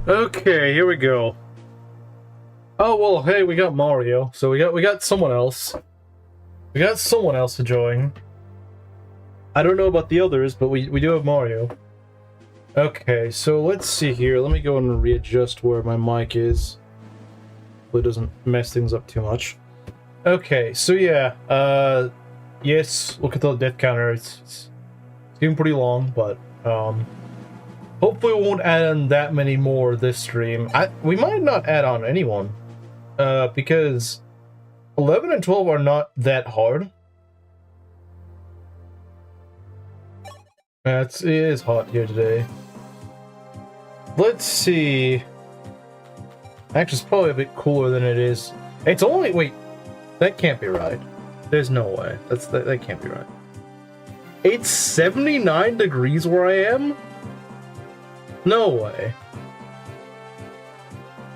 Okay, here we go. Oh well, hey, we got Mario, so we got someone else. We got someone else to join. I don't know about the others, but we do have Mario. Okay, so let's see here. Let me go and readjust where my mic is. Hopefully it doesn't mess things up too much. Okay, so yeah, yes, look at the death counter. It's getting pretty long, but hopefully we won't add on that many more this stream. We might not add on anyone, because 11 and 12 are not that hard. It is hot here today. Let's see. Actually, it's probably a bit cooler than it is. It's only... Wait. That can't be right. There's no way. That can't be right. It's 79 degrees where I am? No way.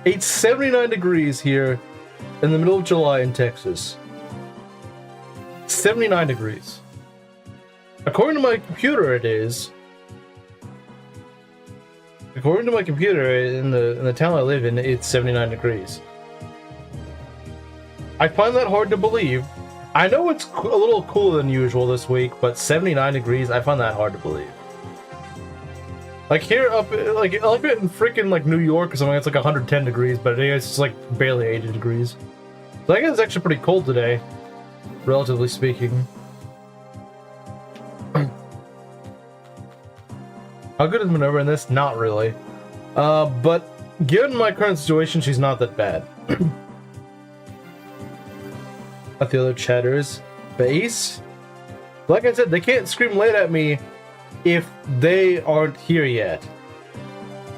It's 79 degrees here in the middle of July in Texas. 79 degrees. According to my computer, it is. According to my computer, in the town I live in, it's 79 degrees. I find that hard to believe. I know it's a little cooler than usual this week, but 79 degrees, I find that hard to believe. Like here up, like in freaking like New York or something, it's like 110 degrees, but it's just like barely 80 degrees. So I guess it's actually pretty cold today, relatively speaking. How good is Minerva in this? Not really. But given my current situation, she's not that bad. Not the other chatters. Base? Like I said, they can't scream late at me if they aren't here yet.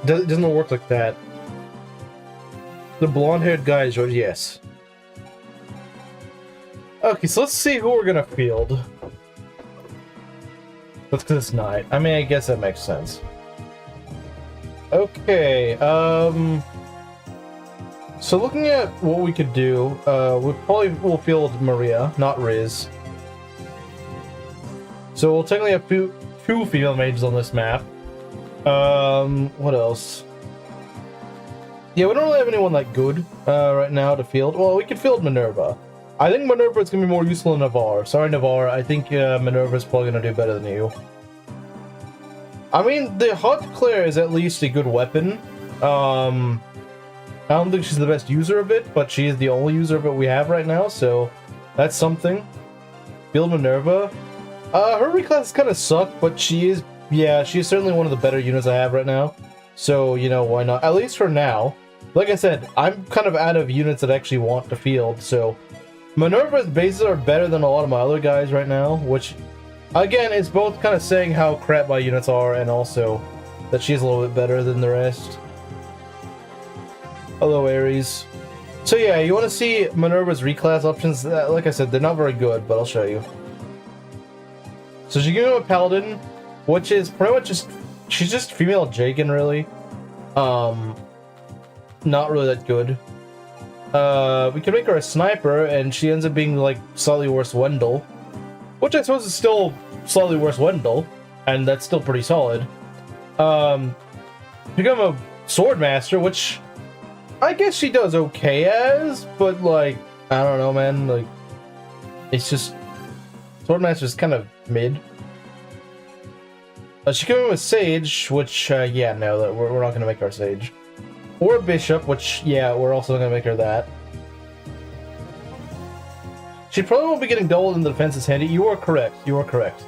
It doesn't work like that. The blonde-haired guy is yours, yes. Okay, so let's see who we're gonna field. Let's go this night. I mean, I guess that makes sense. Okay, so looking at what we could do, we probably will field Maria, not Riz. So we'll technically have two female mages on this map. What else? Yeah, we don't really have anyone that good right now to field. Well, we could field Minerva. I think Minerva is going to be more useful than Navarre. Sorry, Navarre. I think Minerva is probably going to do better than you. I mean, the Hot Claire is at least a good weapon. I don't think she's the best user of it, but she is the only user of it we have right now, so that's something. Field Minerva. Her reclass kind of suck, but she's certainly one of the better units I have right now. So, you know, why not? At least for now. Like I said, I'm kind of out of units that actually want to field, so Minerva's bases are better than a lot of my other guys right now, which, again, it's both kind of saying how crap my units are and also that she's a little bit better than the rest. Hello, Ares. So yeah, you want to see Minerva's reclass options? Like I said, they're not very good, but I'll show you. So she gave him a Paladin, which is pretty much just... She's just female Jagan, really. Not really that good. We can make her a Sniper, and she ends up being, like, slightly worse Wendell. Which I suppose is still slightly worse Wendell, and that's still pretty solid. Become a Swordmaster, which I guess she does okay as, but, like, I don't know, man. Like, it's just... Swordmaster's kind of mid. She came in with Sage, which, yeah, no, we're not going to make her Sage. Or a Bishop, which, yeah, we're also going to make her that. She probably won't be getting doubled in the defense is handy. You are correct. You are correct.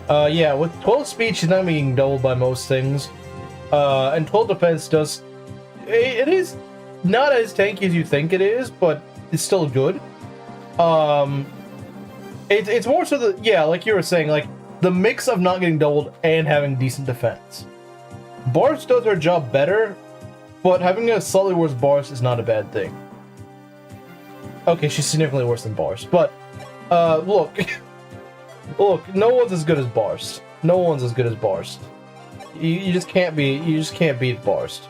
Yeah, with 12 speed, she's not being doubled by most things. And 12 defense does... It is not as tanky as you think it is, but it's still good. It's more so that, yeah, like you were saying, like, the mix of not getting doubled and having decent defense. Bars does her job better, but having a slightly worse Bars is not a bad thing. Okay, she's significantly worse than Bars, but, look. Look, no one's as good as Bars. No one's as good as Bars. You just can't beat Bars.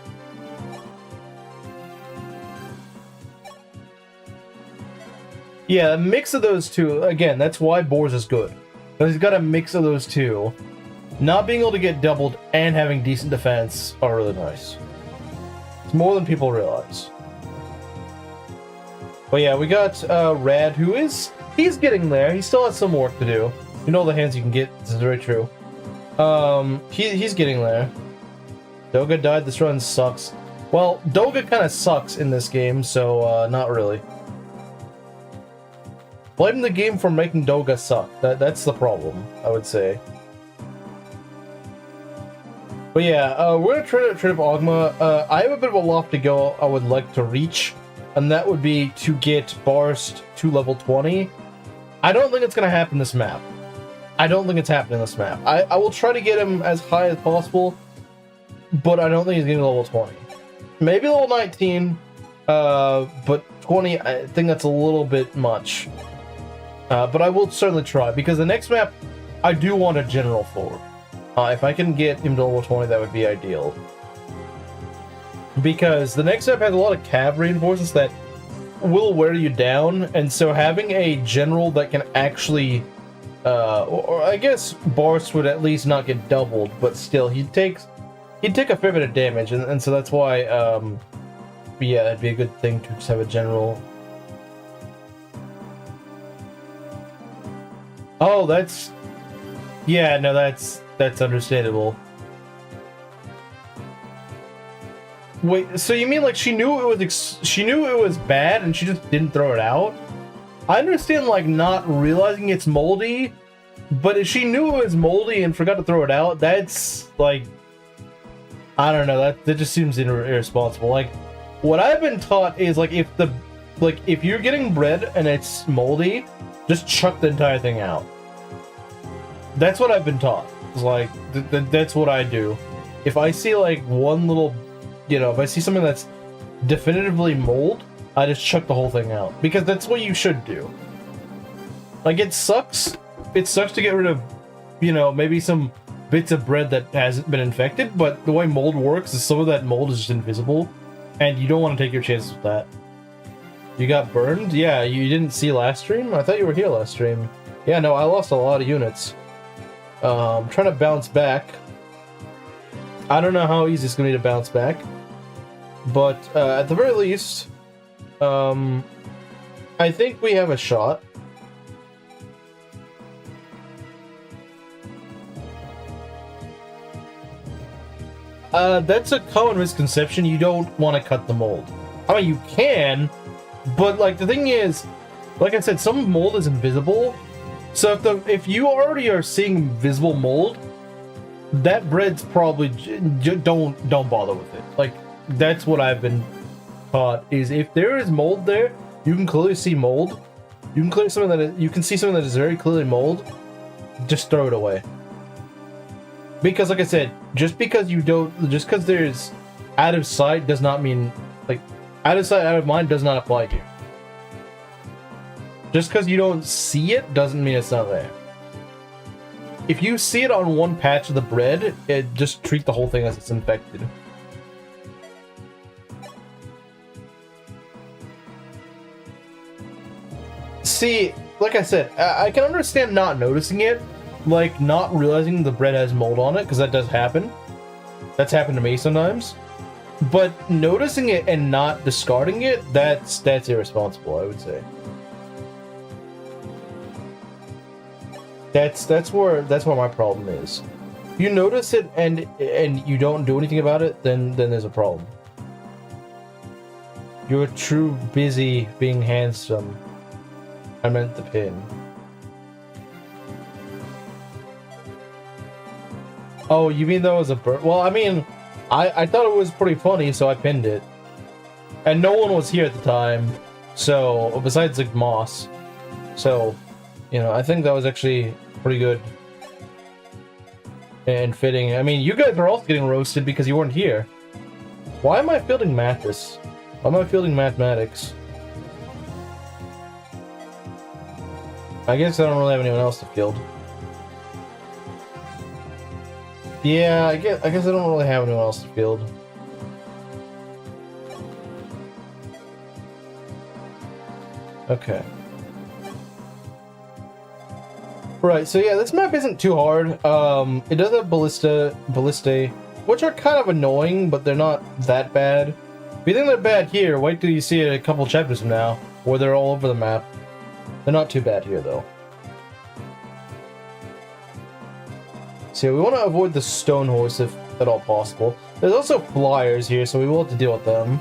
Yeah, a mix of those two, again, that's why Boars is good. Because he's got a mix of those two. Not being able to get doubled and having decent defense are really nice. It's more than people realize. But yeah, we got Rad, he's getting there. He still has some work to do. You know the hands you can get, this is very true. He's getting there. Doga died, this run sucks. Well, Doga kind of sucks in this game, so not really. Blame the game for making Doga suck. That's the problem, I would say. But yeah, we're gonna try to trip Ogma. I have a bit of a loft to go I would like to reach, and that would be to get Barst to level 20. I don't think it's gonna happen this map. I don't think it's happening this map. I will try to get him as high as possible, but I don't think he's getting level 20. Maybe level 19, but 20, I think that's a little bit much. But I will certainly try, because the next map, I do want a general for. If I can get him to level 20, that would be ideal. Because the next map has a lot of cav reinforcements that will wear you down, and so having a general that can actually, or I guess Barst would at least not get doubled, but still, he'd take a fair bit of damage, and so that's why, yeah, that'd be a good thing to just have a general. Oh, yeah, no, that's understandable. Wait, so you mean like she knew it was bad and she just didn't throw it out? I understand like not realizing it's moldy, but if she knew it was moldy and forgot to throw it out, that's like, I don't know, that just seems irresponsible. Like, what I've been taught is like if you're getting bread and it's moldy, just chuck the entire thing out. That's what I've been taught. It's like that's what I do. If I see like one little, if I see something that's definitively mold, I just chuck the whole thing out, because that's what you should do. Like, it sucks to get rid of, maybe some bits of bread that hasn't been infected, but the way mold works is some of that mold is just invisible, and you don't want to take your chances with that. You got burned? Yeah, you didn't see last stream? I thought you were here last stream. Yeah, no, I lost a lot of units. I'm trying to bounce back. I don't know how easy it's going to be to bounce back. But at the very least, I think we have a shot. That's a common misconception. You don't want to cut the mold. I mean, you can, but like the thing is, like I said, some mold is invisible. So if you already are seeing visible mold, that bread's probably don't bother with it. Like, that's what I've been taught, is if there is mold there, you can clearly see mold. You can see something that is very clearly mold. Just throw it away. Because, like I said, just because there's out of sight does not mean, like, out of sight, out of mind does not apply here. Just because you don't see it doesn't mean it's not there. If you see it on one patch of the bread, just treat the whole thing as it's infected. See, like I said, I can understand not noticing it, like not realizing the bread has mold on it, because that does happen. That's happened to me sometimes. But noticing it and not discarding it, that's irresponsible, I would say. That's where my problem is. You notice it and you don't do anything about it, then there's a problem. You're too busy being handsome. I meant the pin. Oh, you mean that was a bird? Well, I mean, I thought it was pretty funny, so I pinned it. And no one was here at the time, so, besides like Moss. So, I think that was actually pretty good and fitting. I mean, you guys are also getting roasted because you weren't here. Why am I fielding Mathis? Why am I fielding mathematics? I guess I don't really have anyone else to field. Yeah, I guess I don't really have anyone else to field. Okay. Right, so yeah, this map isn't too hard. It does have ballistae, which are kind of annoying, but they're not that bad. If you think they're bad here, wait till you see it a couple chapters from now, where they're all over the map. They're not too bad here, though. So we want to avoid the stone horse if at all possible. There's also flyers here, so we will have to deal with them.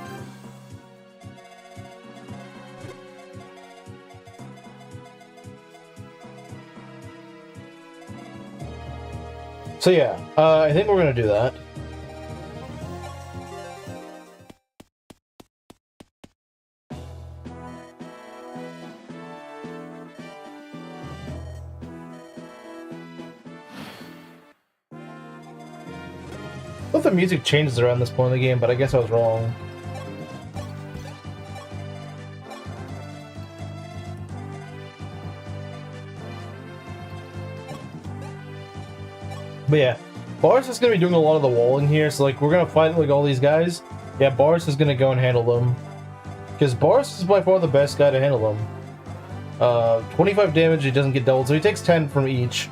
So yeah, I think we're gonna do that. I thought the music changes around this point in the game, but I guess I was wrong. But yeah, Boris is going to be doing a lot of the walling here, so like we're going to fight like all these guys. Yeah, Boris is going to go and handle them. Because Boris is by far the best guy to handle them. 25 damage, he doesn't get doubled, so he takes 10 from each.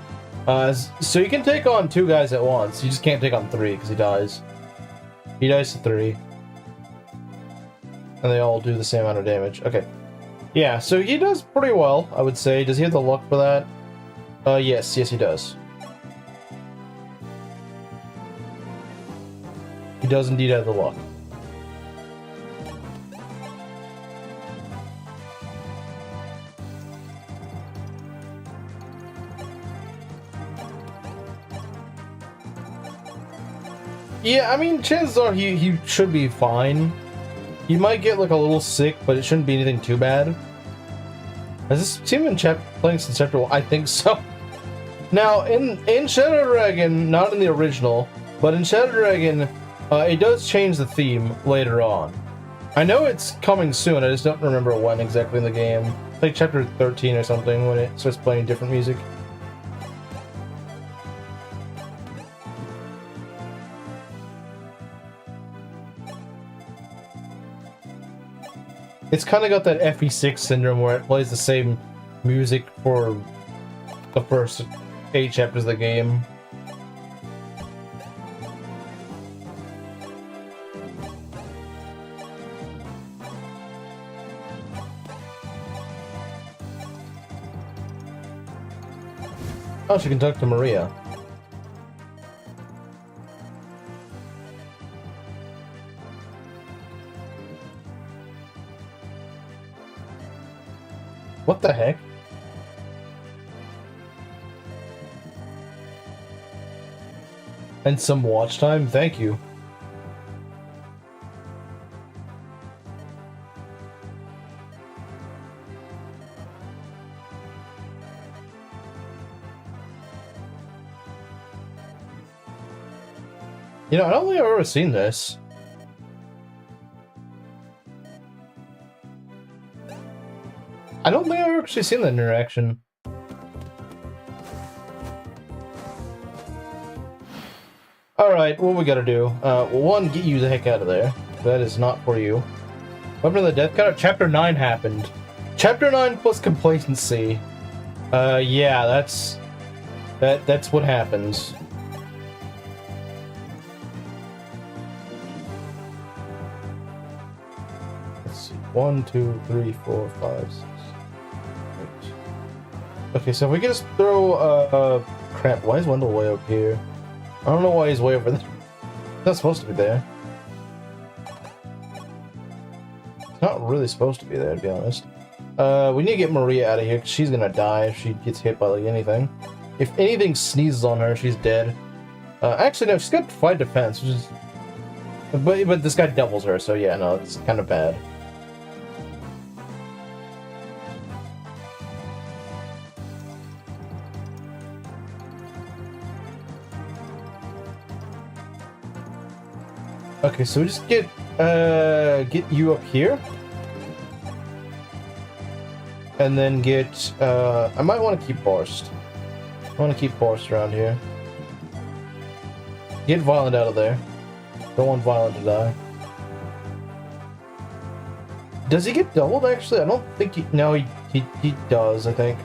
So you can take on 2 guys at once, you just can't take on 3 because he dies. He dies to 3. And they all do the same amount of damage. Okay. Yeah, so he does pretty well, I would say. Does he have the luck for that? Yes he does. He does indeed have the luck. Yeah, I mean, chances are he should be fine. He might get like a little sick, but it shouldn't be anything too bad. Has this team been playing since chapter 1? I think so. Now, in Shadow Dragon, not in the original, but in Shadow Dragon, it does change the theme later on. I know it's coming soon, I just don't remember when exactly in the game. It's like chapter 13 or something, when it starts playing different music. It's kind of got that FE6 syndrome where it plays the same music for the first 8 chapters of the game. Oh, she can talk to Maria. What the heck? And some watch time? Thank you. You know, I don't think I've ever seen this. I don't think I've ever actually seen that interaction. Alright, what we gotta do? Well, one, get you the heck out of there. That is not for you. Weapon of the Death Cutter, Chapter 9 happened. Chapter 9 plus complacency. Yeah, that's what happens. Let's see. 1, 2, 3, 4, 5, 6. Okay, so if we can just throw, crap, why is Wendell way up here? I don't know why he's way over there. He's not supposed to be there. It's not really supposed to be there, to be honest. We need to get Maria out of here, because she's gonna die if she gets hit by, like, anything. If anything sneezes on her, she's dead. Actually, no, she's got 5 defense, which is... But this guy doubles her, so yeah, no, it's kind of bad. Okay, so we just get you up here. And then get, I might want to keep Borst. I want to keep Borst around here. Get Violent out of there. Don't want Violent to die. Does he get doubled, actually? I don't think he... No, he does, I think.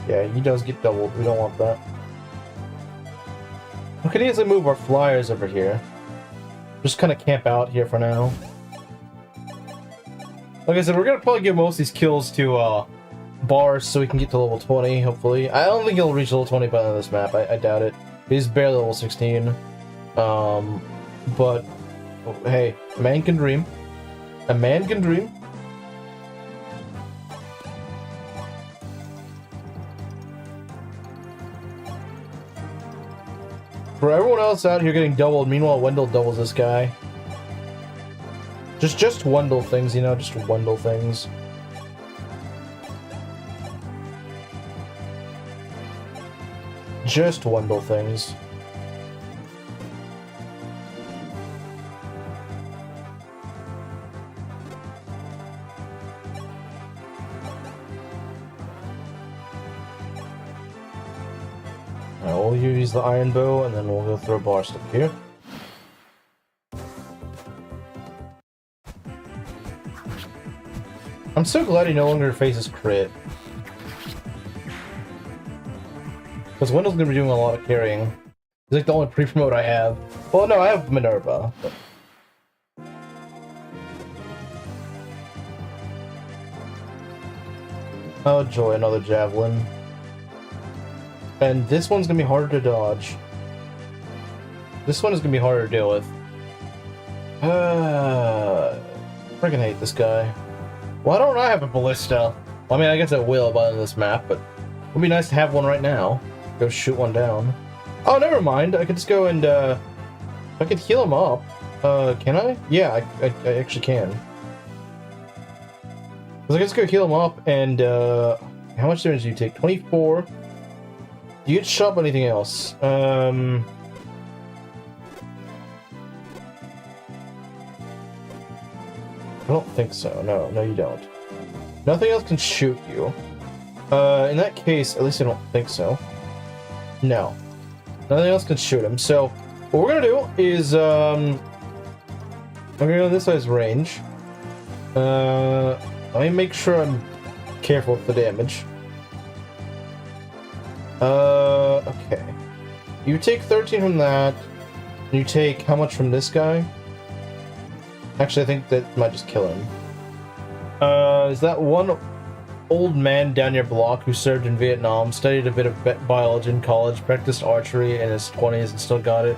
Yeah, he does get doubled. We don't want that. We could easily move our flyers over here. Just kind of camp out here for now. Like I said, we're gonna probably give most of these kills to Bars so we can get to level 20, hopefully. I don't think he'll reach level 20 by the end of this map. I doubt it. He's barely level 16. But hey, a man can dream. A man can dream. For everyone else out here getting doubled, meanwhile Wendell doubles this guy. Just Wendell things, you know, just Wendell things. Just Wendell things. We'll use the iron bow and then we'll go throw a bar stick here. I'm so glad he no longer faces crit. Because Wendell's gonna be doing a lot of carrying. He's like the only pre-promote I have. Well, no, I have Minerva. But... oh joy, another javelin. And this one's gonna be harder to dodge. This one is gonna be harder to deal with. Freaking hate this guy. Why don't I have a ballista? Well, I mean, I guess I will by the end of this map, but it would be nice to have one right now. Go shoot one down. Oh, never mind. I could just go and, I could heal him up. Can I? Yeah, I actually can. Because I can just go heal him up, and, how much damage do you take? 24. Do you get shot by anything else? I don't think so. No, you don't. Nothing else can shoot you. In that case, at least I don't think so. No. Nothing else can shoot him. So, what we're gonna do is, I'm gonna go this size range. Let me make sure I'm careful with the damage. Okay. You take 13 from that. You take how much from this guy? Actually, I think that might just kill him. Is that one old man down your block who served in Vietnam, studied a bit of biology in college, practiced archery in his 20s and still got it?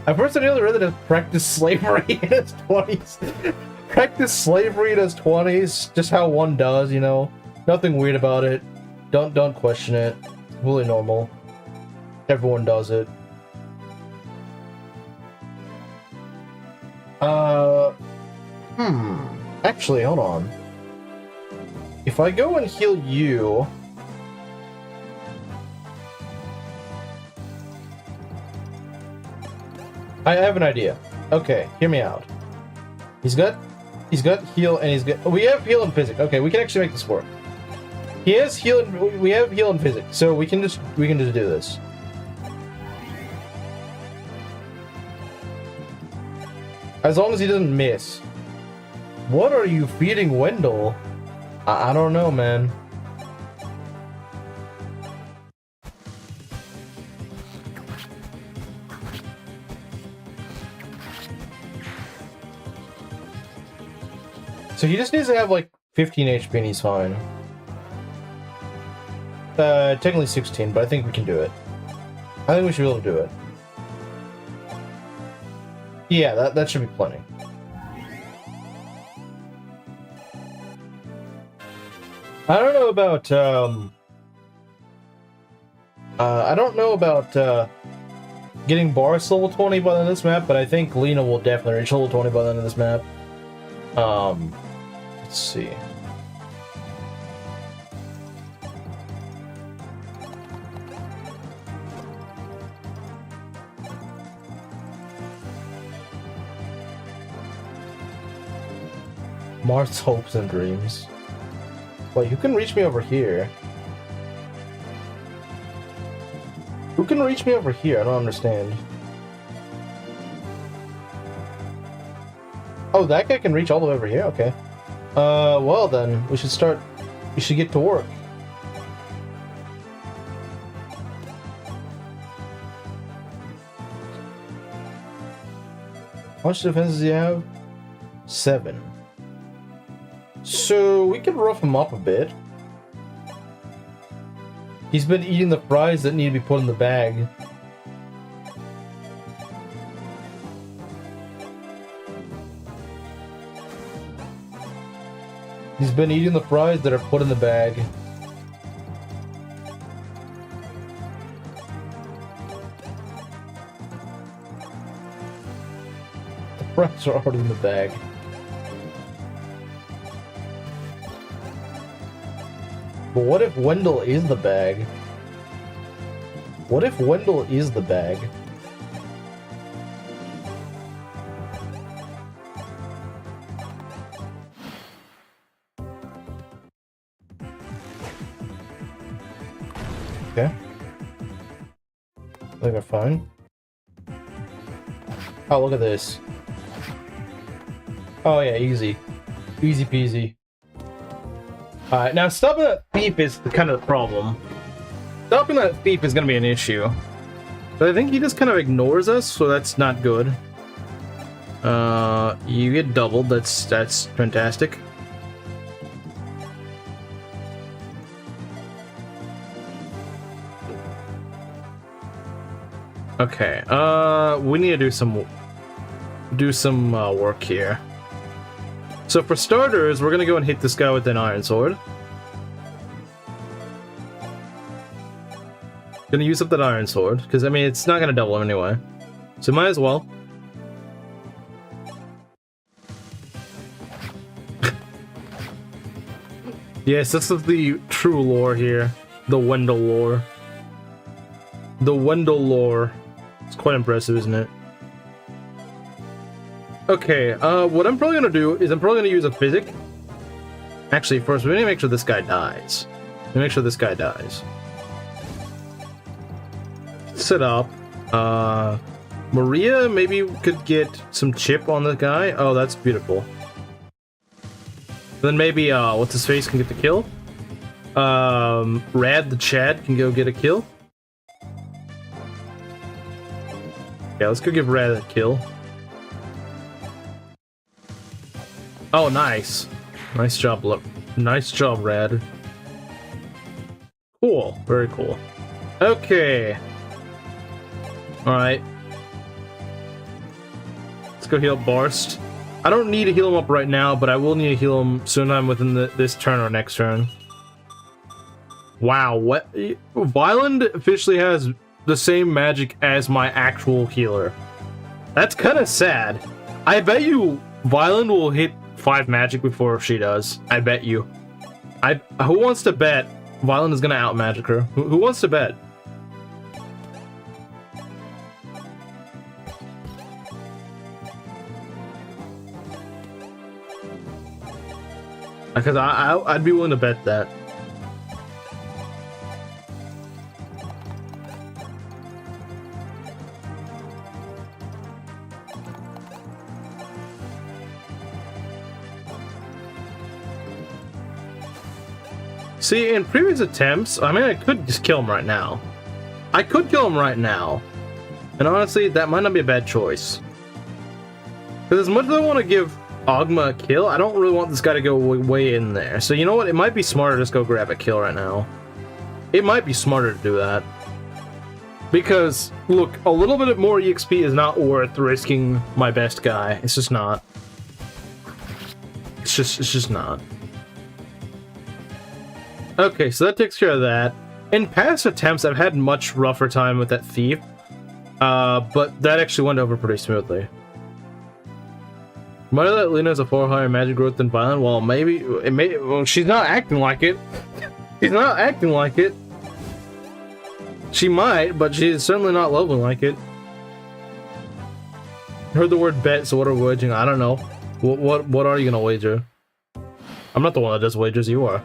At first I nearly read that he practiced slavery in his 20s. Practiced slavery in his 20s, just how one does, you know? Nothing weird about it. Don't question it. It's really normal. Everyone does it. Actually, hold on. If I go and heal you... I have an idea. Okay, hear me out. He's got heal and he's got... we have heal and physics. Okay, we can actually make this work. He has heal and... we have heal and physics, so we can just do this. As long as he doesn't miss. What are you feeding Wendell? I don't know, man. So he just needs to have like 15 HP and he's fine. Technically 16, but I think we can do it. I think we should be able to do it. Yeah, that should be plenty. I don't know about, I don't know about, getting Boris level 20 by the end of this map, but I think Lena will definitely reach level 20 by the end of this map. Let's see. Marth's hopes and dreams. Wait, who can reach me over here? Who can reach me over here? I don't understand. Oh, that guy can reach all the way over here? Okay. Well then, we should get to work. How much defense does he have? 7. So we can rough him up a bit. He's been eating the fries that need to be put in the bag. He's been eating the fries that are put in the bag. The fries are already in the bag. But what if Wendell is the bag? What if Wendell is the bag? Okay. I think we're fine. Oh, look at this. Oh yeah, easy. Easy peasy. Alright, now stopping that thief is kind of the problem. Stopping that thief is going to be an issue. But I think he just kind of ignores us, so that's not good. You get doubled, that's fantastic. Okay, we need to do some work here. So for starters, we're gonna go and hit this guy with an iron sword. Gonna use up that iron sword, because I mean it's not gonna double him anyway. So might as well. Yes, this is the true lore here. The Wendell lore. The Wendell lore. It's quite impressive, isn't it? Okay, what I'm probably gonna do is I'm probably gonna use a physic. Actually, first we need to make sure this guy dies. Make sure this guy dies. Set up. Maria maybe could get some chip on the guy. Oh, that's beautiful. Then maybe what's his face can get the kill. Rad the Chad can go get a kill. Yeah, let's go give Rad a kill. Oh, nice. Nice job, look. Nice job, Rad. Cool. Very cool. Okay. Alright. Let's go heal up Barst. I don't need to heal him up right now, but I will need to heal him sometime within this turn or next turn. Wow, what? Violent officially has the same magic as my actual healer. That's kind of sad. I bet you Violent will hit 5 magic before she does. I bet you. Who wants to bet Violent is gonna out magic her? Who wants to bet? Because I'd be willing to bet that. See, in previous attempts, I mean, I could just kill him right now. I could kill him right now. And honestly, that might not be a bad choice. Because as much as I want to give Ogma a kill, I don't really want this guy to go way in there. So you know what? It might be smarter to just go grab a kill right now. It might be smarter to do that. Because, look, a little bit more EXP is not worth risking my best guy. It's just not. It's just not. Okay, so that takes care of that. In past attempts, I've had much rougher time with that thief. But that actually went over pretty smoothly. Might let Lena has a 4 higher magic growth than Violent. Well, maybe it may. Well, she's not acting like it. She's not acting like it. She might, but she's certainly not leveling like it. Heard the word bet, so what are we wagering? I don't know. What are you gonna wager? I'm not the one that does wagers. You are.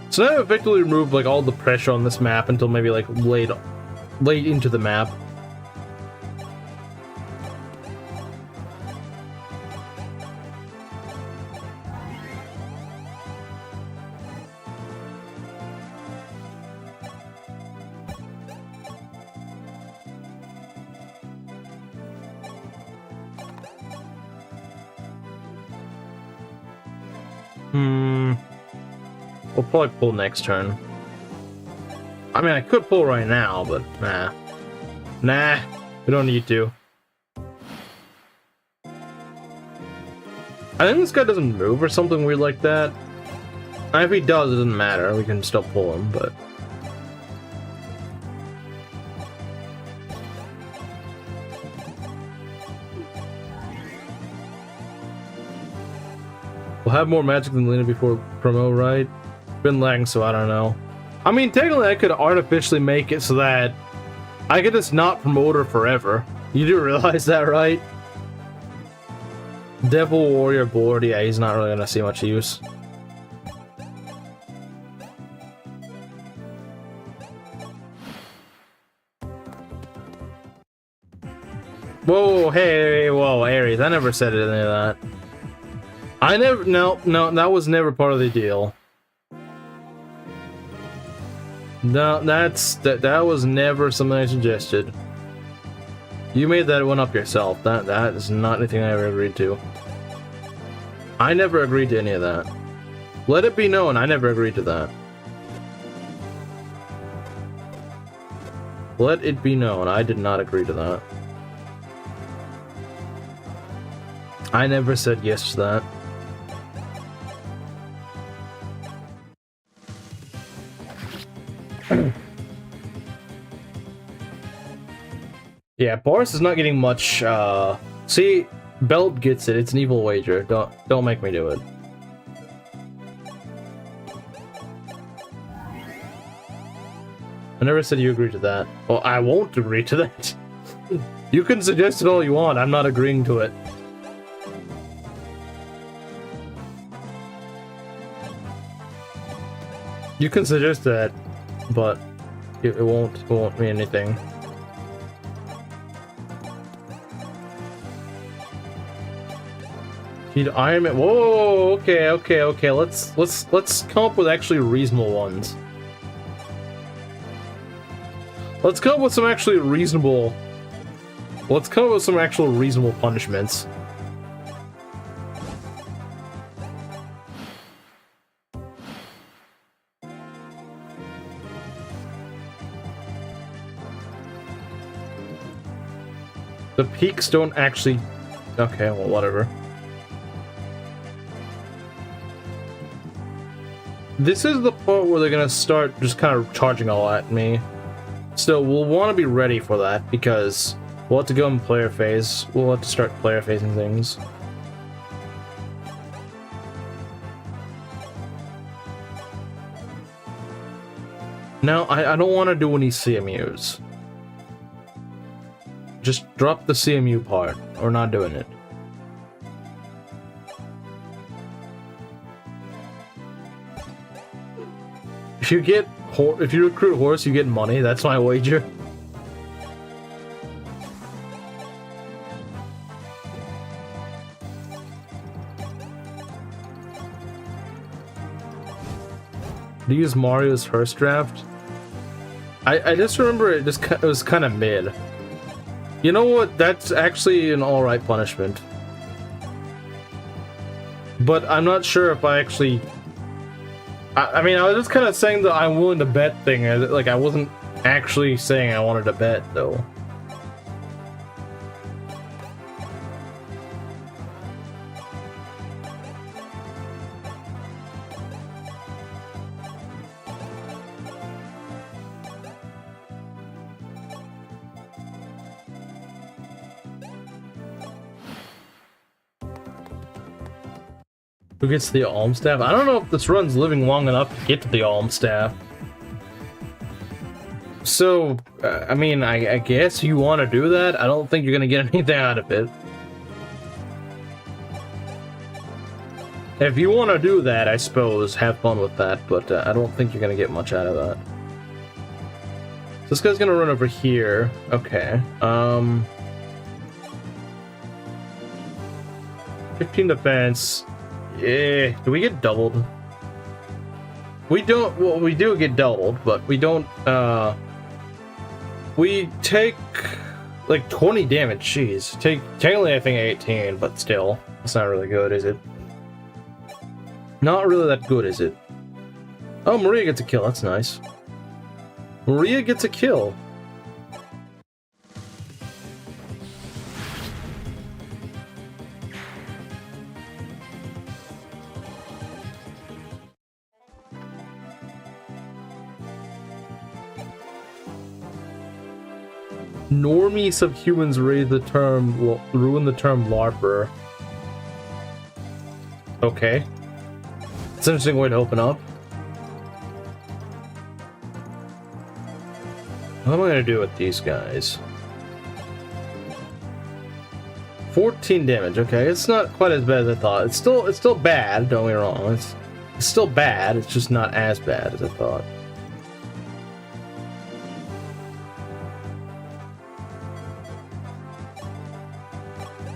So now I've effectively removed like all the pressure on this map until maybe like late into the map. We'll probably pull next turn. I mean, I could pull right now, but nah. Nah, we don't need to. I think this guy doesn't move or something weird like that. And if he does, it doesn't matter. We can still pull him, but... We'll have more magic than Lena before promo, right? Been lagging, so I don't know. I mean, technically I could artificially make it so that I could just not promote her forever. You do realize that, right? Devil Warrior board, yeah, he's not really gonna see much use. Whoa, hey, whoa, Aries, I never said any of that. I never, no, that was never part of the deal. No, that was never something I suggested. You made that one up yourself. That is not anything I ever agreed to. I never agreed to any of that. Let it be known, I never agreed to that. Let it be known, I did not agree to that. I never said yes to that. Yeah, Boris is not getting much, see, Belt gets it, it's an evil wager. Don't make me do it. I never said you agreed to that. Well, I won't agree to that. You can suggest it all you want, I'm not agreeing to it. You can suggest that, but it won't mean anything. Need Ironman. Whoa, okay. Let's come up with actually reasonable ones. Let's come up with some actually reasonable. Let's come up with some actual reasonable punishments. The peaks don't actually... Okay, well, whatever. This is the part where they're gonna start just kind of charging all at me. So we'll want to be ready for that, because we'll have to go in player phase. We'll have to start player phasing things. Now, I don't want to do any CMUs. Just drop the CMU part. We're not doing it. If you recruit horse, you get money. That's my wager. Do you use Mario's first draft? I just remember it was kind of mid. You know what? That's actually an alright punishment. But I'm not sure if I actually... I mean, I was just kind of saying the I'm willing to bet thing. Like, I wasn't actually saying I wanted to bet, though. Who gets the Alm Staff? I don't know if this run's living long enough to get to the Alm Staff. So, I mean, I guess you want to do that. I don't think you're going to get anything out of it. If you want to do that, I suppose, have fun with that, but I don't think you're going to get much out of that. So this guy's going to run over here. Okay. 15 defense. Yeah, do we get doubled? We don't, well, we do get doubled, but we don't, we take, like, 20 damage, jeez. Technically, I think 18, but still, it's not really good, is it? Not really that good, is it? Oh, Maria gets a kill. That's nice. Maria gets a kill. Normie subhumans ruin the term LARPer. Okay. It's an interesting way to open up. What am I gonna do with these guys? 14 damage, okay. It's not quite as bad as I thought. It's still bad, don't get me wrong. It's still bad, it's just not as bad as I thought.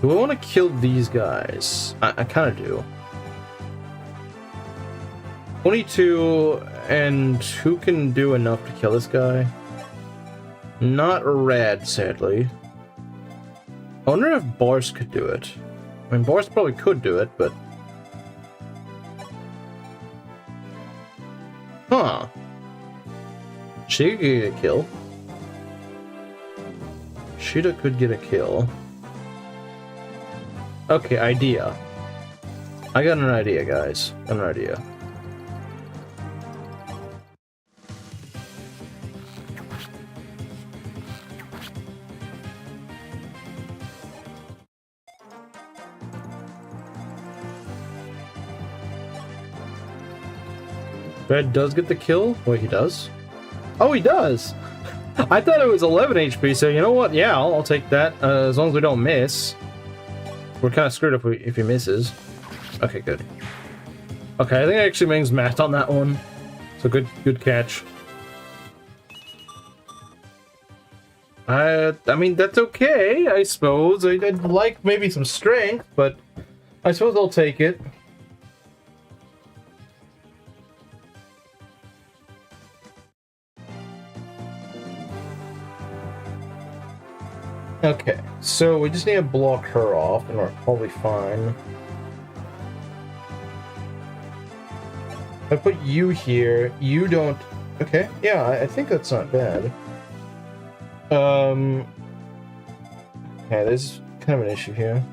Do I want to kill these guys? I kind of do. 22, and who can do enough to kill this guy? Not Red, sadly. I wonder if Bars could do it. I mean, Bars probably could do it, but... Huh. She could get a kill. Sheeta could get a kill. Okay, idea. I got an idea, guys. An idea. Red does get the kill? Wait, he does? Oh, he does! I thought it was 11 HP, so you know what? Yeah, I'll take that, as long as we don't miss. We're kind of screwed if he misses. Okay, good. Okay, I think I actually Ming's math on that one. So good catch. I mean, that's okay, I suppose. I'd like maybe some strength, but I suppose I'll take it. Okay, so we just need to block her off, and we're probably fine. If I put you here, you don't... Okay, yeah, I think that's not bad. Okay, there's kind of an issue here.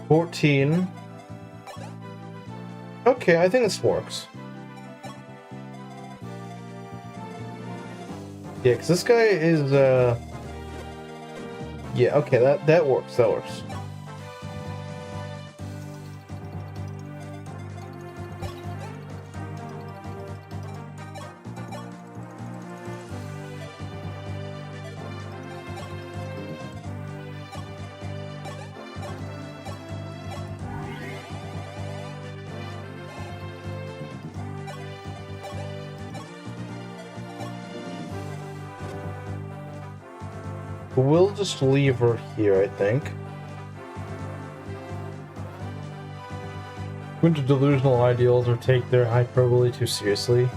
14. Okay, I think this works. Yeah, because this guy is, yeah, okay, that works, that works. We'll just leave her here, I think. Go into delusional ideals or take their hyperbole too seriously.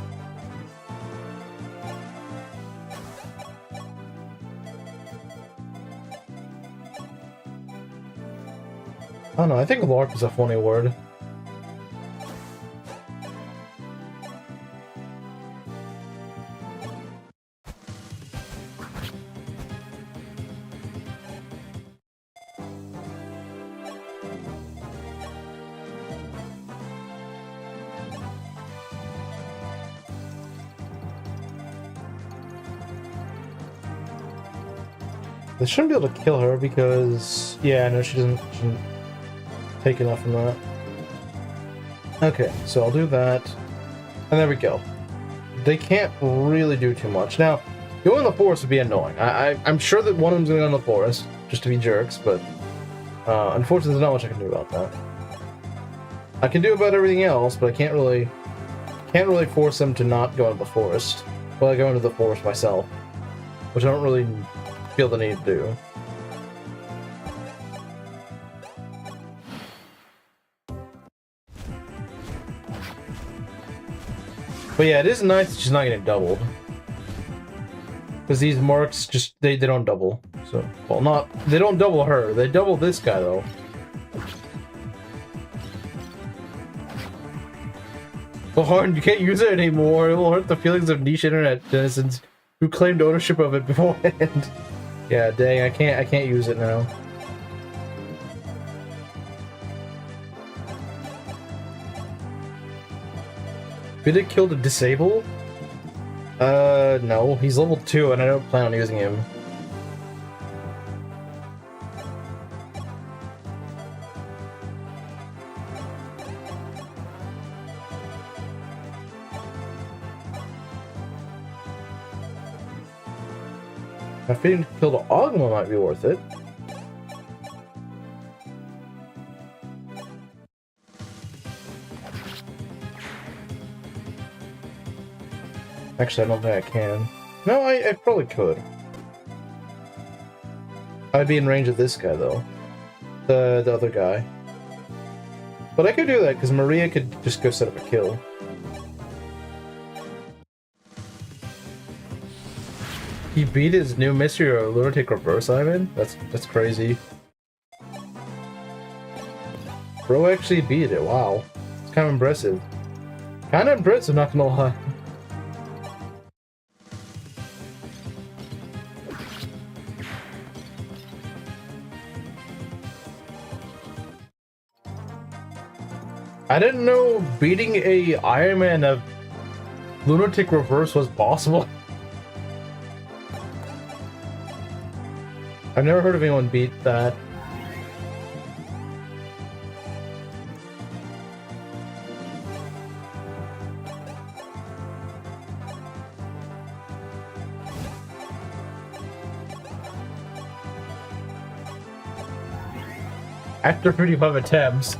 I don't know, I think LARP is a funny word. They shouldn't be able to kill her because... Yeah, no, she shouldn't take enough from that. Okay, so I'll do that. And there we go. They can't really do too much. Now, going in the forest would be annoying. I'm sure that one of them's going to go in the forest, just to be jerks, but... unfortunately, there's not much I can do about that. I can do about everything else, but I can't really force them to not go into the forest. Well, I go into the forest myself, which I don't really feel the need to do. But yeah, it is nice that she's not getting doubled. Because these marks just, they don't double. So, well, they don't double her. They double this guy, though. Lauren, you can't use it anymore. It will hurt the feelings of niche internet denizens who claimed ownership of it beforehand. Yeah, dang, I can't use it now. Did it kill the disable? No. He's level 2 and I don't plan on using him. I think to kill the Ogma might be worth it. Actually, I don't think I can. No, I probably could. I'd be in range of this guy, though. The other guy. But I could do that, because Maria could just go set up a kill. He beat his new mystery or lunatic reverse Ironman? That's crazy. Bro actually beat it, wow. It's kind of impressive. Kind of impressive, not gonna lie. I didn't know beating a Ironman of lunatic reverse was possible. I've never heard of anyone beat that. After 35 attempts.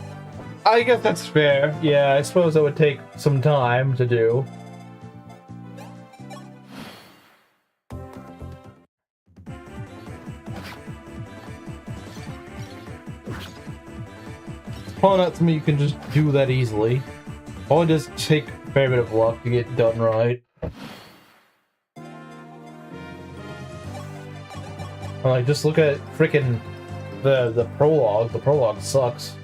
I guess that's fair. Yeah, I suppose that would take some time to do. It's probably not something you can just do that easily. Probably just take a fair bit of luck to get done right. Like, just look at frickin' the prologue. The prologue sucks.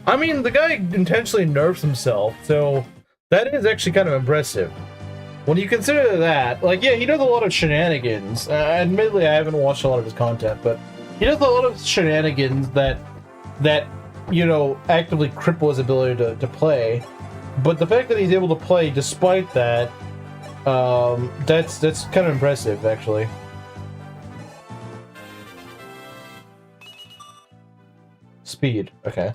I mean, the guy intentionally nerfs himself, so that is actually kind of impressive. When you consider that, like, yeah, he does a lot of shenanigans. Admittedly, I haven't watched a lot of his content, but he does a lot of shenanigans that you know, actively cripple his ability to play. But the fact that he's able to play despite that, that's kind of impressive, actually. Speed, okay.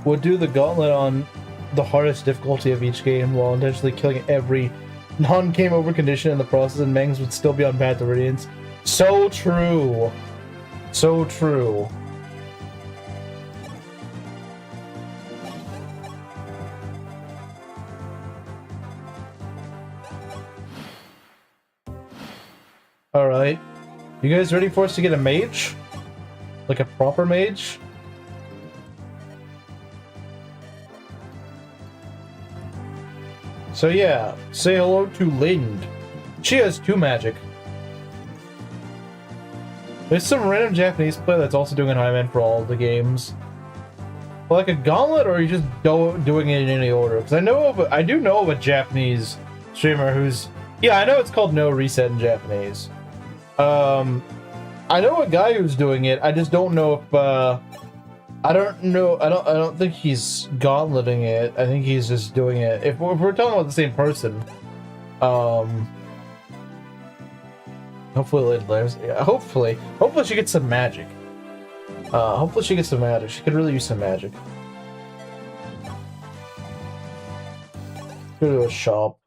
Would do the gauntlet on the hardest difficulty of each game while intentionally killing every non-game over condition in the process, and Mengs would still be on path to Radiance. So true. So true. Alright. You guys ready for us to get a mage? Like a proper mage? So yeah, say hello to Lind. She has 2 magic. There's some random Japanese player that's also doing an Ironman for all the games. Like a gauntlet, or are you just doing it in any order? Because I do know of a Japanese streamer who's, yeah, I know it's called No Reset in Japanese. I know a guy who's doing it. I just don't know if I don't think he's gauntleting it. I think he's just doing it. If we're talking about the same person, hopefully Lynn lives. Yeah, hopefully she gets some magic. Hopefully she gets some magic. She could really use some magic. Go to a shop.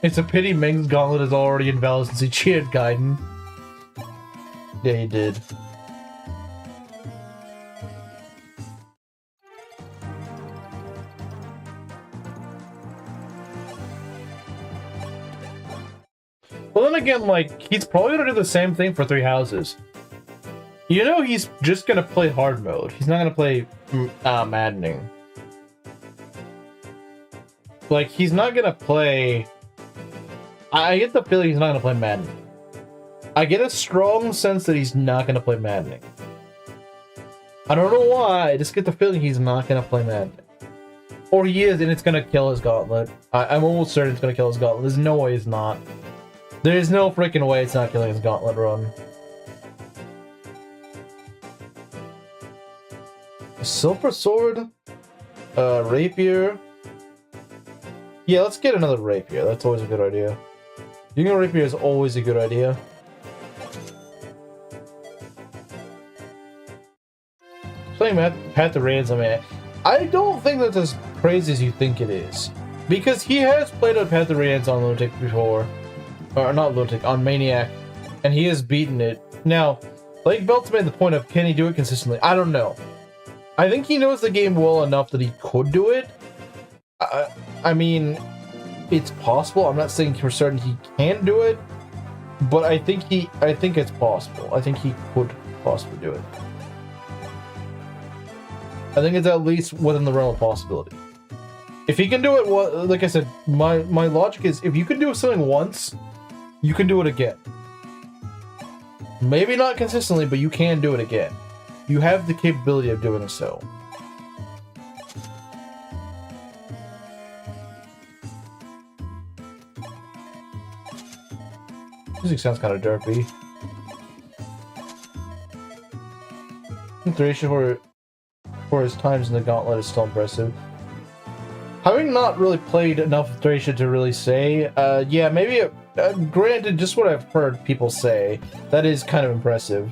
It's a pity Meng's gauntlet is already invalid since he cheated Gaiden. Yeah, he did. Well, then again, like, he's probably gonna do the same thing for Three Houses. You know he's just gonna play hard mode. He's not gonna play maddening. Like, he's not gonna play... I get the feeling he's not gonna play maddening. I get a strong sense that he's not gonna play maddening. I don't know why, I just get the feeling he's not gonna play maddening. Or he is, and it's gonna kill his gauntlet. I'm almost certain it's gonna kill his gauntlet. There's no way it's not. There's no freaking way it's not killing his gauntlet run. Silver sword, rapier. Yeah, let's get another rapier. That's always a good idea. Using a rapier is always a good idea. Playing Path of Radiance, I mean, I don't think that's as crazy as you think it is, because he has played on Path of Radiance on Lunatic before. Or not Lunatic, on Maniac, and he has beaten it. Now, Blake Belt's made the point of, can he do it consistently? I don't know. I think he knows the game well enough that he could do it. I mean, it's possible. I'm not saying for certain he can do it, but I think it's possible. I think he could possibly do it. I think it's at least within the realm of possibility. If he can do it, well, like I said, my logic is, if you can do something once, you can do it again. Maybe not consistently, but you can do it again. You have the capability of doing so. Music sounds kind of derpy. Thracia for his times in the Gauntlet is still impressive. Having not really played enough of Thracia to really say, yeah, maybe, granted, just what I've heard people say, that is kind of impressive.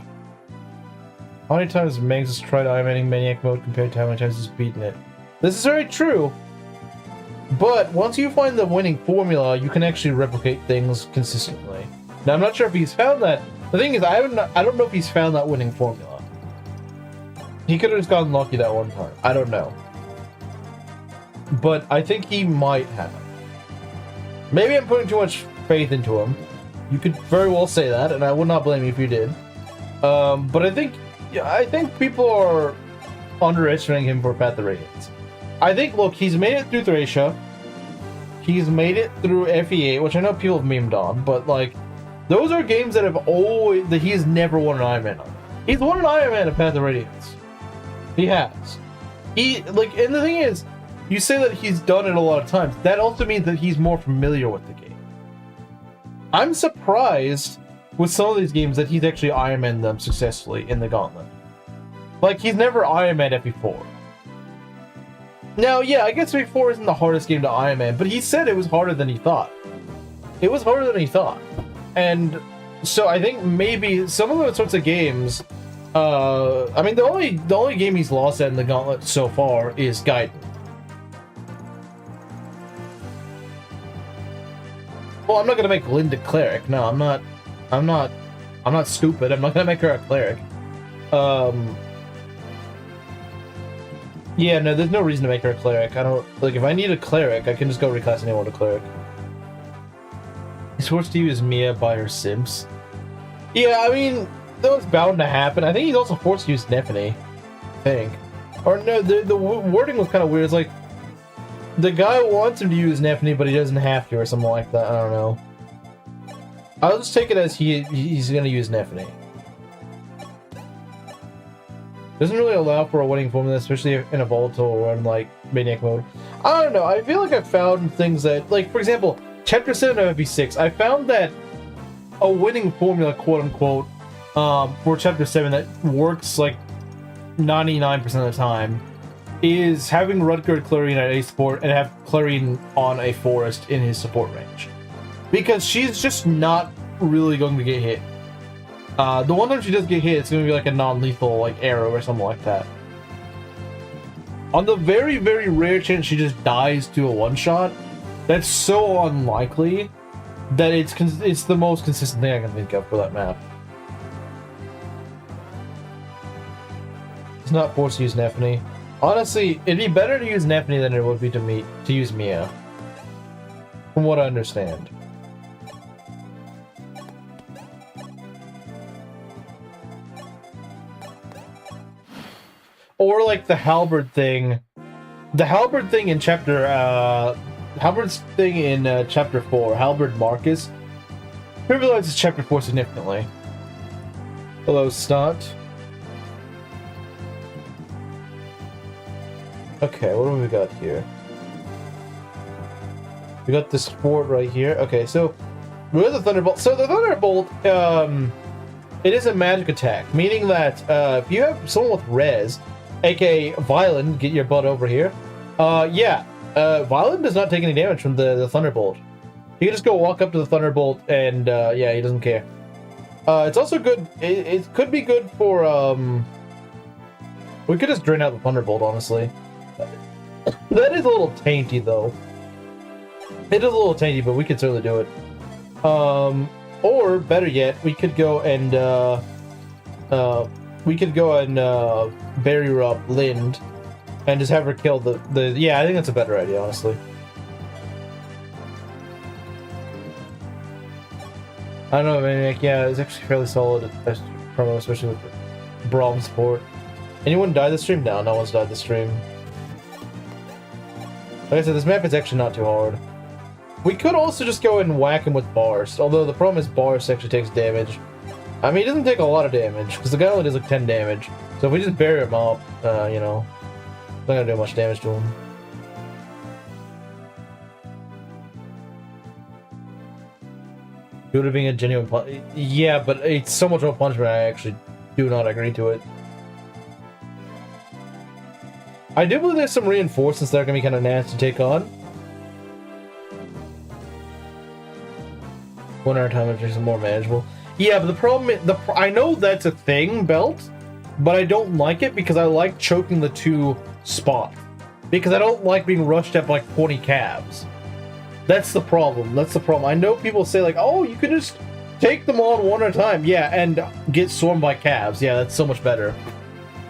How many times Mengs has tried Ironman Maniac mode compared to how many times he's beaten it? This is very true, but once you find the winning formula, you can actually replicate things consistently. Now, I'm not sure if he's found that. The thing is, I don't know if he's found that winning formula. He could have just gotten lucky that one time. I don't know. But I think he might have. Maybe I'm putting too much faith into him. You could very well say that, and I would not blame you if you did. But I think people are underestimating him for Path of Radiance. I think, look, he's made it through Thracia. He's made it through FE8, which I know people have memed on, but like, those are games that that he's never won an Ironman on. He's won an Ironman at Path of Radiance. He has. And the thing is, you say that he's done it a lot of times. That also means that he's more familiar with the game. I'm surprised with some of these games that he's actually Ironman them successfully in the Gauntlet. Like, he's never Ironman FE4. Now, yeah, I guess FE4 isn't the hardest game to Ironman, but he said it was harder than he thought. It was harder than he thought. And so I think maybe some of those sorts of games, I mean, the only game he's lost at in the Gauntlet so far is Gaiden. Well, I'm not gonna make Linda cleric. No, I'm not stupid. I'm not gonna make her a cleric. Yeah, no, there's no reason to make her a cleric. I don't, like, if I need a cleric, I can just go reclass anyone to cleric. He's forced to use Mia by her Sims. Yeah, I mean, that was bound to happen. I think he's also forced to use Nephany. I think. Or no, the wording was kind of weird. It's like, the guy wants him to use Nephany, but he doesn't have to, or something like that. I don't know. I'll just take it as he's gonna use Nephany. Doesn't really allow for a winning formula, especially in a volatile run like Maniac mode. I don't know. I feel like I've found things that, like, for example, Chapter 7 of FE6, I found that a winning formula, quote-unquote, for Chapter 7 that works, like, 99% of the time is having Rutger Clarine at a support and have Clarine on a forest in his support range. Because she's just not really going to get hit. The one time she does get hit, it's going to be like a non-lethal, like, arrow or something like that. On the very, very rare chance she just dies to a one-shot, that's so unlikely that it's the most consistent thing I can think of for that map. It's not forced to use Nephany. Honestly, it'd be better to use Nephany than it would be to use Mia. From what I understand. Or like the halberd thing. The halberd thing in Halberd's thing in chapter 4, Halberd Marcus, trivializes chapter 4 significantly. Hello, Stunt. Okay, what do we got here? We got this fort right here. Okay, so we have the Thunderbolt. So the Thunderbolt, it is a magic attack, meaning that if you have someone with res, aka Violin, get your butt over here. Violin does not take any damage from the Thunderbolt. He can just go walk up to the Thunderbolt and yeah, he doesn't care. It's also good. It could be good for we could just drain out the Thunderbolt, honestly. That is a little tainty, though. It is a little tainty, but we could certainly do it. Or better yet, we could go and bury her up Lind and just have her kill the. Yeah, I think that's a better idea, honestly. I don't know, man. Like, yeah, it's actually fairly solid promo, especially with Braum support. Anyone died this stream? No, no one's died this stream. Like I said, this map is actually not too hard. We could also just go and whack him with Bars, although the problem is Bars actually takes damage. I mean, he doesn't take a lot of damage, because the guy only does like 10 damage. So if we just bury him up, you know, it's not gonna do much damage to him. Due to being a genuine punch. Yeah, but it's so much of a punishment, I actually do not agree to it. I do believe there's some reinforcements that are going to be kind of nasty to take on. One hour time makes it more manageable. Yeah, but the problem is, I know that's a thing, Belt, but I don't like it because I like choking the two spot. Because I don't like being rushed at like 20 calves. That's the problem. That's the problem. I know people say like, oh, you could just take them on one at a time. Yeah, and get swarmed by calves. Yeah, that's so much better.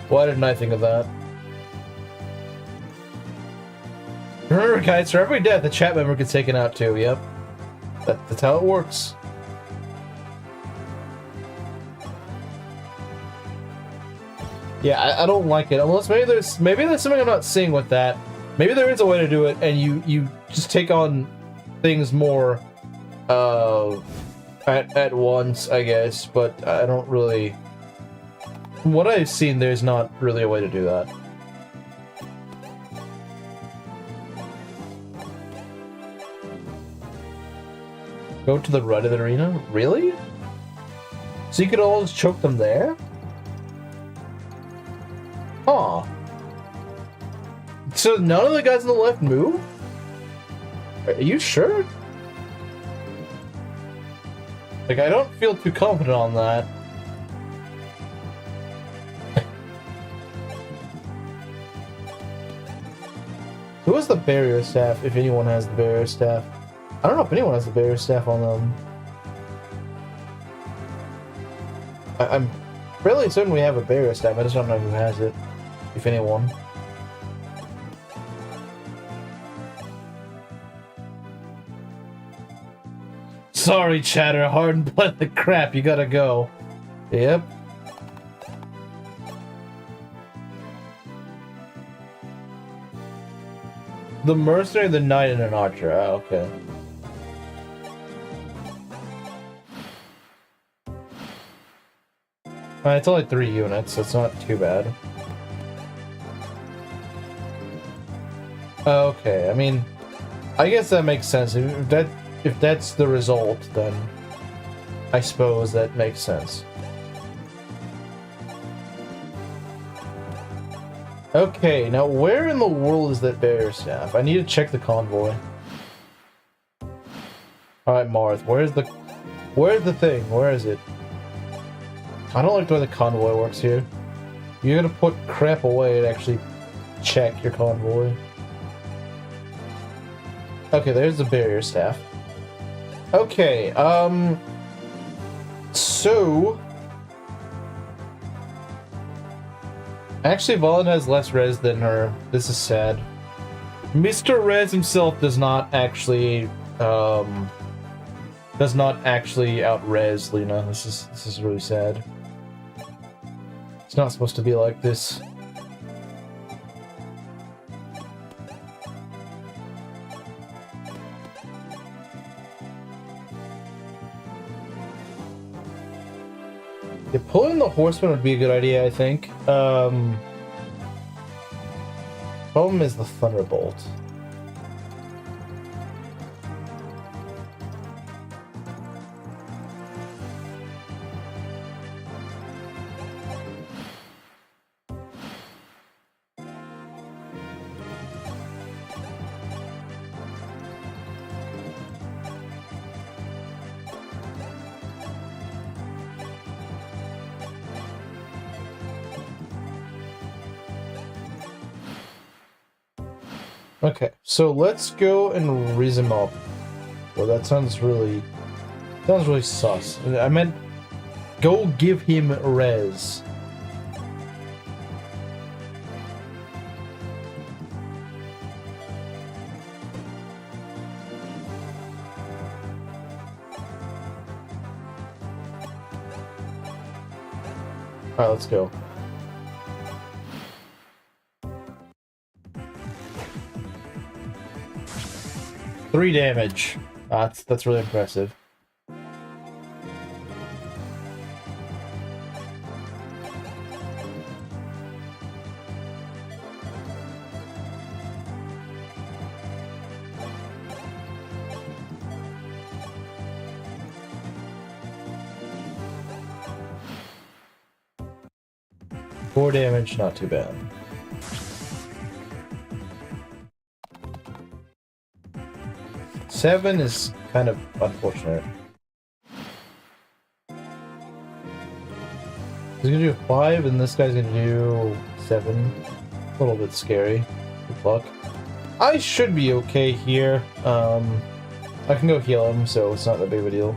Why didn't I think of that? Remember, guys, for every death, a chat member gets taken out too. Yep. That's how it works. Yeah, I don't like it. Unless maybe there's something I'm not seeing with that. Maybe there is a way to do it, and you just take on things more at once, I guess. But I don't really. From what I've seen, there's not really a way to do that. Go to the right of the arena? Really? So you could all just choke them there? Huh. So none of the guys on the left move? Are you sure? Like, I don't feel too confident on that. Who has the barrier staff, if anyone has the barrier staff? I don't know if anyone has the barrier staff on them. I'm fairly certain we have a barrier staff, I just don't know who has it. If anyone. Sorry, chatter, hard blood the crap, you gotta go. Yep. The mercenary, the knight, and an archer. Oh, okay. It's only 3 units, so it's not too bad. Okay, I mean, I guess that makes sense. If that's the result, then I suppose that makes sense. Okay, now where in the world is that barrier staff? I need to check the convoy. Alright, Marth, where's the thing? Where is it? I don't like the way the convoy works here. You're gonna put crap away and actually check your convoy. Okay, there's the barrier staff. Okay, so... Actually, Valen has less res than her. This is sad. Mr. Res himself does not actually out-res Lena. This is really sad. It's not supposed to be like this. Yeah, pulling the horseman would be a good idea, I think. Problem is the thunderbolt. Okay, so let's go and raise him up. Well, that sounds really sus. I meant, go give him res. Alright, let's go. Three damage. That's really impressive. Four damage, not too bad. Seven is kind of unfortunate. He's gonna do 5, and this guy's gonna do 7. A little bit scary. Good luck. I should be okay here. I can go heal him, so it's not that big of a deal.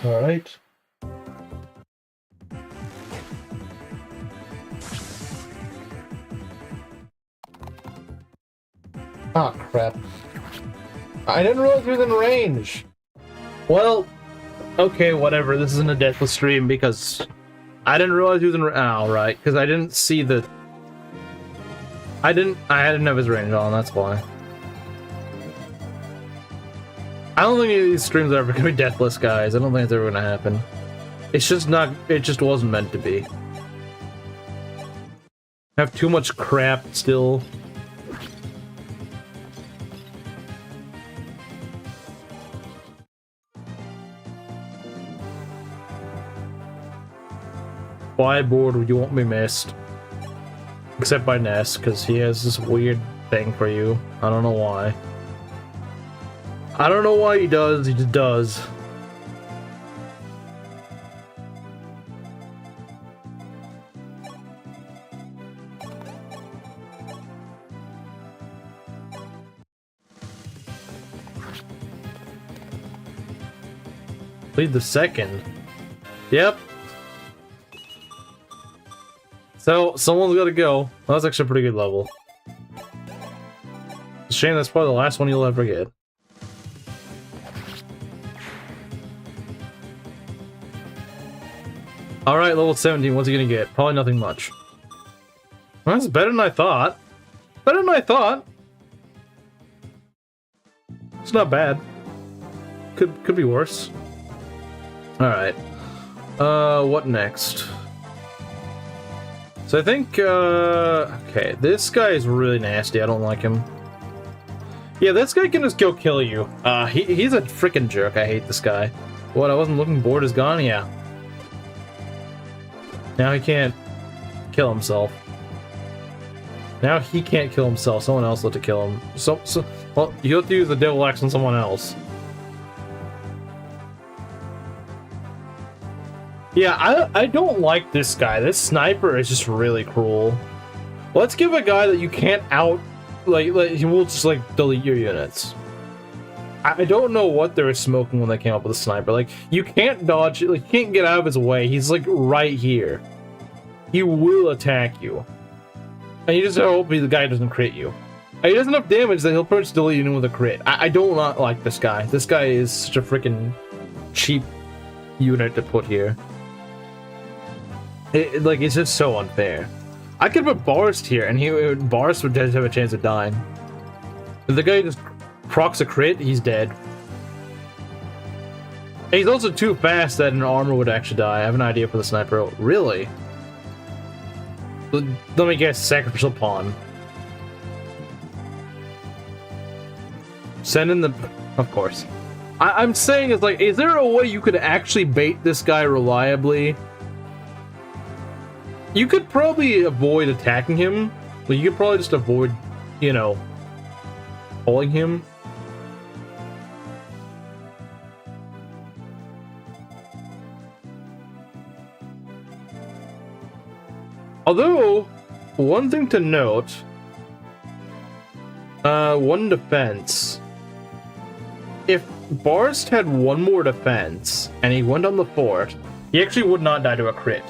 All right. Ah, crap. I didn't realize he was in range. Well, okay, whatever. This isn't a deathless stream because I didn't realize he was in. Oh, right, because I didn't see the. I didn't have his range on. That's why. I don't think any of these streams are ever gonna be deathless, guys. I don't think it's ever gonna happen. It's just not. It just wasn't meant to be. I have too much crap still. Why board would you want me missed? Except by Ness, because he has this weird thing for you. I don't know why. I don't know why he does, he just does. Lead the second. Yep. So, someone's gotta go. Well, that's actually a pretty good level. It's a shame that's probably the last one you'll ever get. Alright, level 17, what's he gonna get? Probably nothing much. Well, that's better than I thought. Better than I thought. It's not bad. Could be worse. Alright. What next? So I think, okay, this guy is really nasty. I don't like him. Yeah, this guy can just go kill you. He's a freaking jerk. I hate this guy. What, I wasn't looking bored is gone? Yeah. Now he can't kill himself. Now he can't kill himself. Someone else had to kill him. Well, you have to use the devil axe on someone else. Yeah, I don't like this guy. This sniper is just really cruel. Let's give a guy that you can't like he will just like delete your units. I don't know what they were smoking when they came up with a sniper. Like, you can't dodge, like, you can't get out of his way. He's like right here. He will attack you. And you just hope the guy doesn't crit you. And he does enough damage that he'll pretty much delete you with a crit. I do not like this guy. This guy is such a freaking cheap unit to put here. Like, it's just so unfair. I could put Barst here, and Barst would have a chance of dying. If the guy just procs a crit, he's dead. And he's also too fast that an armor would actually die. I have an idea for the sniper. Really? Let me guess, sacrificial pawn. Send in the... Of course. I'm saying is like, is there a way you could actually bait this guy reliably? You could probably avoid attacking him. But you could probably just avoid, you know, pulling him. Although, one thing to note, one defense. If Barst had one more defense, and he went on the fort, he actually would not die to a crit.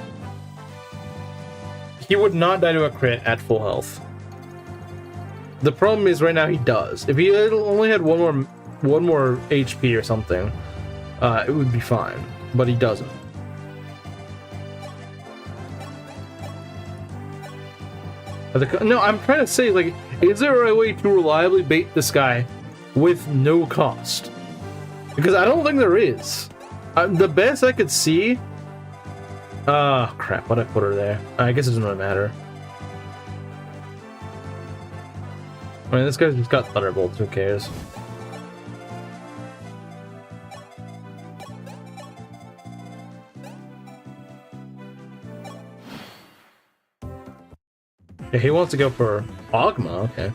He would not die to a crit at full health. The problem is right now he does. If he only had one more HP or something, it would be fine. But he doesn't. No, I'm trying to say, like, is there a way to reliably bait this guy with no cost? Because I don't think there is. The best I could see... crap, why'd I put her there? I guess it doesn't really matter. I mean, this guy's just got Thunderbolts, who cares? Yeah, he wants to go for Ogma, okay.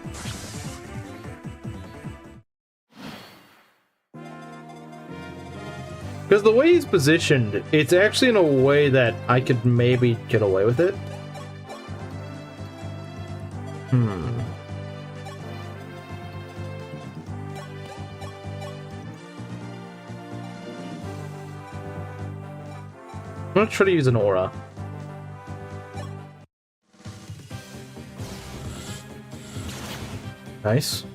Because the way he's positioned, it's actually in a way that I could maybe get away with it. I'm gonna try to use an aura. Nice.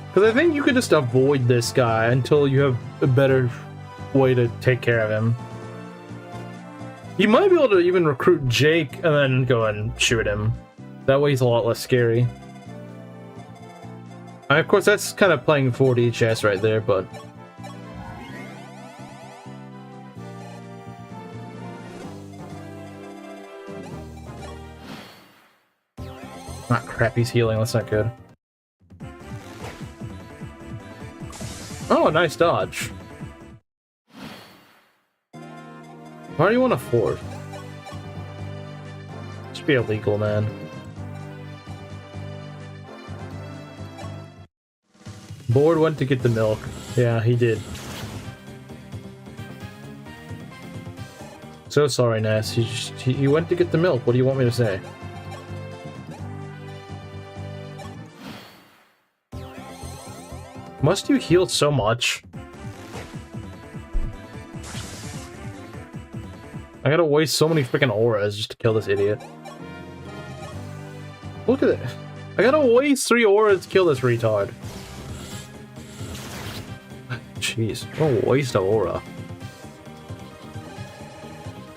Because I think you could just avoid this guy until you have a better way to take care of him. You might be able to even recruit Jake and then go and shoot him. That way he's a lot less scary. Of course, that's kind of playing 4D chess right there, but... Ah, crap, he's healing. That's not good. Oh, nice dodge. Why do you want a fort? Should be illegal, man. Board went to get the milk. Yeah, he did. So sorry, Ness. He went to get the milk. What do you want me to say? Must you heal so much? I gotta waste so many freaking auras just to kill this idiot. Look at it. I gotta waste 3 auras to kill this retard. Jeez, what a waste of aura.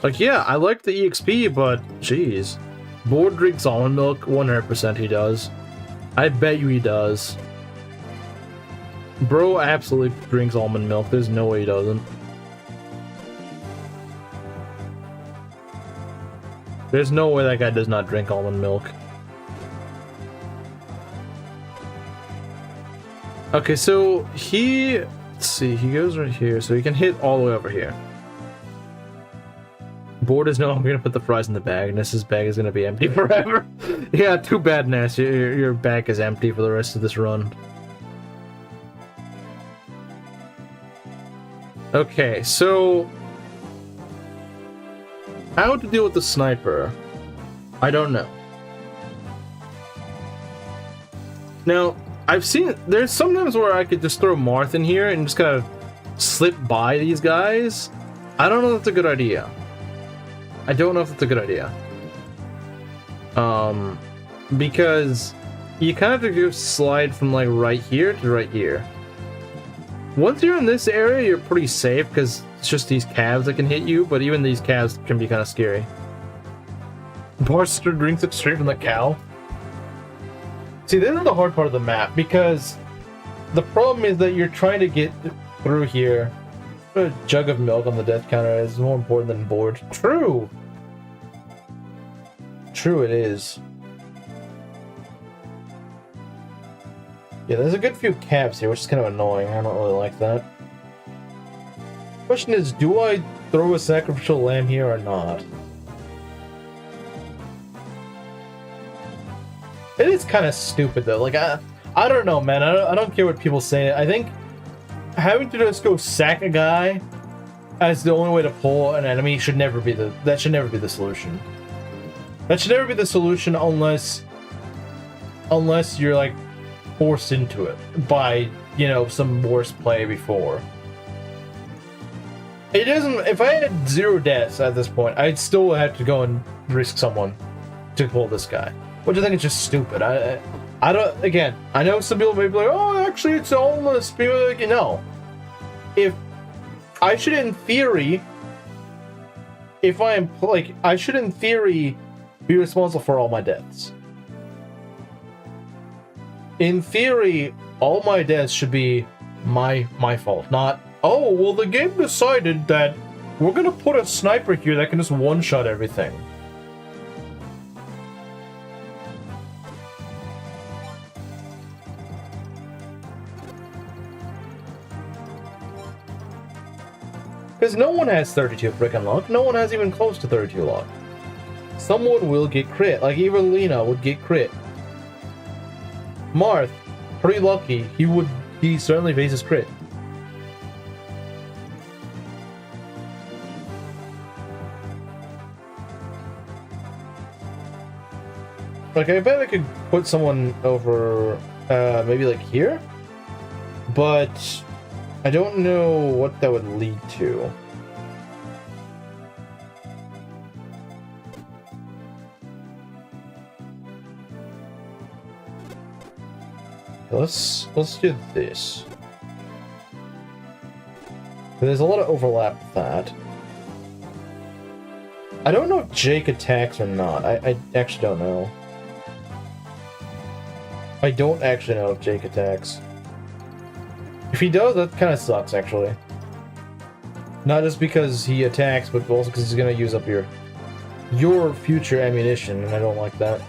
Like, yeah, I like the EXP, but jeez. Board drinks almond milk? 100% he does. I bet you he does. Bro absolutely drinks almond milk. There's no way he doesn't. There's no way that guy does not drink almond milk. Okay, so he let's see. He goes right here, so he can hit all the way over here. Board is no longer going to put the fries in the bag, and this bag is going to be empty forever. Yeah, too bad, Ness. Your bag is empty for the rest of this run. Okay, so... how to deal with the sniper? I don't know. Now, I've seen... there's sometimes where I could just throw Marth in here and just kind of slip by these guys. I don't know if that's a good idea. I don't know if that's a good idea. Because you kind of have to just slide from like right here to right here. Once you're in this area, you're pretty safe because it's just these calves that can hit you, but even these calves can be kind of scary. Barster drinks it straight from the cow. See, this is the hard part of the map because the problem is that you're trying to get through here. A jug of milk on the death counter is more important than board. True! True it is. Yeah, there's a good few calves here, which is kind of annoying. I don't really like that. Question is, do I throw a sacrificial lamb here or not? It is kind of stupid though. Like, I don't know, man. I don't care what people say. I think having to just go sack a guy as the only way to pull an enemy should never be the solution. That should never be the solution unless you're like forced into it by, you know, some worse play before. It doesn't. If I had 0 deaths at this point, I'd still have to go and risk someone to pull this guy, which I think is just stupid. I don't. Again, I know some people may be like, "Oh, actually, it's almost." People like, no. If I should, in theory, if I am like, I should, in theory, be responsible for all my deaths. In theory, all my deaths should be my fault, not, oh, well, the game decided that we're gonna put a sniper here that can just one-shot everything. Because no one has 32 frickin' luck. No one has even close to 32 luck. Someone will get crit, like even Lena would get crit. Marth, pretty lucky, he certainly faces crit. Like, I bet I could put someone over, maybe like here? But I don't know what that would lead to. Let's do this. There's a lot of overlap with that. I don't know if Jake attacks or not. I actually don't know. I don't actually know if Jake attacks. If he does, that kind of sucks, actually. Not just because he attacks, but also because he's going to use up your future ammunition, and I don't like that.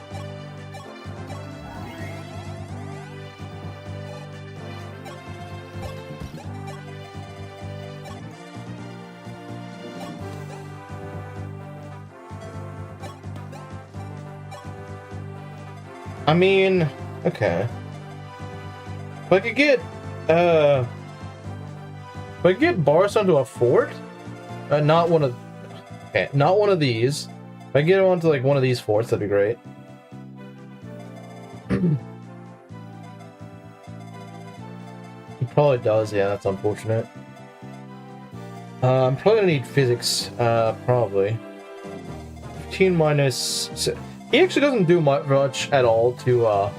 I mean, okay. If I could get, Boris onto a fort, not one of these. If I get him onto like one of these forts, that'd be great. He probably does. Yeah, that's unfortunate. I'm probably gonna need physics. Probably 15 minus. He actually doesn't do much at all to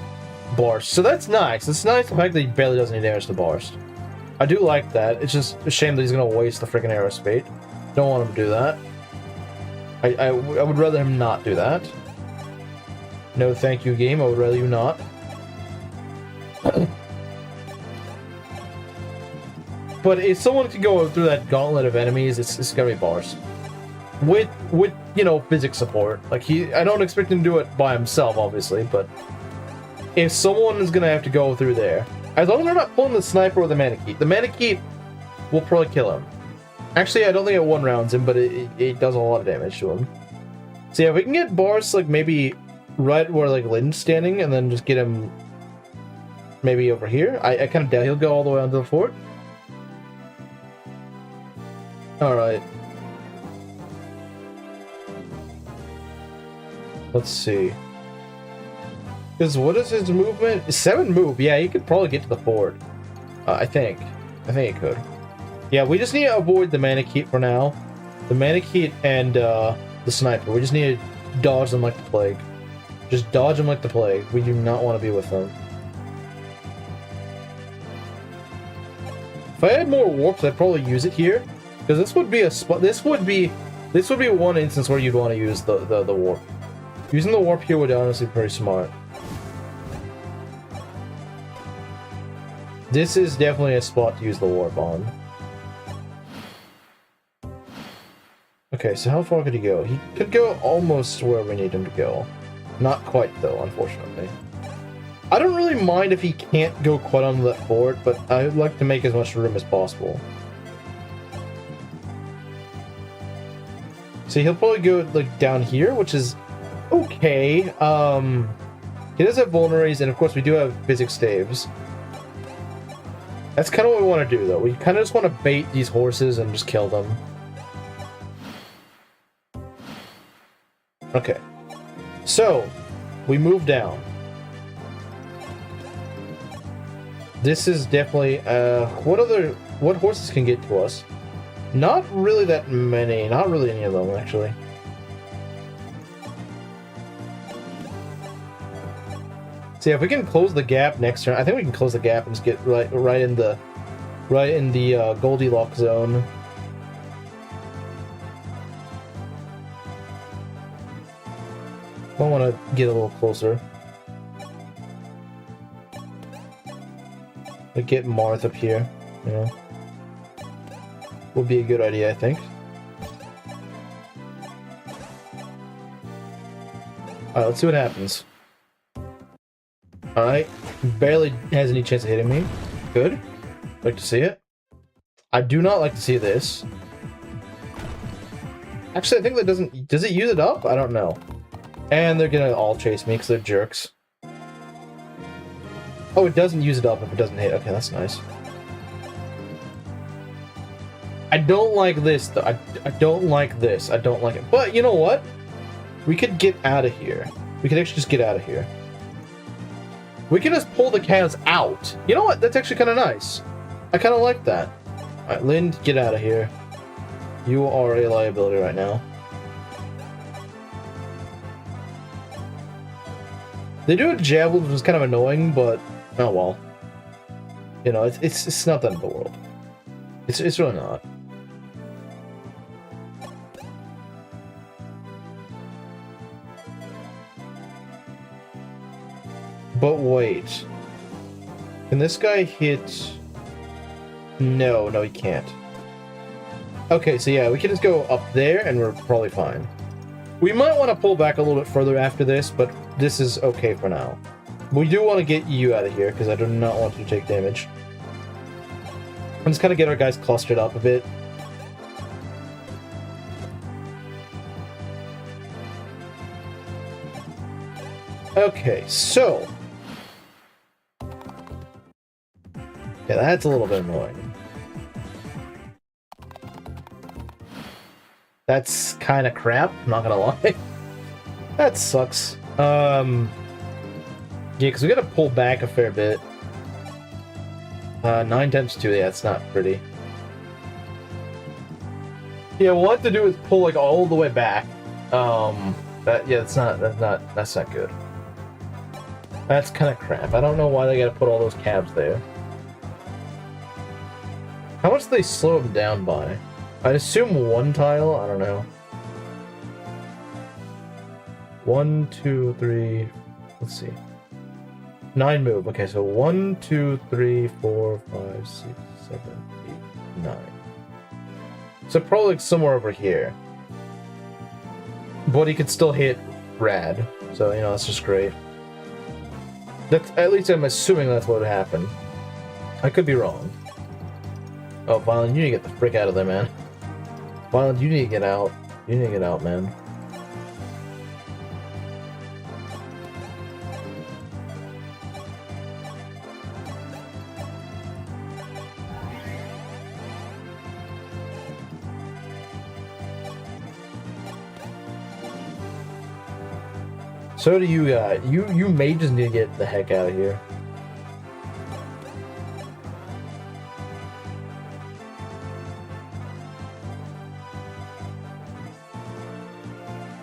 Barst, so that's nice. It's nice the fact that he barely does any damage to Barst. I do like that. It's just a shame that he's gonna waste the freaking aerospace. Don't want him to do that. I would rather him not do that. No thank you, game. I would rather you not. But if someone can go through that gauntlet of enemies, it's gonna be Barst. With you know, physics support. Like, I don't expect him to do it by himself, obviously, but if someone is gonna have to go through there, as long as they're not pulling the sniper or the Manakete. The Manakete we'll probably kill him. Actually, I don't think it one rounds him, but it does a lot of damage to him. So yeah, we can get Boris like maybe right where like Lynn's standing, and then just get him maybe over here. I kind of doubt he'll go all the way onto the fort. Alright. Let's see. Because what is his movement? 7 move. Yeah, he could probably get to the fort. I think he could. Yeah, we just need to avoid the Manakete for now. The Manakete and the Sniper. We just need to dodge them like the plague. Just dodge them like the plague. We do not want to be with them. If I had more warps, I'd probably use it here. Because this would be a spot. This would be one instance where you'd want to use the warp. Using the warp here would honestly be pretty smart. This is definitely a spot to use the warp on. Okay, so how far could he go? He could go almost where we need him to go. Not quite, though, unfortunately. I don't really mind if he can't go quite onto that fort, but I would like to make as much room as possible. So he'll probably go, like, down here, which is okay. He does have vulneraries, and of course we do have physics staves. That's kind of what we want to do, though. We kind of just want to bait these horses and just kill them. Okay. So, we move down. This is definitely, what horses can get to us? Not really that many. Not really any of them, actually. So yeah, if we can close the gap next turn, I think we can close the gap and just get right in the Goldilocks zone. I want to get a little closer. Like get Marth up here, you know. Would be a good idea, I think. Alright, let's see what happens. Alright, barely has any chance of hitting me. Good. Like to see it. I do not like to see this. Actually, I think that doesn't... Does it use it up? I don't know. And they're gonna all chase me because they're jerks. Oh, it doesn't use it up if it doesn't hit. Okay, that's nice. I don't like this, though. I don't like this. I don't like it. But, you know what? We could get out of here. We could actually just get out of here. We can just pull the calves out. You know what? That's actually kind of nice. I kind of like that. Alright, Lind, get out of here. You are a liability right now. They do a javelin, which is kind of annoying, but oh well. You know, it's not the end of the world. It's really not. But wait. Can this guy hit... No, he can't. Okay, so yeah, we can just go up there and we're probably fine. We might want to pull back a little bit further after this, but this is okay for now. We do want to get you out of here, because I do not want you to take damage. Let's kind of get our guys clustered up a bit. Okay, so... Yeah, that's a little bit annoying. That's kind of crap, I'm not gonna lie. That sucks. Yeah, because we gotta pull back a fair bit. 9 times 2, yeah, it's not pretty. Yeah, what we'll have to do is pull like all the way back. That's not good. That's kind of crap. I don't know why they gotta put all those cabs there. How much do they slow them down by? I'd assume 1 tile? I don't know. 1, 2, 3... Let's see. 9 move. Okay, so 1, 2, 3, 4, 5, 6, 7, 8, 9. So probably like somewhere over here. But he could still hit Rad. So, you know, that's just great. That's, at least I'm assuming that's what would happen. I could be wrong. Oh, Violent, you need to get the frick out of there, man. Violent, you need to get out. You need to get out, man. So do you guys. You may just need to get the heck out of here.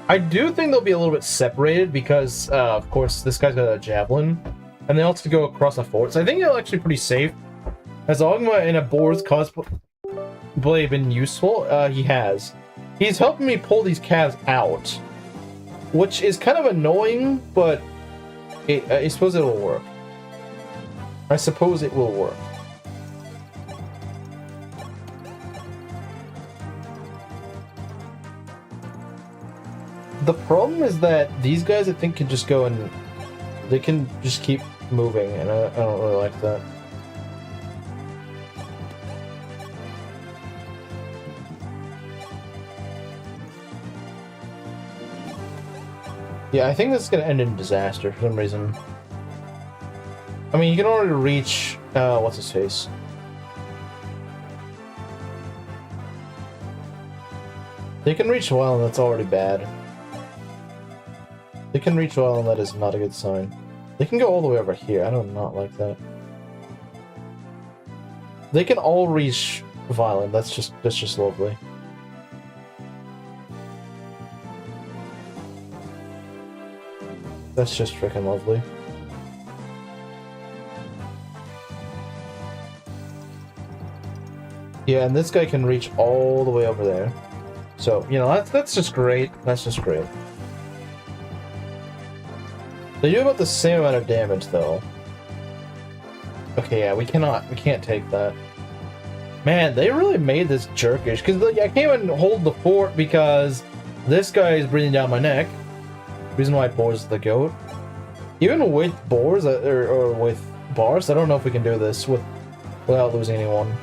I do think they'll be a little bit separated because, of course, this guy's got a javelin, and they also go across a fort. So I think they're actually pretty safe. Has Ogma in a Boar's cosplay been useful? He has. He's helping me pull these calves out, which is kind of annoying, but I suppose it'll work. I suppose it will work. The problem is that these guys, I think, can just go and they can just keep moving, and I don't really like that. Yeah, I think this is gonna end in disaster for some reason. I mean, you can already reach, what's his face? They can reach well, and that's already bad. They can reach well, and that is not a good sign. They can go all the way over here. I do not like that. They can all reach Violent. That's just lovely. That's just freaking lovely. Yeah, and this guy can reach all the way over there. So, you know, that's just great. That's just great. They do about the same amount of damage, though. Okay, yeah, we can't take that. Man, they really made this jerkish, because like, I can't even hold the fort because this guy is breathing down my neck. Reason why Boar's the GOAT. Even with Boars, or with bars, I don't know if we can do this without losing anyone.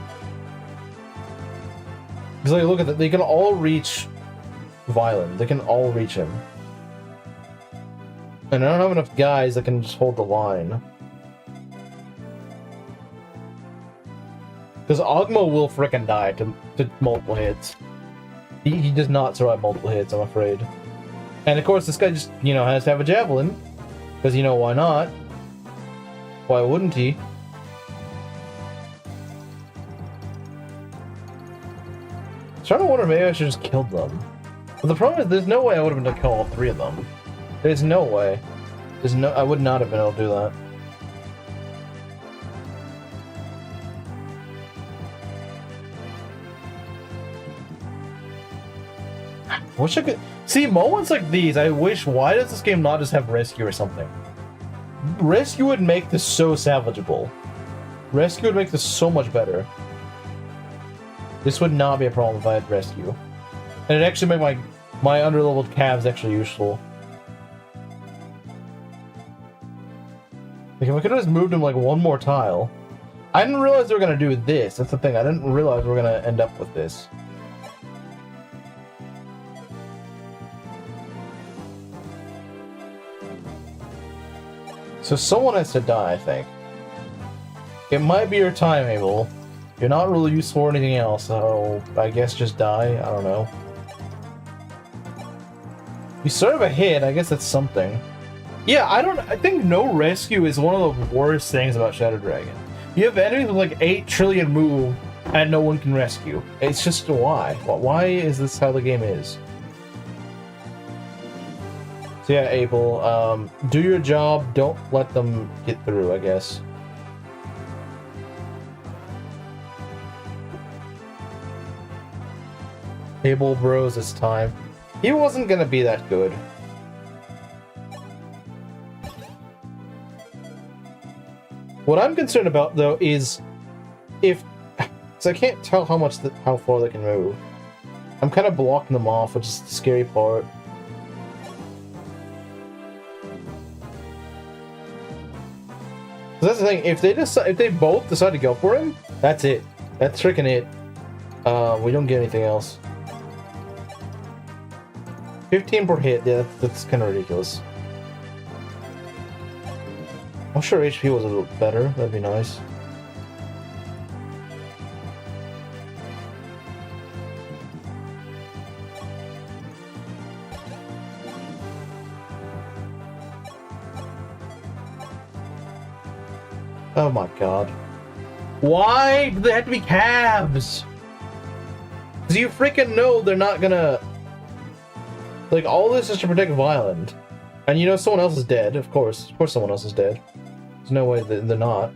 Because like, look at that, they can all reach Violent. They can all reach him. And I don't have enough guys that can just hold the line. Because Ogma will frickin' die to multiple hits. He does not survive multiple hits, I'm afraid. And of course, this guy just, you know, has to have a javelin. Because, you know, why not? Why wouldn't he? I'm trying to wonder, maybe I should just kill them. But the problem is, there's no way I would have been able to kill all three of them. There's no way. I would not have been able to do that. I wish I could... See, moments like these, I wish... Why does this game not just have rescue or something? Rescue would make this so salvageable. Rescue would make this so much better. This would not be a problem if I had rescue. And it'd actually make my underleveled calves actually useful. Like, if I could have just moved him like one more tile. I didn't realize they were gonna do this. That's the thing. I didn't realize we were gonna end up with this. So someone has to die, I think. It might be your time, Abel. You're not really useful for anything else, so I guess just die. I don't know. You sort of a hit. I guess that's something. Yeah, I think no rescue is one of the worst things about Shadow Dragon. You have enemies with like 8 trillion move, and no one can rescue. It's just why? Why is this how the game is? So yeah, Abel, do your job. Don't let them get through, I guess. Abel bros, it's time. He wasn't gonna be that good. What I'm concerned about, though, is if... So I can't tell how far they can move. I'm kind of blocking them off, which is the scary part. So that's the thing. If they both decide to go for him, that's it. That's freaking it. We don't get anything else. 15 per hit, yeah, that's kind of ridiculous. I'm sure HP was a little better, that'd be nice. Oh my god. Why do they have to be calves? Do you freaking know they're not gonna... Like, all this is to protect Violent. And you know someone else is dead, of course. Of course someone else is dead. There's no way that they're not.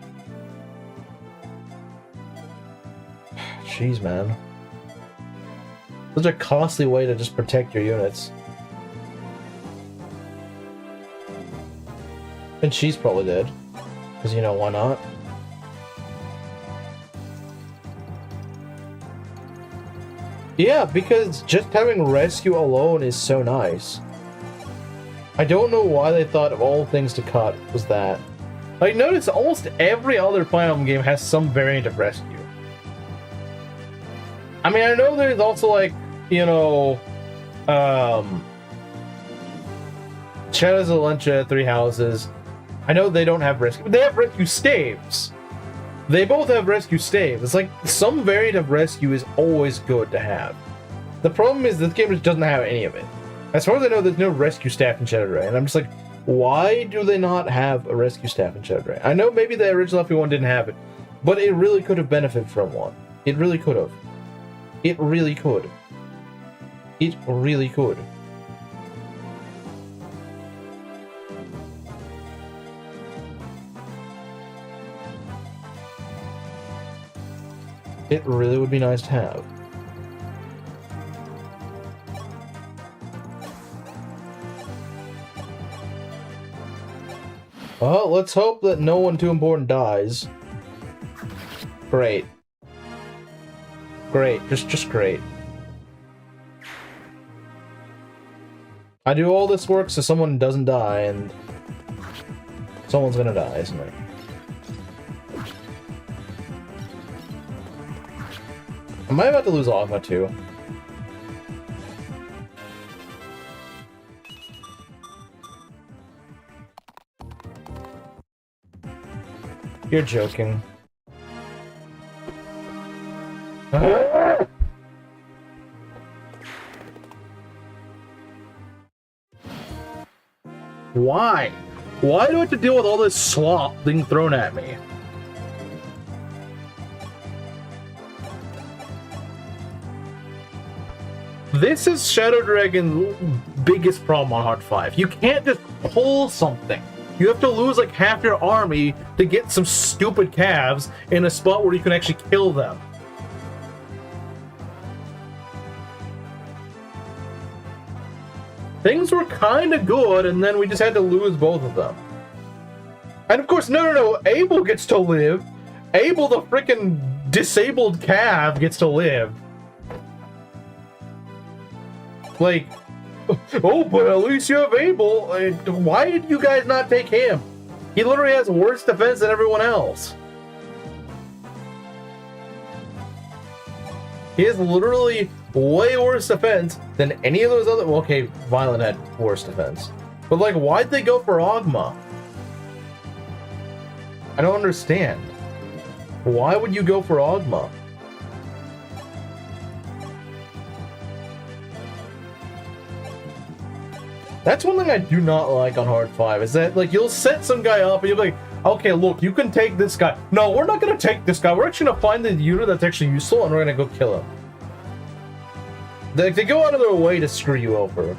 Jeez, man. Such a costly way to just protect your units. And she's probably dead. Because, you know, why not? Yeah, because just having rescue alone is so nice. I don't know why they thought of all things to cut was that. Like, notice almost every other Fire Emblem game has some variant of rescue. I mean, I know there's also, like, you know, Shadows of Valentia, Three Houses. I know they don't have rescue, but they have rescue staves. They both have rescue staves. It's like, some variant of rescue is always good to have. The problem is this game just doesn't have any of it. As far as I know, there's no rescue staff in Shadowed, and I'm just like, why do they not have a rescue staff in Shadowed? I know maybe the original FP1 didn't have it, but it really could have benefited from one. It really could have. It really could. It really could. It really would be nice to have. Well, let's hope that no one too important dies. Great. Great. Just great. I do all this work so someone doesn't die, and someone's gonna die, isn't it? Am I about to lose Ogma too? You're joking. Why? Why do I have to deal with all this slop being thrown at me? This is Shadow Dragon's biggest problem on Hard 5. You can't just pull something. You have to lose like half your army to get some stupid calves in a spot where you can actually kill them. Things were kind of good, and then we just had to lose both of them. And of course, no, Abel gets to live. Abel, the freaking disabled calf, gets to live. Like, oh, but at least you have Abel. Why did you guys not take him? He literally has worse defense than everyone else. He has literally way worse defense than any of those other... Well, okay, Violent had worse defense. But, like, why'd they go for Ogma? I don't understand. Why would you go for Ogma? That's one thing I do not like on Hard 5, is that, like, you'll set some guy up and you'll be like, okay, look, you can take this guy. No, we're not going to take this guy. We're actually going to find the unit that's actually useful and we're going to go kill him. They go out of their way to screw you over.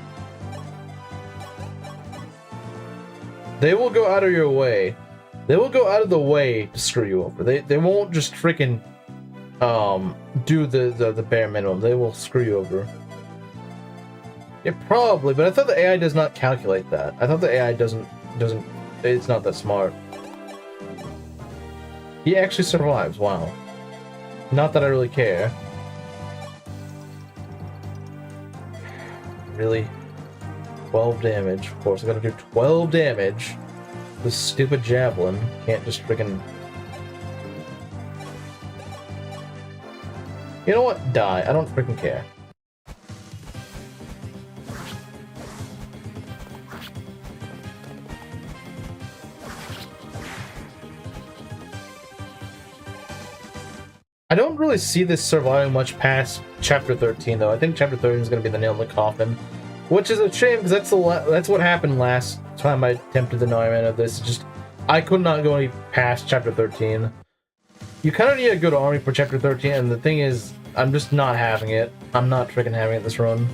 They will go out of your way. They will go out of the way to screw you over. They won't just freaking do the bare minimum. They will screw you over. Yeah, probably, but I thought the AI does not calculate that. I thought the AI doesn't, it's not that smart. He actually survives, wow. Not that I really care. Really? 12 damage, of course, I gotta do 12 damage. This stupid javelin can't just freaking... You know what? Die. I don't freaking care. I don't really see this surviving much past Chapter 13, though. I think Chapter 13 is going to be the nail in the coffin. Which is a shame, because that's what happened last time I attempted the Ironman of this. Just, I could not go any past Chapter 13. You kind of need a good army for Chapter 13, and the thing is, I'm just not having it. I'm not freaking having it this run.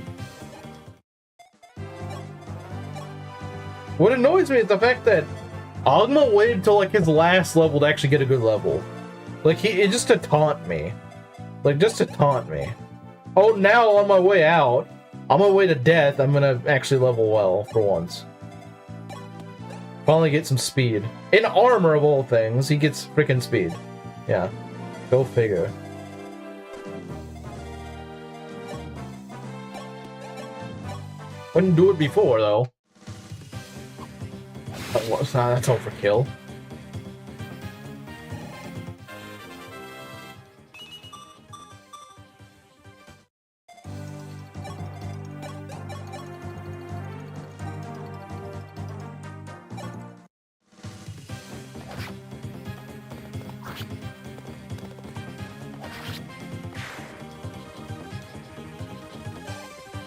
What annoys me is the fact that Agma waited till like his last level to actually get a good level. Like, just to taunt me. Like, just to taunt me. Oh, now on my way out, on my way to death, I'm gonna actually level well for once. Finally get some speed. In armor of all things, he gets freaking speed. Yeah. Go figure. Wouldn't do it before, though. That's overkill.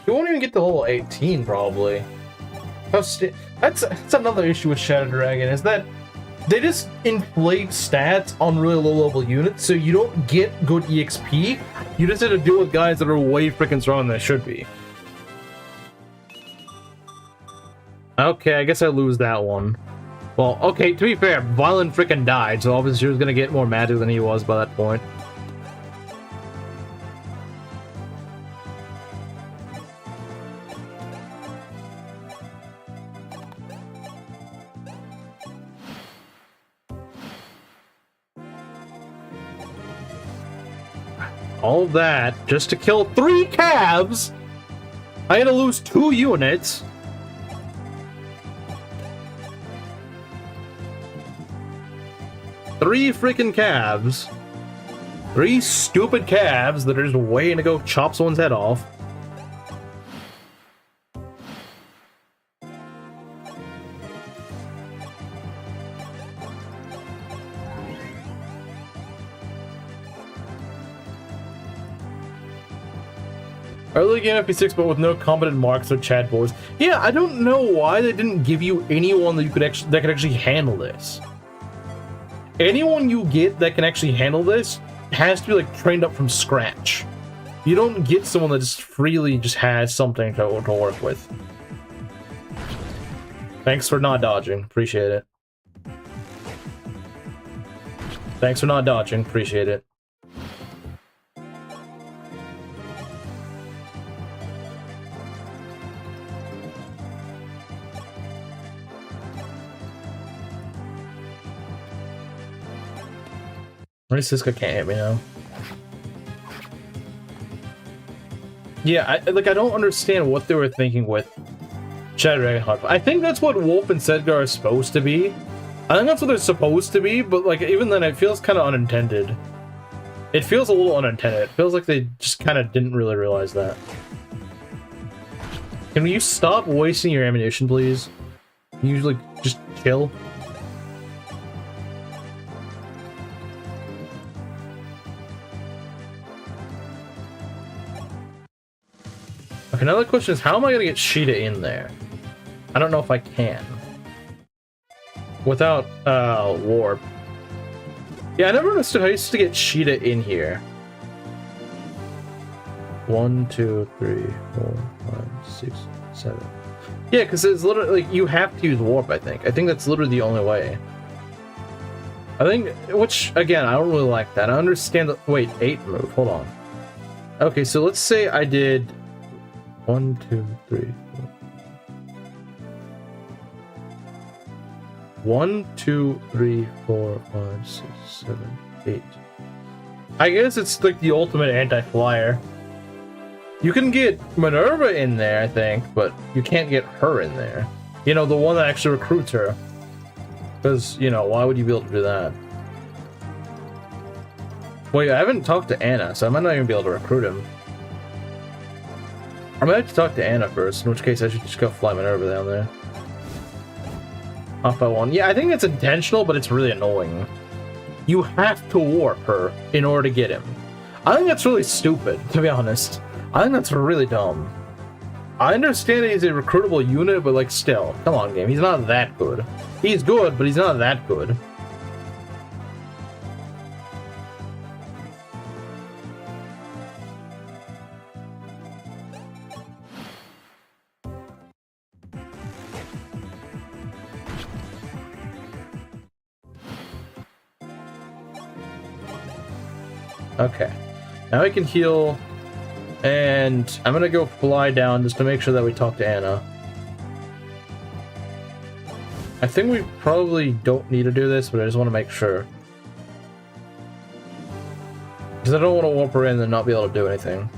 You won't even get to level 18, probably. That's another issue with Shadow Dragon, is that they just inflate stats on really low-level units, so you don't get good EXP. You just have to deal with guys that are way freaking stronger than they should be. Okay, I guess I lose that one. Well, okay, to be fair, Violent freaking died, so obviously she was gonna get more magic than he was by that point. All that just to kill 3 calves. I had to lose 2 units. Three freaking calves. 3 stupid calves that are just waiting to go chop someone's head off. Early game FP6, but with no competent marks or Chad boys. Yeah, I don't know why they didn't give you anyone that that could actually handle this. Anyone you get that can actually handle this has to be like trained up from scratch. You don't get someone that just freely just has something to work with. Thanks for not dodging. Appreciate it. Thanks for not dodging. Appreciate it. Siska can't hit me now. Yeah, I don't understand what they were thinking with Shadow Dragon Hard. I think that's what Wolf and Sedgar are supposed to be. I think that's what they're supposed to be, but like even then it feels kind of unintended. It feels a little unintended. It feels like they just kind of didn't really realize that. Can you stop wasting your ammunition, please? Can you like just chill? Okay, another question is, how am I going to get Sheeta in there? I don't know if I can. Without, warp. Yeah, I never understood how you used to get Sheeta in here. 1, 2, 3, 4, 5, 6, 7. Yeah, because it's literally, like, you have to use warp, I think. I think that's literally the only way. I think, which, again, I don't really like that. I understand the, wait, 8 move, hold on. Okay, so let's say I did 1, 2, 3, 4. 1, 2, 3, 4, 5, 6, 7, 8. I guess it's like the ultimate anti-flyer. You can get Minerva in there, I think, but you can't get her in there. You know, the one that actually recruits her. Because, you know, why would you be able to do that? Wait, I haven't talked to Anna, so I might not even be able to recruit him. I might have to talk to Anna first, in which case I should just go fly Minerva down there. Off by one. Yeah, I think it's intentional, but it's really annoying. You have to warp her in order to get him. I think that's really stupid, to be honest. I think that's really dumb. I understand he's a recruitable unit, but like still, come on, game. He's not that good. He's good, but he's not that good. Okay, now I can heal, and I'm gonna go fly down just to make sure that we talk to Anna. I think we probably don't need to do this, but I just want to make sure. Because I don't want to warp her in and not be able to do anything.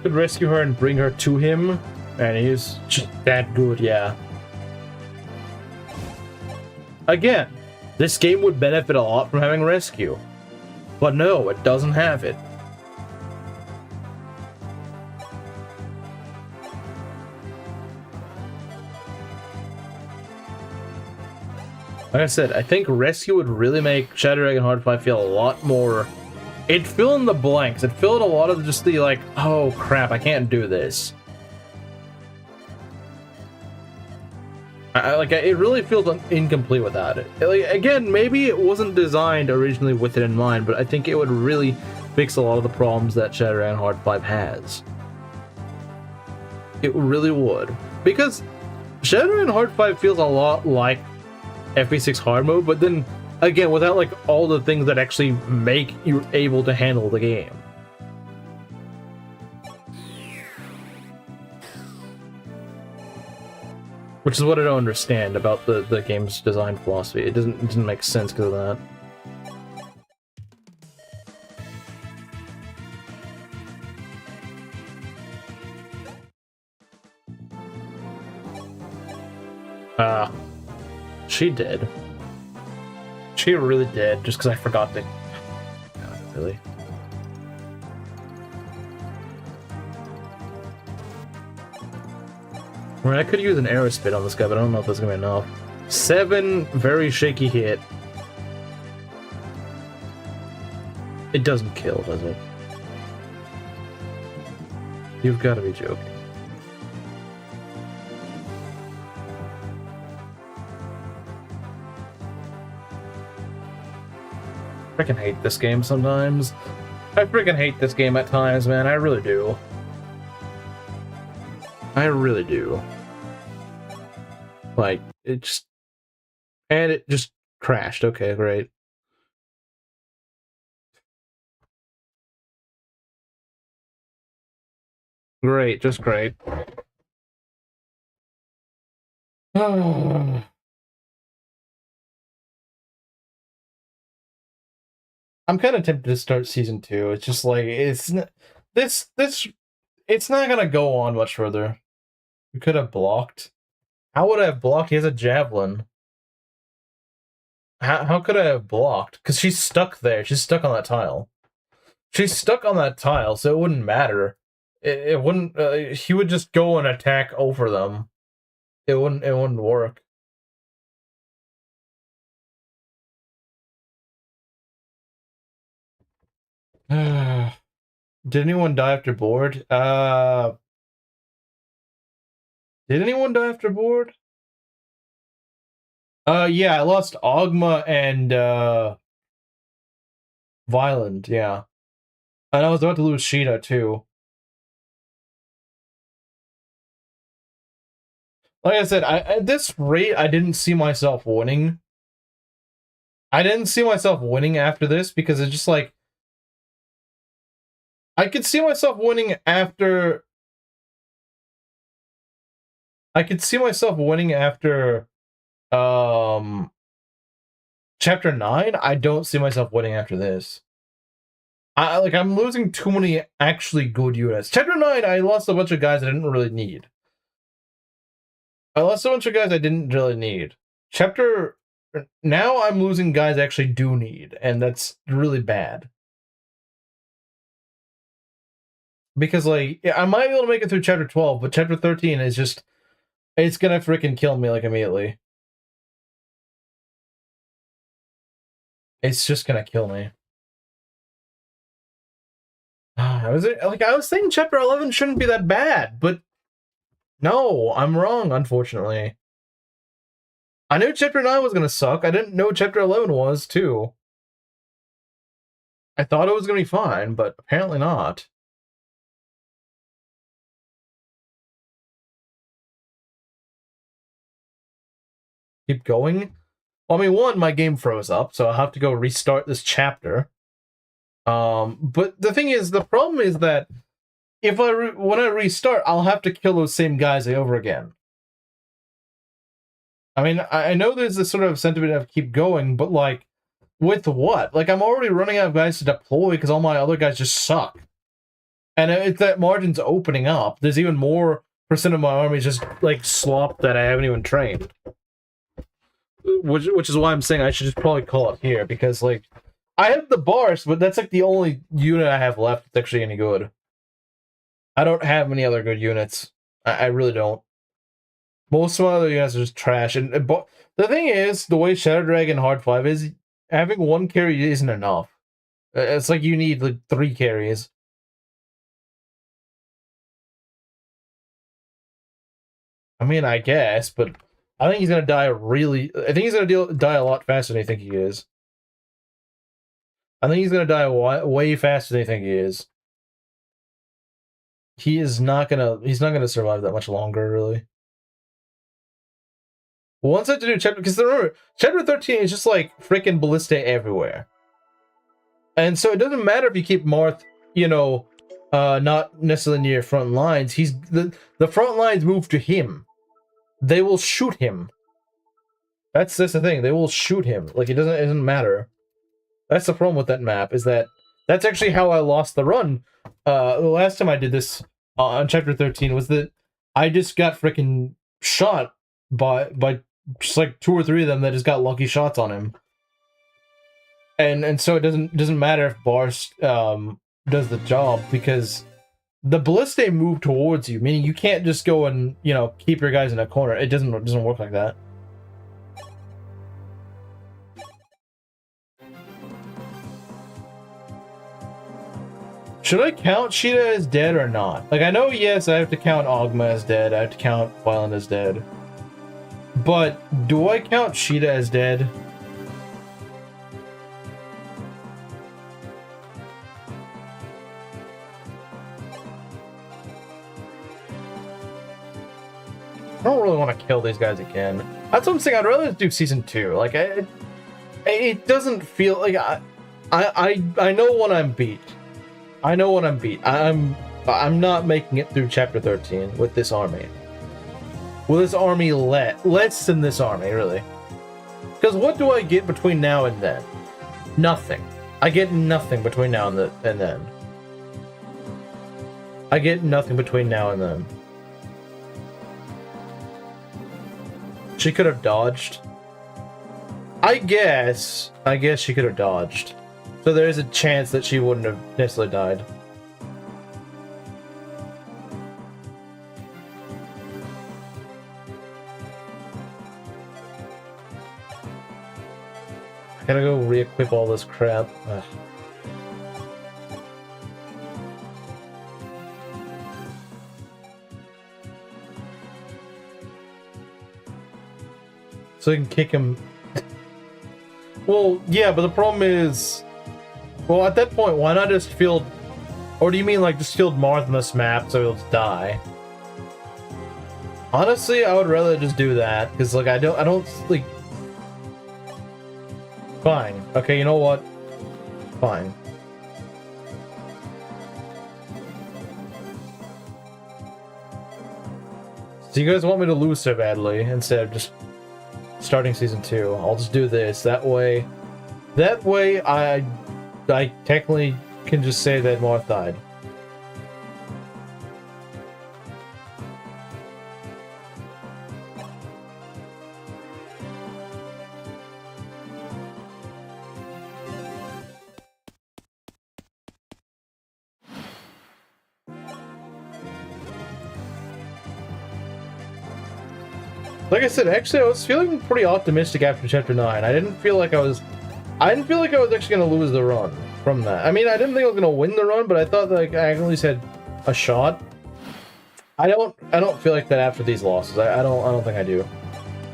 Could rescue her and bring her to him, and he's just that good, yeah. Again, this game would benefit a lot from having rescue, but no, it doesn't have it. Like I said, I think rescue would really make Shadow Dragon Heart 5 feel a lot more. It'd fill in the blanks. It'd fill in a lot of just the like, oh crap, I can't do this. It really feels incomplete without it. Like, again, maybe it wasn't designed originally with it in mind, but I think it would really fix a lot of the problems that Shadow Dragon Heart 5 has. It really would. Because Shadow Dragon Heart 5 feels a lot like FP6 hard mode, but then again, without like all the things that actually make you able to handle the game. Which is what I don't understand about the game's design philosophy. It doesn't make sense because of that. She did. She really did, just because I forgot to... God, really? I mean, I could use an arrow spit on this guy, but I don't know if that's gonna be enough. 7, very shaky hit. It doesn't kill, does it? You've got to be joking. I freaking hate this game sometimes. I freaking hate this game at times, man. I really do. I really do. Like, it just... And it just crashed. Okay, great. Great, just great. I'm kind of tempted to start season 2. It's just like it's not gonna go on much further. We could have blocked. How would I have blocked? He has a javelin. How could I have blocked? Because she's stuck there. She's stuck on that tile. She's stuck on that tile, so it wouldn't matter. It wouldn't. He would just go and attack over them. It wouldn't work. Did anyone die after board? Did anyone die after board? Yeah, I lost Ogma and Violent, yeah. And I was about to lose Sheeta too. Like I said, at this rate, I didn't see myself winning. I didn't see myself winning after this because it's just like I could see myself winning after. I could see myself winning after chapter 9. I don't see myself winning after this. I'm losing too many actually good units. Chapter 9, I lost a bunch of guys I didn't really need. Chapter... Now I'm losing guys I actually do need, and that's really bad. Because, like, I might be able to make it through Chapter 12, but Chapter 13 is just... It's gonna freaking kill me, like, immediately. It's just gonna kill me. I was thinking Chapter 11 shouldn't be that bad, but... No, I'm wrong, unfortunately. I knew Chapter 9 was gonna suck. I didn't know Chapter 11 was, too. I thought it was gonna be fine, but apparently not. Keep going? Well, I mean, one, my game froze up, so I'll have to go restart this chapter. But the thing is, the problem is that if when I restart, I'll have to kill those same guys over again. I mean, I know there's this sort of sentiment of keep going, but, like, with what? Like, I'm already running out of guys to deploy because all my other guys just suck. And if that margin's opening up, there's even more percent of my army just, like, slop that I haven't even trained. Which is why I'm saying I should just probably call it here, because, like, I have the bars, but that's, like, the only unit I have left that's actually any good. I don't have any other good units. I really don't. Most of my other units are just trash. And the thing is, the way Shadow Dragon Hard 5 is, having one carry isn't enough. It's like you need, like, 3 carries. I mean, I guess, but I think he's gonna die I think he's gonna die a lot faster than I think he is. I think he's gonna die way faster than I think he is. He's not gonna survive that much longer, really. Once I have to do chapter, because remember, chapter 13 is just like freaking ballista everywhere. And so it doesn't matter if you keep Marth, you know, not necessarily near front lines. The front lines move to him. They will shoot him. That's the thing. They will shoot him. Like, it doesn't matter. That's the problem with that map, is that that's actually how I lost the run. The last time I did this on chapter 13 was that I just got freaking shot by just like 2 or 3 of them that just got lucky shots on him. And so it doesn't matter if Bars does the job, because the ballistae move towards you, meaning you can't just go and, you know, keep your guys in a corner. It doesn't work like that. Should I count Sheeta as dead or not? Like, I know, yes, I have to count Ogma as dead. I have to count Violent as dead. But do I count Sheeta as dead? I don't really want to kill these guys again. That's what I'm saying. I'd rather do season 2. Like, it doesn't feel like I know when I'm beat. I know when I'm beat. I'm not making it through chapter 13 with this army. With this army less than this army, really. Because what do I get between now and then? Nothing. I get nothing between now and then. I get nothing between now and then. She could have dodged. I guess she could have dodged. So there is a chance that she wouldn't have necessarily died. I gotta go re-equip all this crap. Ugh. So you can kick him. Well, yeah, but the problem is... Well, at that point, why not just field... Or do you mean, like, just field Marth on this map so he'll just die? Honestly, I would rather just do that, because, like, I don't, like... Fine. Okay, you know what? Fine. So you guys want me to lose so badly, instead of just starting season 2. I'll just do this. That way I technically can just say that Marth died. Like I said, actually, I was feeling pretty optimistic after Chapter 9. I didn't feel like I was actually going to lose the run from that. I mean, I didn't think I was going to win the run, but I thought that, like, I at least had a shot. I don't feel like that after these losses. I don't think I do.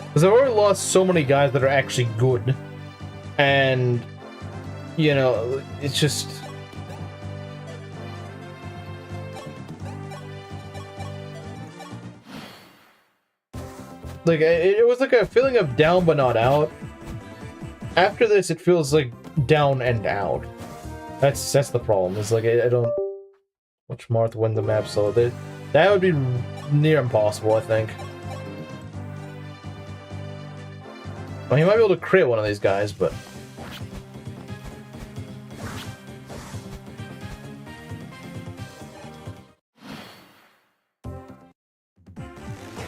Because I've already lost so many guys that are actually good. And, you know, it's just... Like, it was like a feeling of down but not out. After this, it feels like down and out. That's the problem. It's like, I don't... Watch Marth win the map, so that would be near impossible, I think. Well, he might be able to crit one of these guys, but...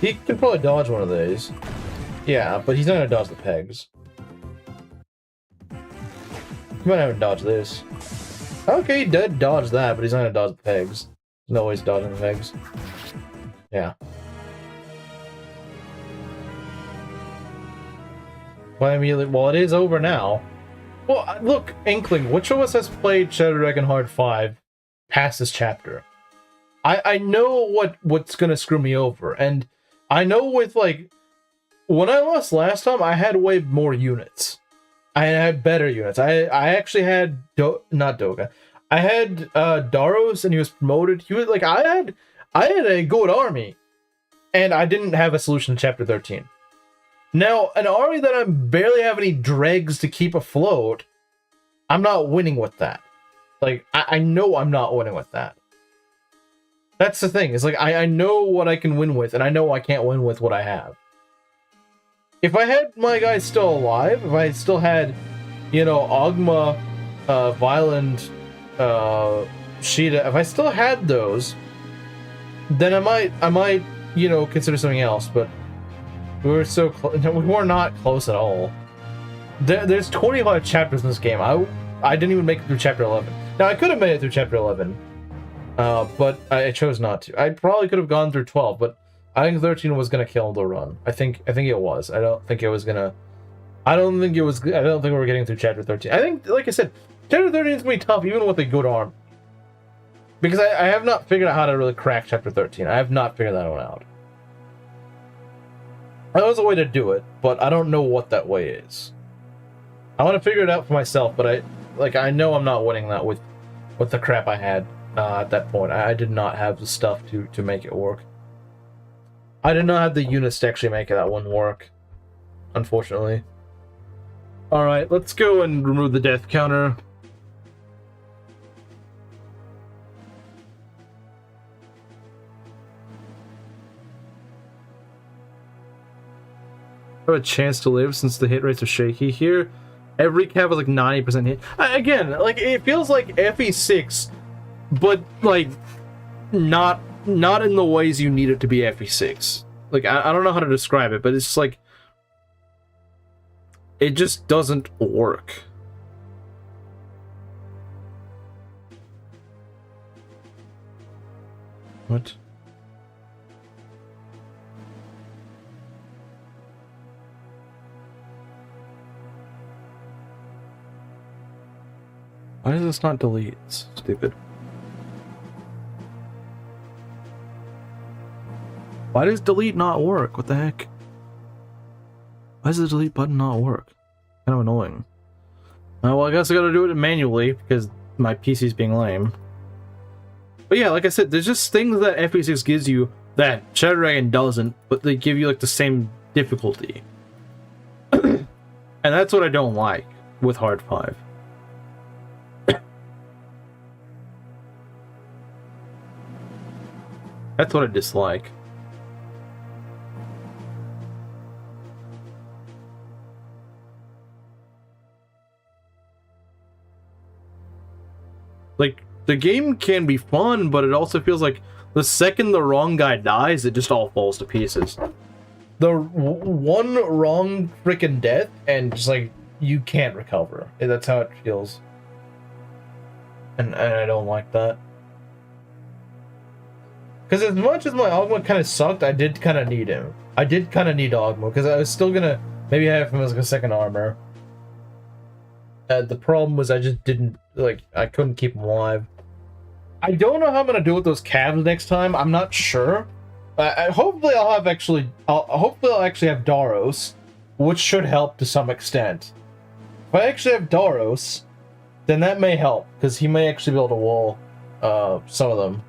He can probably dodge one of these. Yeah, but he's not gonna dodge the pegs. He might not even dodge this. Okay, he did dodge that, but he's not gonna dodge the pegs. No way he's dodging the pegs. Yeah. Well, I mean, well, it is over now. Well, look, Inkling, which of us has played Shadow Dragon Hard 5 past this chapter? I know what's gonna screw me over, and I know with, like, when I lost last time, I had way more units. I had better units. I actually had not Doga. I had Daros, and he was promoted. He was like I had a good army, and I didn't have a solution in Chapter 13. Now, an army that I barely have any dregs to keep afloat, I'm not winning with that. Like, I know I'm not winning with that. That's the thing. It's like, I know what I can win with, and I know I can't win with what I have. If I had my guys still alive, if I still had, you know, Ogma, Violent, Sheeta, if I still had those, then I might, you know, consider something else, but we were so close. No, we were not close at all. There's 25 chapters in this game. I didn't even make it through Chapter 11. Now, I could have made it through Chapter 11, but I chose not to. I probably could have gone through 12, but I think 13 was gonna kill the run. I think it was. I don't think we were getting through Chapter 13. I think, like I said, Chapter 13 is gonna be tough, even with a good arm. Because I have not figured out how to really crack Chapter 13. I have not figured that one out. There was a way to do it, but I don't know what that way is. I want to figure it out for myself, but I know I'm not winning that with the crap I had at that point. I did not have the stuff to make it work. I did not have the units to actually make that one work, unfortunately. Alright, let's go and remove the death counter. I have a chance to live since the hit rates are shaky here. Every cav is like 90% hit. Again, like, it feels like FE6, but like not in the ways you need it to be FE6. Like, I don't know how to describe it, but it's just like it just doesn't work. What? Why does this not delete? It's stupid. Why does delete not work? What the heck? Why does the delete button not work? Kind of annoying. Well, I guess I gotta do it manually because my PC's being lame. But yeah, like I said, there's just things that FE6 gives you that Shadow Dragon doesn't, but they give you like the same difficulty. And that's what I don't like with Hard 5. That's what I dislike. Like, the game can be fun, but it also feels like the second the wrong guy dies, it just all falls to pieces. The one wrong freaking death, and just like, you can't recover. That's how it feels. And I don't like that. Because as much as my Ogma kind of sucked, I did kind of need him. I did kind of need Ogma, because I was still gonna maybe have him as like a second armor. The problem was I just didn't, like, I couldn't keep him alive. I don't know how I'm gonna do with those calves next time. I'm not sure. Hopefully I'll actually have Daros, which should help to some extent. If I actually have Daros, then that may help, because he may actually be able to wall some of them.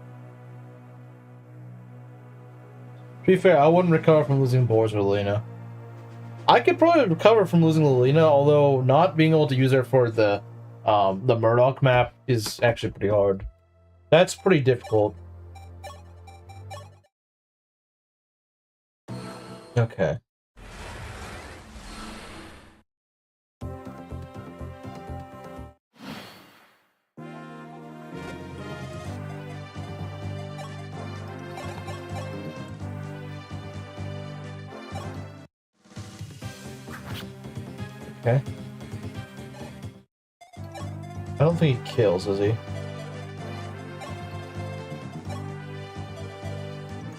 To be fair, I wouldn't recover from losing Boars or Lilina. I could probably recover from losing Lilina, although not being able to use her for the Murdoch map is actually pretty hard. That's pretty difficult. Okay. Okay. I don't think he kills, does he?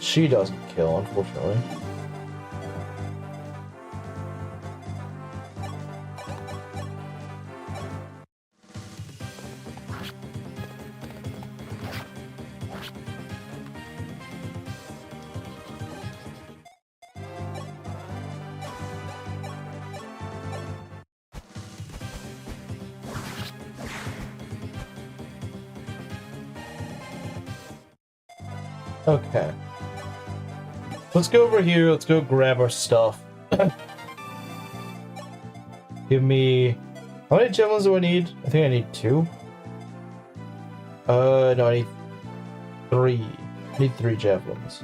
She doesn't kill, unfortunately. Okay. Let's go over here. Let's go grab our stuff. Give me... How many javelins do I need? I think I need 2. No, I need 3. I need 3 javelins.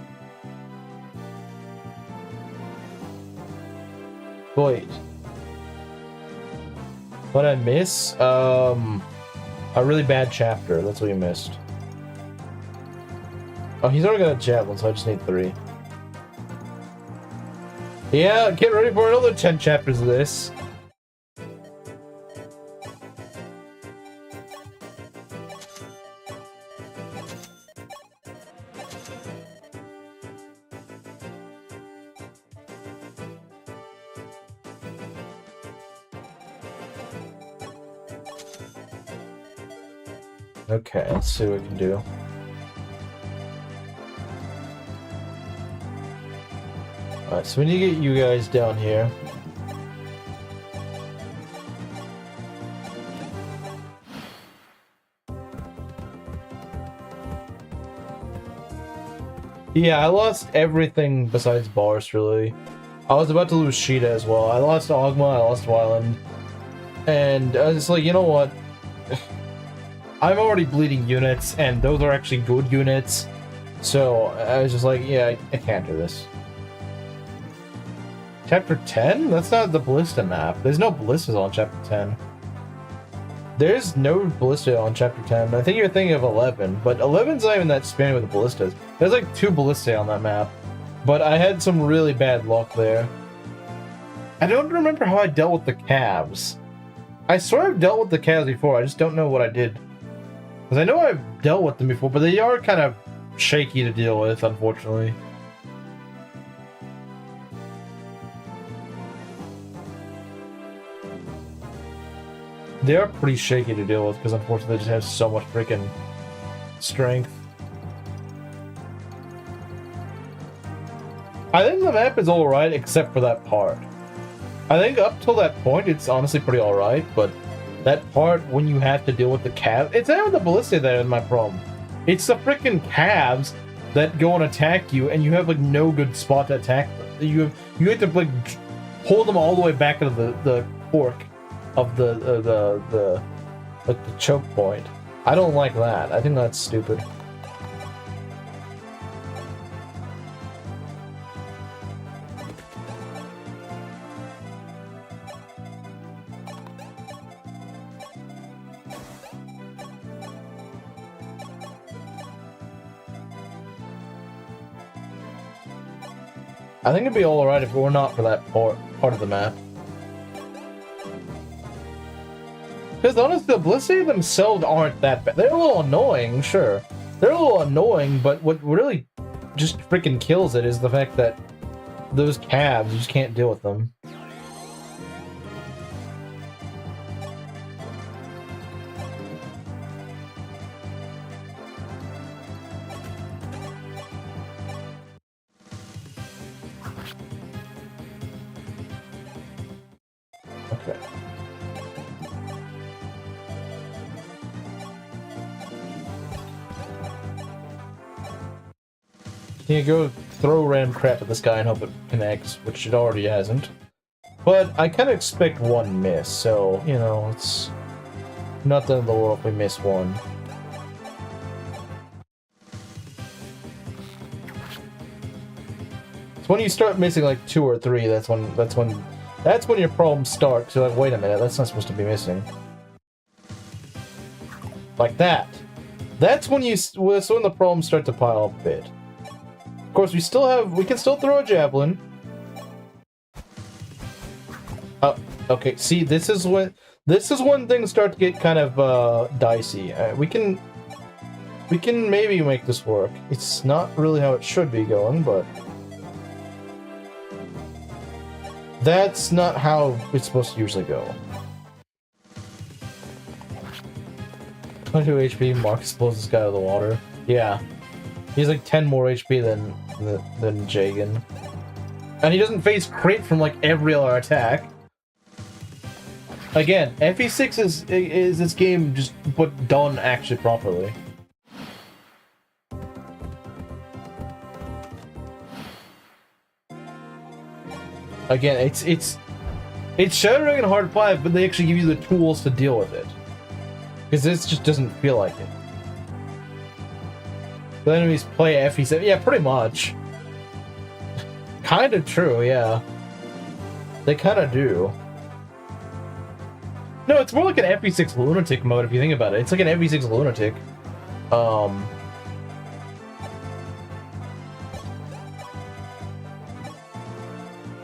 Wait. What I miss? A really bad chapter. That's what you missed. Oh, he's already got a javelin, so I just need 3. Yeah, get ready for another 10 chapters of this. Okay, let's see what we can do. Alright, so we need to get you guys down here. Yeah, I lost everything besides Bars, really. I was about to lose Sheeta as well. I lost Ogma, I lost Wyland. And I was just like, you know what? I'm already bleeding units, and those are actually good units. So I was just like, yeah, I can't do this. Chapter 10? That's not the Ballista map. There's no ballistas on Chapter 10. There's no ballista on Chapter 10. I think you're thinking of 11, but 11's not even that spammy with the ballistas. There's like 2 ballistae on that map, but I had some really bad luck there. I don't remember how I dealt with the calves. I sort of dealt with the calves before, I just don't know what I did. Because I know I've dealt with them before, but they are kind of shaky to deal with, unfortunately. They are pretty shaky to deal with, because unfortunately they just have so much freaking strength. I think the map is alright, except for that part. I think up till that point, it's honestly pretty alright, but that part when you have to deal with the calves, it's not the ballista that is my problem. It's the freaking calves that go and attack you, and you have like no good spot to attack them. You have to like hold them all the way back into the fork of the choke point. I don't like that. I think that's stupid. I think it'd be alright if it were not for that part of the map. Because honestly, the Blissey themselves aren't that bad. They're a little annoying, sure. They're a little annoying, but what really just freaking kills it is the fact that those calves, you just can't deal with them. Okay. You go throw random crap at this guy and hope it connects, which it already hasn't. But I kind of expect one miss, so, you know, it's not the end of the world if we miss one. It's when you start missing like 2 or 3, that's when your problems start. So like, wait a minute, that's not supposed to be missing. Like that. That's when the problems start to pile up a bit. Of course, we can still throw a javelin. Oh, okay. See, this is when things start to get kind of dicey. We can maybe make this work. It's not really how it should be going, but that's not how it's supposed to usually go. 22 HP, Marcus blows this guy out of the water. Yeah. He's like 10 more HP than Jagan. And he doesn't face crit from like every other attack. Again, FE6 is this game just but done actually properly. Again, it's shattering in hard 5, but they actually give you the tools to deal with it. Because this just doesn't feel like it. The enemies play FE7. Yeah, pretty much. Kind of true, yeah. They kind of do. No, it's more like an FE6 lunatic mode if you think about it. It's like an FE6 lunatic.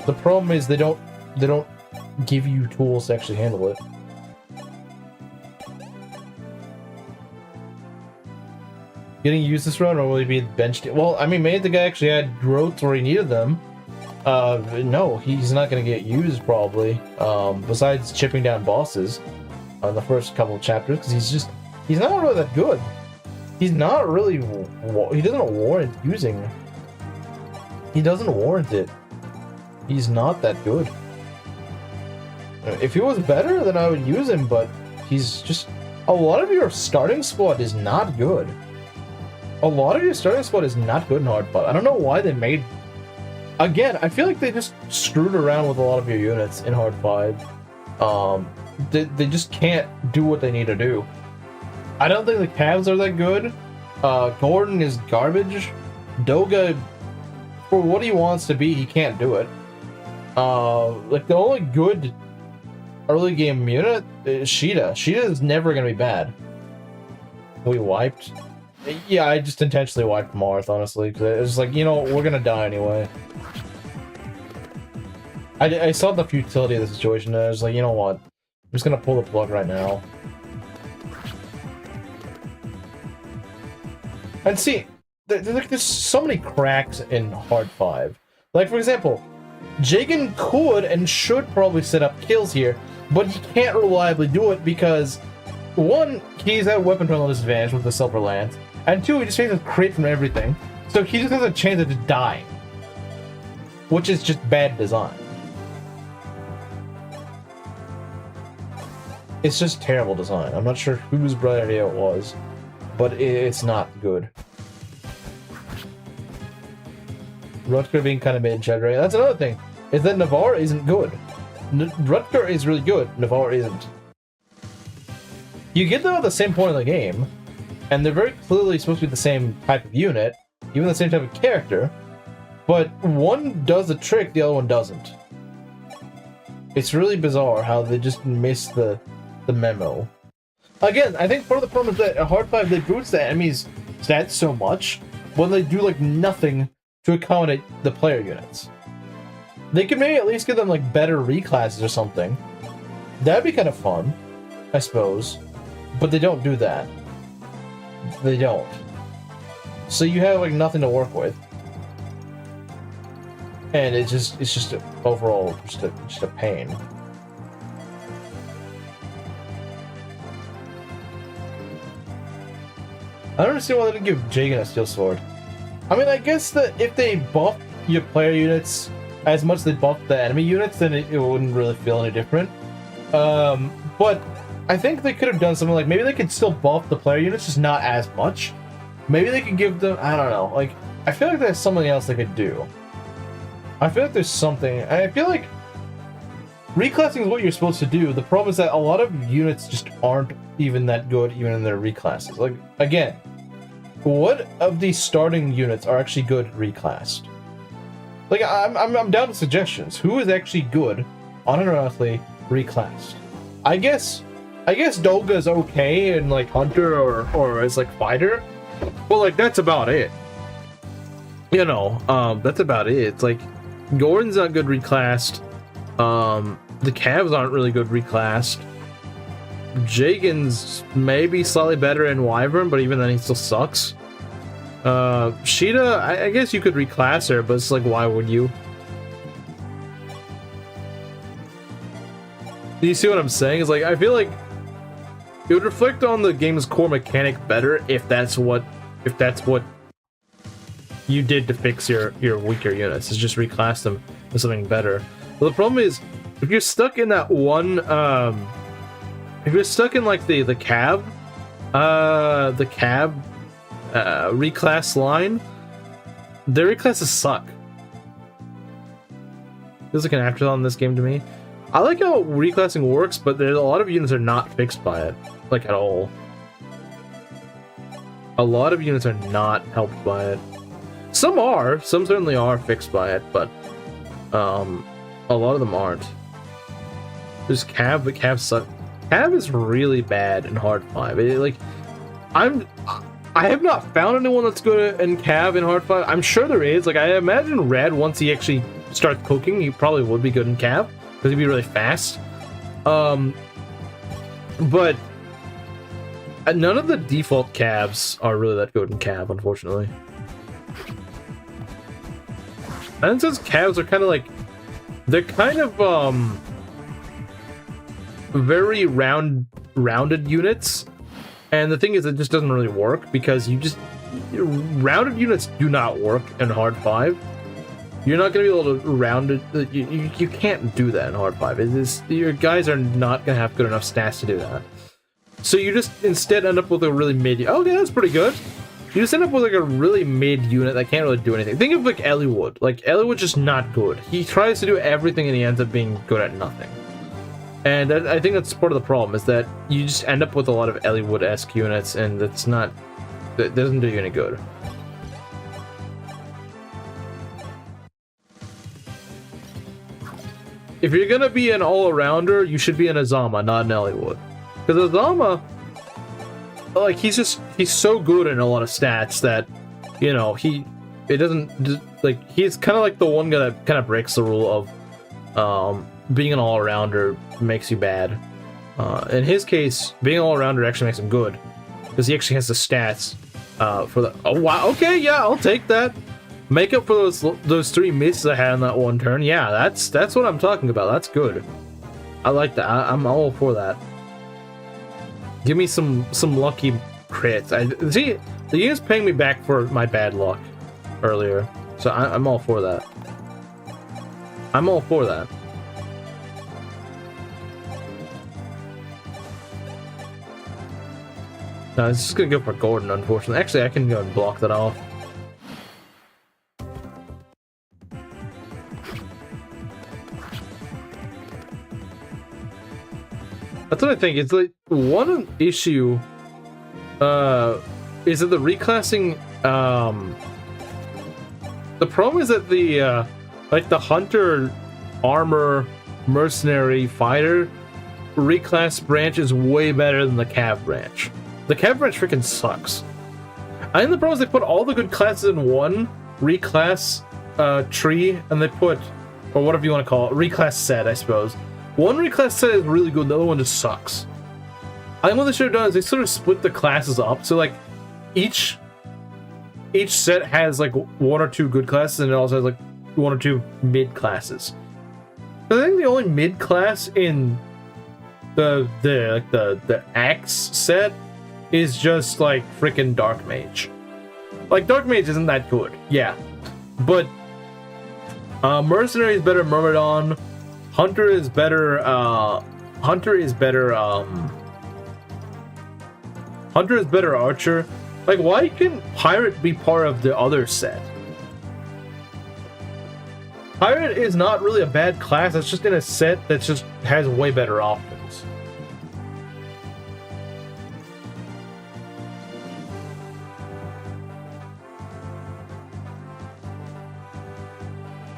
The problem is they don't give you tools to actually handle it. Getting used this round, or will he be benched? Well, I mean, maybe the guy actually had growths where he needed them. No, he's not going to get used, probably. Besides chipping down bosses on the first couple of chapters, because he's not really that good. He's not really, he doesn't warrant using. He doesn't warrant it. He's not that good. If he was better, then I would use him, but he's just, a lot of your starting squad is not good. A lot of your starting squad is not good in hard 5. I don't know why they made... Again, I feel like they just screwed around with a lot of your units in hard 5. They just can't do what they need to do. I don't think the calves are that good. Gordon is garbage. Doga, for what he wants to be, he can't do it. Like, the only good early game unit is Sheeta. Sheeta is never going to be bad. We wiped... Yeah, I just intentionally wiped Marth, honestly, because it was like, you know, we're gonna die anyway. I saw the futility of the situation, and I was like, you know what? I'm just gonna pull the plug right now. And see, there's so many cracks in hard 5. Like, for example, Jagan could and should probably set up kills here, but he can't reliably do it because, one, he's at weapon terminal disadvantage with the Silver Lance, and 2, he just faces crit from everything, so he just has a chance of just dying. Which is just bad design. It's just terrible design. I'm not sure whose bright idea it was, but it's not good. Rutger being kind of mid-chat, right? That's another thing, is that Navarre isn't good. Rutger is really good, Navarre isn't. You get them at the same point in the game, and they're very clearly supposed to be the same type of unit, even the same type of character, but one does the trick, the other one doesn't. It's really bizarre how they just miss the memo. Again, I think part of the problem is that at hard 5 they boost the enemy's stats so much, when they do like nothing to accommodate the player units. They could maybe at least give them like better reclasses or something. That'd be kind of fun, I suppose. But they don't do that. They don't. So you have like nothing to work with. And it's just overall just a pain. I don't understand why they didn't give Jagan a steel sword. I mean, I guess that if they buff your player units as much as they buff the enemy units, then it wouldn't really feel any different. But I think they could have done something like, maybe they could still buff the player units, just not as much. Maybe they could give them, I don't know, like, I feel like there's something else they could do. I feel like there's something, I feel like reclassing is what you're supposed to do. The problem is that a lot of units just aren't even that good, even in their reclasses. Like, again, what of these starting units are actually good reclassed? Like, I'm down to suggestions. Who is actually good, unironically reclassed? I guess Dolga's okay in like Hunter or as like fighter, but like that's about it. You know, that's about it. It's like Gordon's not good reclassed. The Cavs aren't really good reclassed. Jagan's maybe slightly better in Wyvern, but even then he still sucks. Sheeta, I guess you could reclass her, but it's like, why would you? Do you see what I'm saying? It's like, I feel like it would reflect on the game's core mechanic better if that's what you did to fix your weaker units, is just reclass them with something better. But the problem is, if you're stuck in that one, if you're stuck in like the cab reclass line, their reclasses suck. Feels like an afterthought in this game to me. I like how reclassing works, but there's a lot of units are not fixed by it, like at all. A lot of units are not helped by it. Some certainly are fixed by it, but a lot of them aren't. There's Cav, but Cav suck. Cav is really bad in Hard 5. I have not found anyone that's good in Cav in Hard 5. I'm sure there is. Like, I imagine Red, once he actually starts cooking, he probably would be good in Cav, because he'd be really fast. But none of the default Cavs are really that good in Cav, unfortunately. And since Cavs are kind of like, they're kind of very rounded units, and the thing is, it just doesn't really work because rounded units do not work in Hard 5. You're not going to be able to round it. You can't do that in Hard 5. Your guys are not going to have good enough stats to do that. So you just instead end up with a really mid. Okay, that's pretty good. You just end up with like a really mid unit that can't really do anything. Think of like Eliwood. Like, Eliwood's just not good. He tries to do everything and he ends up being good at nothing. And I think that's part of the problem, is that you just end up with a lot of Eliwood-esque units, and that doesn't do you any good. If you're gonna be an all-arounder, you should be an Azama, not an Eliwood. Because Azama, like, he's so good in a lot of stats that, you know, he's kind of like the one guy that kind of breaks the rule of, being an all-arounder makes you bad. In his case, being an all-arounder actually makes him good, because he actually has the stats for the. Oh wow! Okay, yeah, I'll take that. Make up for those 3 misses I had on that one turn. Yeah, that's what I'm talking about. That's good. I like that. I'm all for that. Give me some lucky crits. See, the game's paying me back for my bad luck earlier, so I'm all for that. I'm all for that. No, it's just gonna go for Gordon, unfortunately. Actually, I can go and block that off. That's what I think. It's like, one issue is that the reclassing, the problem is that the like the Hunter, Armor, Mercenary, Fighter reclass branch is way better than the Cav branch. The Cav branch freaking sucks. I think the problem is they put all the good classes in one reclass tree, and they put or whatever you want to call it, reclass set, I suppose. One reclass set is really good, the other one just sucks. I think what they should have done is they sort of split the classes up, so like each set has like 1 or 2 good classes, and it also has like 1 or 2 mid classes. I think the only mid class in the Axe set is just like freaking Dark Mage. Like Dark Mage isn't that good, yeah, but Mercenary is better. Myrmidon, Hunter is better. Hunter is better. Hunter is better Archer. Like, why can Pirate be part of the other set? Pirate is not really a bad class. It's just in a set that just has way better options.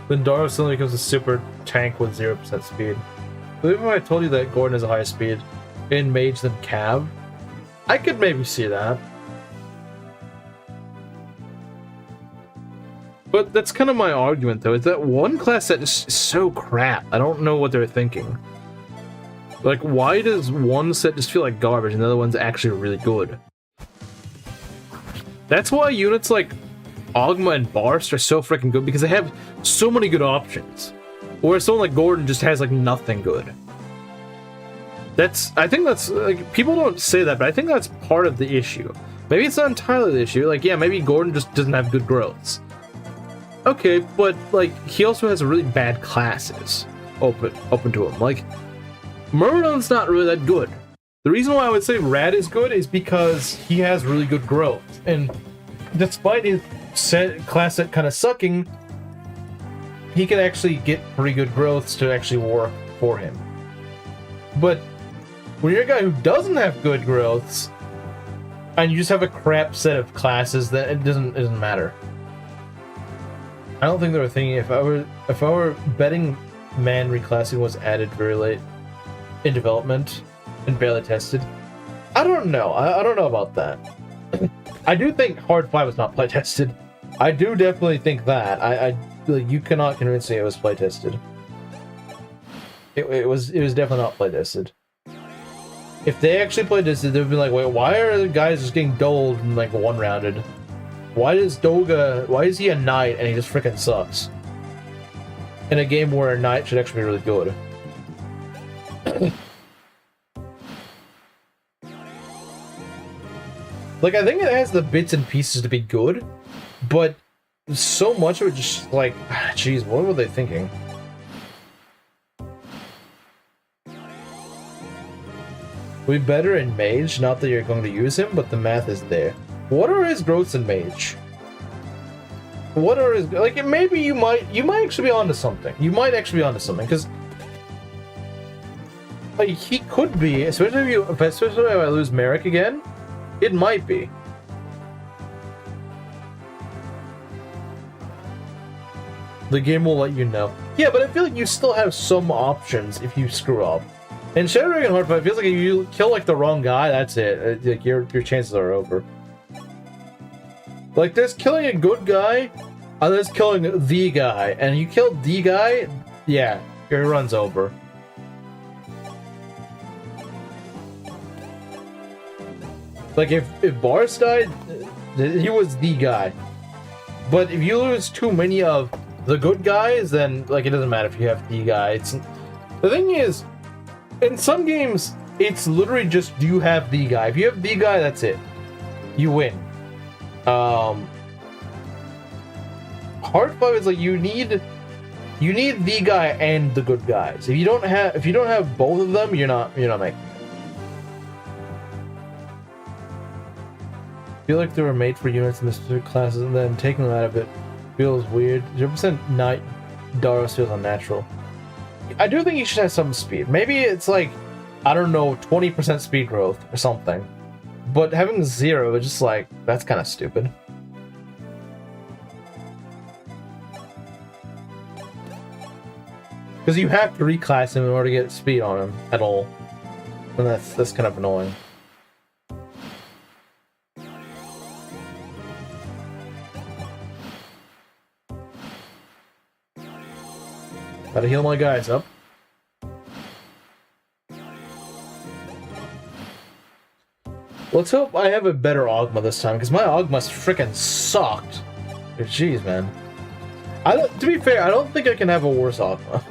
Then Daro suddenly becomes a super tank with 0% speed. Believe if I told you that Gordon has a higher speed in Mage than Cav, I could maybe see that. But that's kind of my argument, though, is that one class set is so crap. I don't know what they're thinking. Like, why does one set just feel like garbage and the other one's actually really good? That's why units like Ogma and Barst are so freaking good, because they have so many good options. Whereas someone like Gordon just has, like, nothing good. I think that's, like, people don't say that, but I think that's part of the issue. Maybe it's not entirely the issue. Like, yeah, maybe Gordon just doesn't have good growths. Okay, but, like, he also has really bad classes open to him. Like, Myrmidon's not really that good. The reason why I would say Rad is good is because he has really good growth. And despite his class set kind of sucking, he can actually get pretty good growths to actually work for him. But when you're a guy who doesn't have good growths, and you just have a crap set of classes, then it doesn't matter. I don't think they were thinking if I were betting man reclassing was added very late in development and barely tested. I don't know. I don't know about that. I do think Hard 5 was not play tested. I do definitely think that. Like, you cannot convince me it was play tested. It was definitely not play tested. If they actually play tested, they'd be like, wait, why are the guys just getting doled and like one rounded? Why is he a knight and he just freaking sucks? In a game where a knight should actually be really good. Like, I think it has the bits and pieces to be good, but so much of it just like, jeez, what were they thinking? We better in Mage, not that you're going to use him, but the math is there. What are his growths in Mage? What are his, like, maybe you might actually be onto something. You might actually be onto something, because like, he could be, especially if I lose Merrick again, it might be. The game will let you know. Yeah, but I feel like you still have some options if you screw up. In Shadow Dragon Hard 5, it feels like if you kill like the wrong guy, that's it. Like your chances are over. Like, there's killing a good guy, and there's killing the guy, and you kill the guy, yeah, your run's over. Like, if Bars died, he was the guy. But if you lose too many of the good guys, then, like, it doesn't matter if you have the guy. The thing is, in some games, it's literally just, do you have the guy? If you have the guy, that's it. You win. Hard 5 is like, you need the guy and the good guys. If you don't have both of them, you're not making it. I feel like they were made for units in the specific classes, and then taking them out of it feels weird. 0% Knight Daros feels unnatural. I do think you should have some speed. Maybe it's like, I don't know, 20% speed growth or something. But having 0 is just like, that's kind of stupid. Because you have to reclass him in order to get speed on him at all. And that's kind of annoying. Gotta heal my guys up. Let's hope I have a better Ogma this time, because my Ogma's freaking sucked. Jeez, man. To be fair, I don't think I can have a worse Ogma.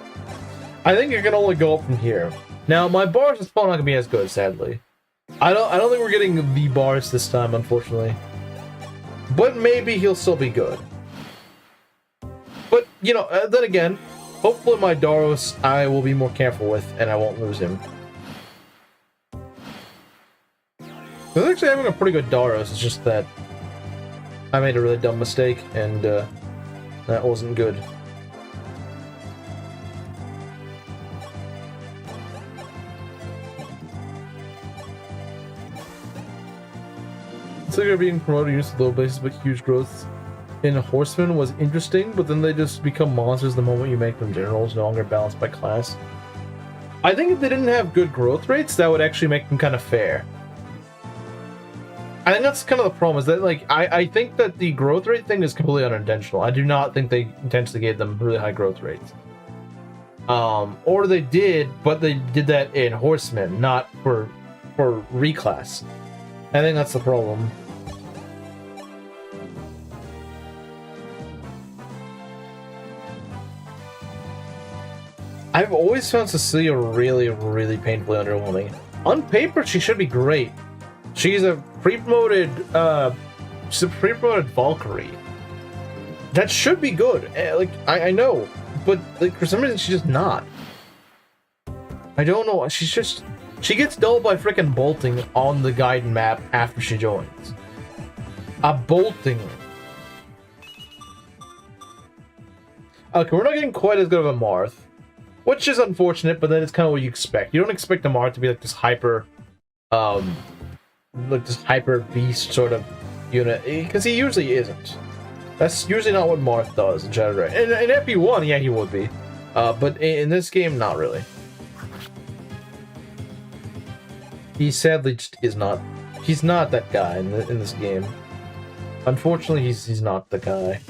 I think it can only go up from here. Now, my bars is probably not gonna be as good, sadly. I don't think we're getting the bars this time, unfortunately. But maybe he'll still be good. But, you know, then again, hopefully my Daros I will be more careful with, and I won't lose him. I was actually having a pretty good Daros, it's just that I made a really dumb mistake, and that wasn't good. It's like they're being promoted use of low bases, but huge growth in Horsemen was interesting, but then they just become monsters the moment you make them generals, no longer balanced by class. I think if they didn't have good growth rates, that would actually make them kind of fair. I think that's kind of the problem, is that, like, I think that the growth rate thing is completely unintentional. I do not think they intentionally gave them really high growth rates. Or they did, but they did that in Horsemen, not for reclass. I think that's the problem. I've always found Cecilia really, really painfully underwhelming. On paper, she should be great. She's a pre-promoted Valkyrie. That should be good. Like, I know, but like for some reason she's just not. I don't know. She gets dulled by freaking bolting on the guide map after she joins. Bolting. Okay, we're not getting quite as good of a Marth, which is unfortunate, but that is kind of what you expect. You don't expect a Marth to be like this hyper, like this hyper beast sort of unit, because he usually isn't. That's usually not what Marth does in general. In FP1, yeah, he would be, but in this game, not really. He sadly just is not. He's not that guy in this game. Unfortunately, he's not the guy.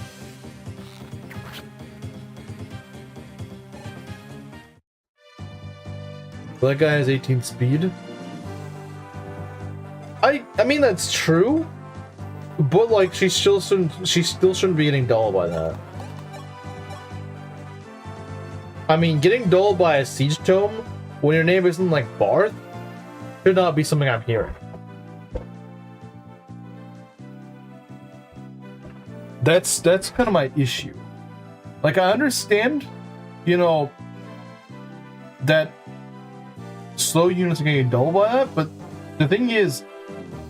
That guy has 18 speed. I mean that's true, but like she still shouldn't be getting dulled by that. I mean, getting dulled by a siege tome when your name isn't like Barth should not be something I'm hearing. That's kind of my issue. Like, I understand, you know, that slow units are getting dulled by that, but the thing is,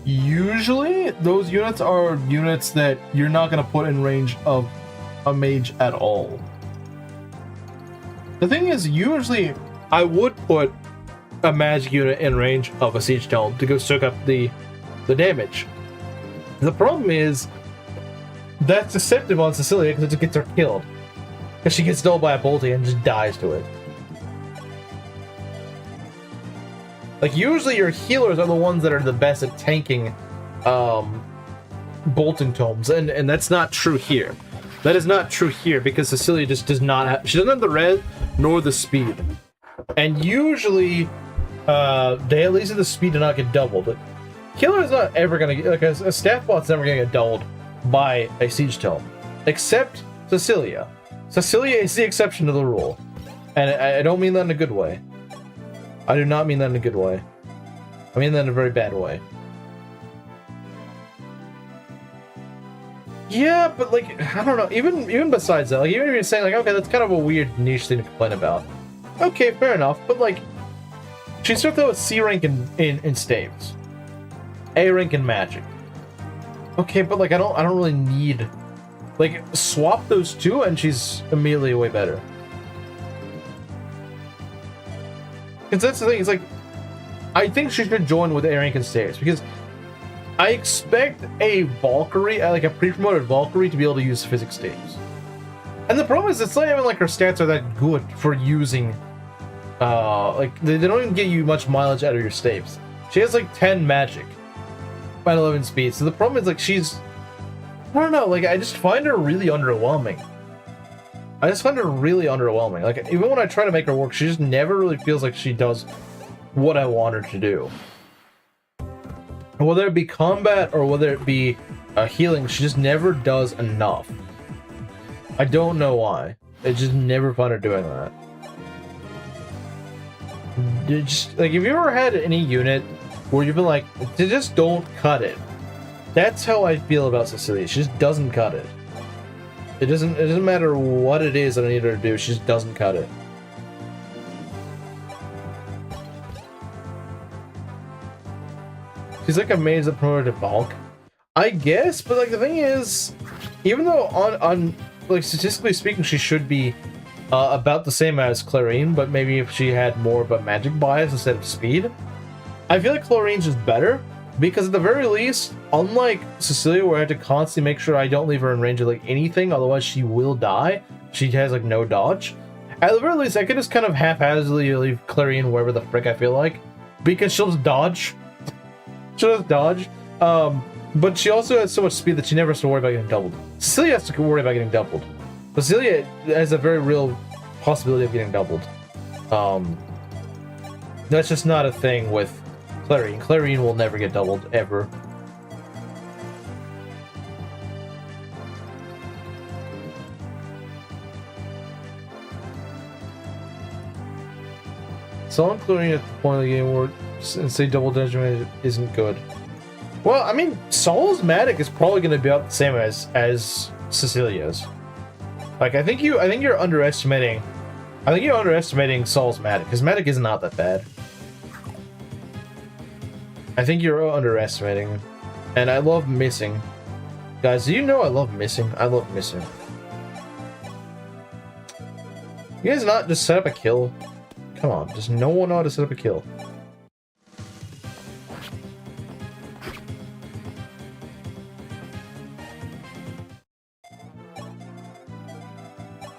usually those units are units that you're not going to put in range of a mage at all. The thing is, usually I would put a magic unit in range of a siege tome to go soak up the damage. The problem is that's deceptive on Cecilia because it just gets her killed. Because she gets dulled by a bolting and just dies to it. Like, usually your healers are the ones that are the best at tanking bolting tomes, and that's not true here. That is not true here because Cecilia just does not have, she doesn't have the res nor the speed. And usually they at least have the speed to not get doubled. Healer is not ever gonna get, like, a staff bot's never gonna get doubled by a siege tome, except Cecilia. Cecilia is the exception to the rule, and I don't mean that in a good way. I do not mean that in a good way. I mean that in a very bad way. Yeah, but like, I don't know, even besides that, like, even if you're saying like, okay, that's kind of a weird niche thing to complain about. Okay, fair enough, but like, she starts out with C rank in staves, A rank in magic. Okay, but like, I don't really need, like, swap those two and she's immediately way better. Because that's the thing, it's like, I think she should join with A rank in staves, because I expect a Valkyrie, like a pre-promoted Valkyrie, to be able to use physics staves. And the problem is, it's not even like her stats are that good for using, like, they don't even get you much mileage out of your staves. She has like 10 magic at 11 speed, so the problem is, like, she's, I don't know, like, I just find her really underwhelming. I just find her really underwhelming. Like, even when I try to make her work, she just never really feels like she does what I want her to do. Whether it be combat or whether it be healing, she just never does enough. I don't know why. I just never find her doing that. Just, like, have you ever had any unit where you've been like, they just don't cut it? That's how I feel about Cecilia. She just doesn't cut it. It doesn't matter what it is that I need her to do, she just doesn't cut it. She's like amazed at promoted to bulk. I guess, but like the thing is, even though on like statistically speaking she should be about the same as Clarine, but maybe if she had more of a magic bias instead of speed, I feel like Clarine's just better. Because at the very least, unlike Cecilia, where I have to constantly make sure I don't leave her in range of like anything, otherwise she will die. She has like no dodge. At the very least, I could just kind of haphazardly leave Clarine wherever the frick I feel like, because she'll just dodge. She'll just dodge. But she also has so much speed that she never has to worry about getting doubled. Cecilia has to worry about getting doubled. Cecilia has a very real possibility of getting doubled. That's just not a thing with Clarine. Clarine will never get doubled, ever. So Clarine at the point of the game where say double damage isn't good. Well, I mean, Saul's Matic is probably going to be about the same as Cecilia's. Like, I think you're underestimating. I think you're underestimating Saul's Matic, because Matic is not that bad. I think you're underestimating. And I love missing. Guys, do you know I love missing? I love missing. You guys not just set up a kill? Come on, does no one know how to set up a kill?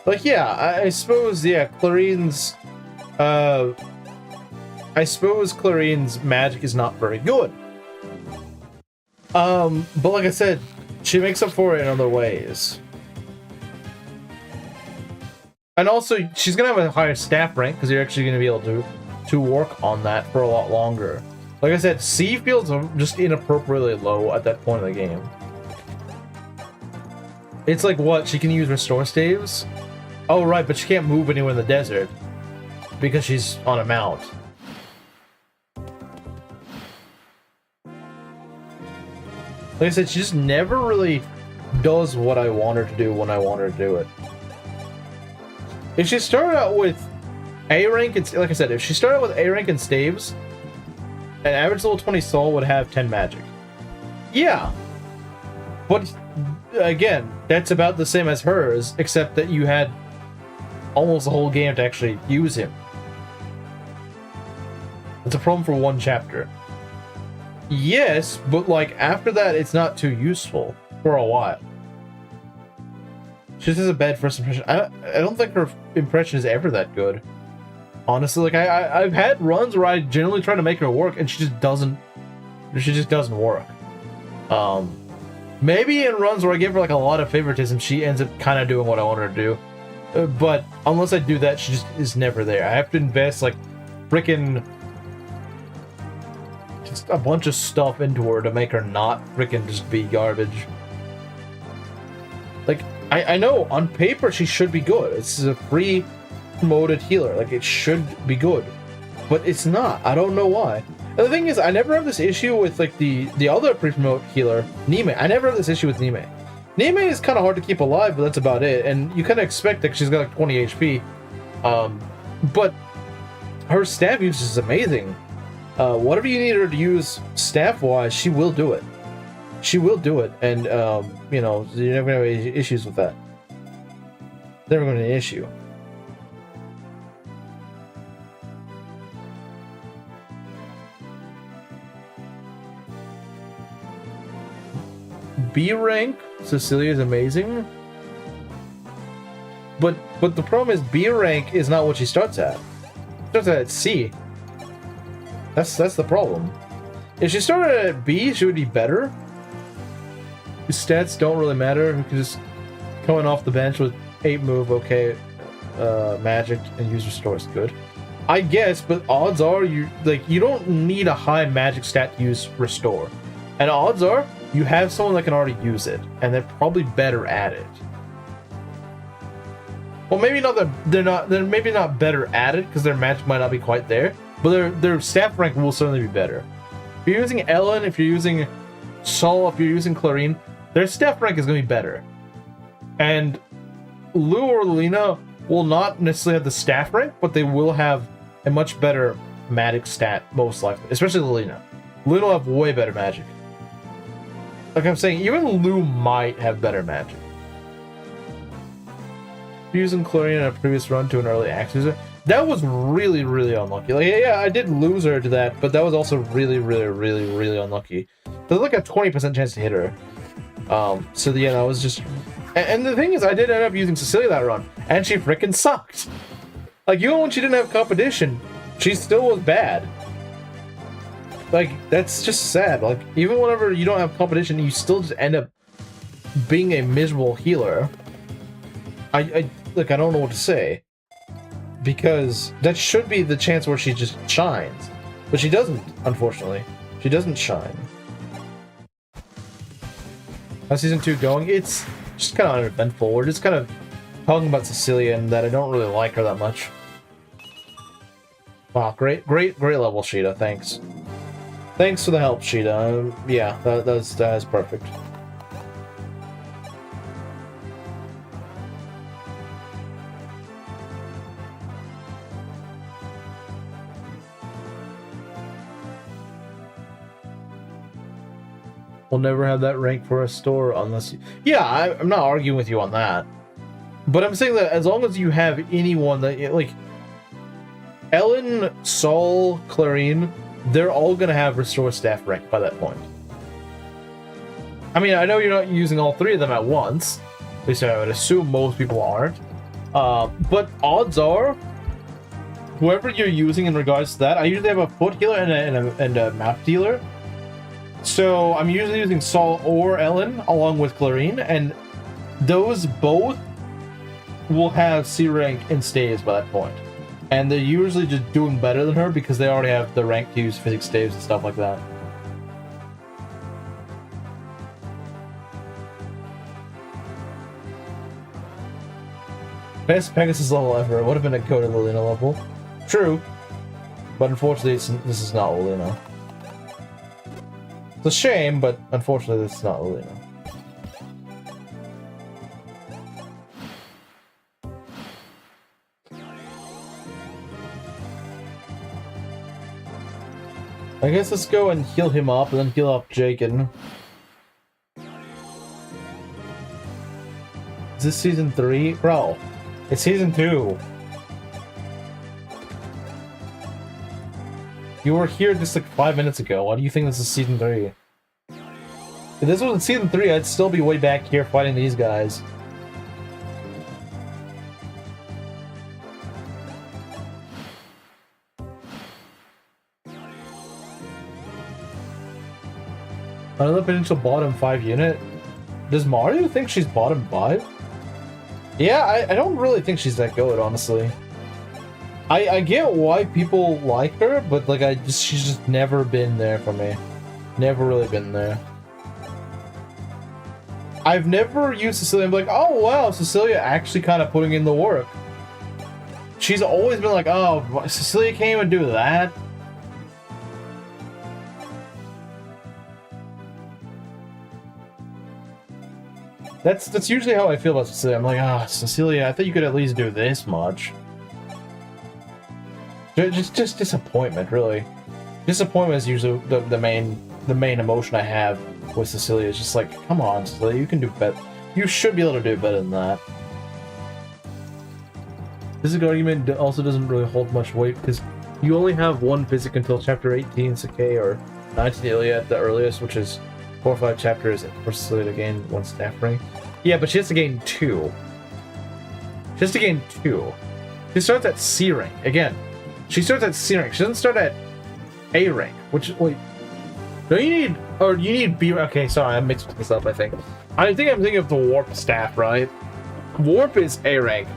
Like, yeah, I suppose, yeah, Clarine's, I suppose Clarine's magic is not very good. But like I said, she makes up for it in other ways. And also, she's gonna have a higher staff rank, because you're actually gonna be able to work on that for a lot longer. Like I said, C feels just inappropriately low at that point in the game. It's like, what, she can use restore staves? Oh, right, but she can't move anywhere in the desert because she's on a mount. Like I said, she just never really does what I want her to do when I want her to do it. If she started out with A rank, and like I said, if she started out with A rank and staves, an average level 20 soul would have 10 magic. Yeah. But again, that's about the same as hers, except that you had almost the whole game to actually use him. It's a problem for one chapter. Yes, but like after that, it's not too useful for a while. She just has a bad first impression. I don't think her impression is ever that good. Honestly, like I've had runs where I generally try to make her work, and she just doesn't work. Maybe in runs where I give her like a lot of favoritism, she ends up kind of doing what I want her to do. But unless I do that, she just is never there. I have to invest like frickin' just a bunch of stuff into her to make her not frickin' just be garbage. Like, I know on paper she should be good. This is a free promoted healer. Like, it should be good. But it's not. I don't know why. And the thing is, I never have this issue with like the other pre-promote healer, Nime. I never have this issue with Nime. Nime is kind of hard to keep alive, but that's about it. And you kind of expect that 'cause she's got like 20 HP. But her staff use is amazing. Whatever you need her to use staff-wise, she will do it. She will do it, and you know, you're never gonna have any issues with that. Never gonna be an issue. B rank, Cecilia is amazing. But the problem is B rank is not what she starts at. She starts at C. That's the problem. If she started at B, she would be better. His stats don't really matter. He could just coming off the bench with 8 move, okay. Magic and use restore is good. I guess, but odds are you don't need a high magic stat to use restore. And odds are you have someone that can already use it, and they're probably better at it. Well, maybe not that they're maybe not better at it because their magic might not be quite there, but their staff rank will certainly be better. If you're using Ellen, if you're using Sol, if you're using Clarine, their staff rank is going to be better. And Lou or Lena will not necessarily have the staff rank, but they will have a much better magic stat, most likely. Especially Lena. Luna will have way better magic. Like I'm saying, even Lou might have better magic. Using Clarine in a previous run to an early axe user, that was really, really unlucky. Like, yeah, I did lose her to that, but that was also really, really, really, really unlucky. There's like a 20% chance to hit her. So yeah, that was just... And the thing is, I did end up using Cecilia that run, and she freaking sucked. Like, even when she didn't have competition, she still was bad. Like, that's just sad. Like, even whenever you don't have competition, you still just end up being a miserable healer. I don't know what to say. Because that should be the chance where she just shines. But she doesn't, unfortunately. She doesn't shine. How's season 2 going? It's just kind of uneventful. We're just kind of talking about Cecilia and that I don't really like her that much. Wow, great level, Sheeta. Thanks. Thanks for the help, Sheeta. Yeah, that is perfect. We'll never have that rank for a store unless you... Yeah, I'm not arguing with you on that. But I'm saying that as long as you have anyone that... Like, Ellen, Sol, Clarine, they're all going to have restore staff rank by that point. I mean, I know you're not using all 3 of them at once. At least I would assume most people aren't. But odds are, whoever you're using in regards to that... I usually have a foot healer and a map dealer. So I'm usually using Sol or Ellen along with Clarine, and those both will have C rank and staves by that point. And they're usually just doing better than her because they already have the rank to use physics staves and stuff like that. Best Pegasus level ever. It would have been a Coda Lilina level. True. But unfortunately, this is not Lilina. It's a shame, but unfortunately, this is not Lilina. I guess let's go and heal him up, and then heal up Jaken. Is this season 3? Bro, it's season 2. You were here just like 5 minutes ago. Why do you think this is season 3? If this wasn't season 3, I'd still be way back here fighting these guys. Another potential bottom 5 unit? Does Mario think she's bottom 5? Yeah, I don't really think she's that good, honestly. I get why people like her, but like she's just never been there for me. Never really been there. I've never used Cecilia and be like, oh wow, Cecilia actually kind of putting in the work. She's always been like, oh, Cecilia can't even do that. That's usually how I feel about Cecilia. I'm like, ah, Cecilia, I thought you could at least do this much. Just disappointment, really. Disappointment is usually the main emotion I have with Cecilia. It's just like, come on, Cecilia, you can do better. You should be able to do better than that. Physic argument also doesn't really hold much weight because you only have one physic until chapter 18 Sakai or 19 Ilya at the earliest, which is 4 or 5 chapters for Cecilia to gain 1 staff rank. Yeah, but she has to gain 2. She has to gain 2. She starts at C rank again. She starts at C rank. She doesn't start at A rank. Which, wait. No, you need... Or you need B... Okay, sorry, I'm mixing this up, I think. I'm thinking of the warp staff, right? Warp is A rank.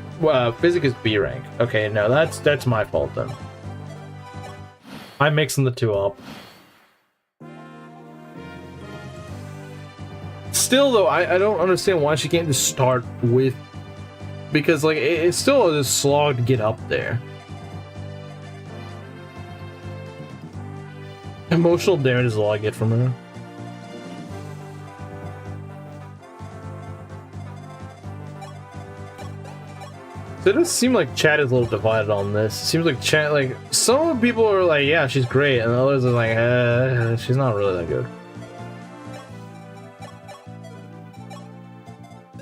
Physic is B rank. Okay, no, that's my fault then. I'm mixing the two up. Still, though, I don't understand why she can't just start with... Because, like, it's still a slog to get up there. Emotional damage is all I get from her. So it does seem like chat is a little divided on this. It seems like chat, like, some people are like, yeah, she's great, and others are like, she's not really that good.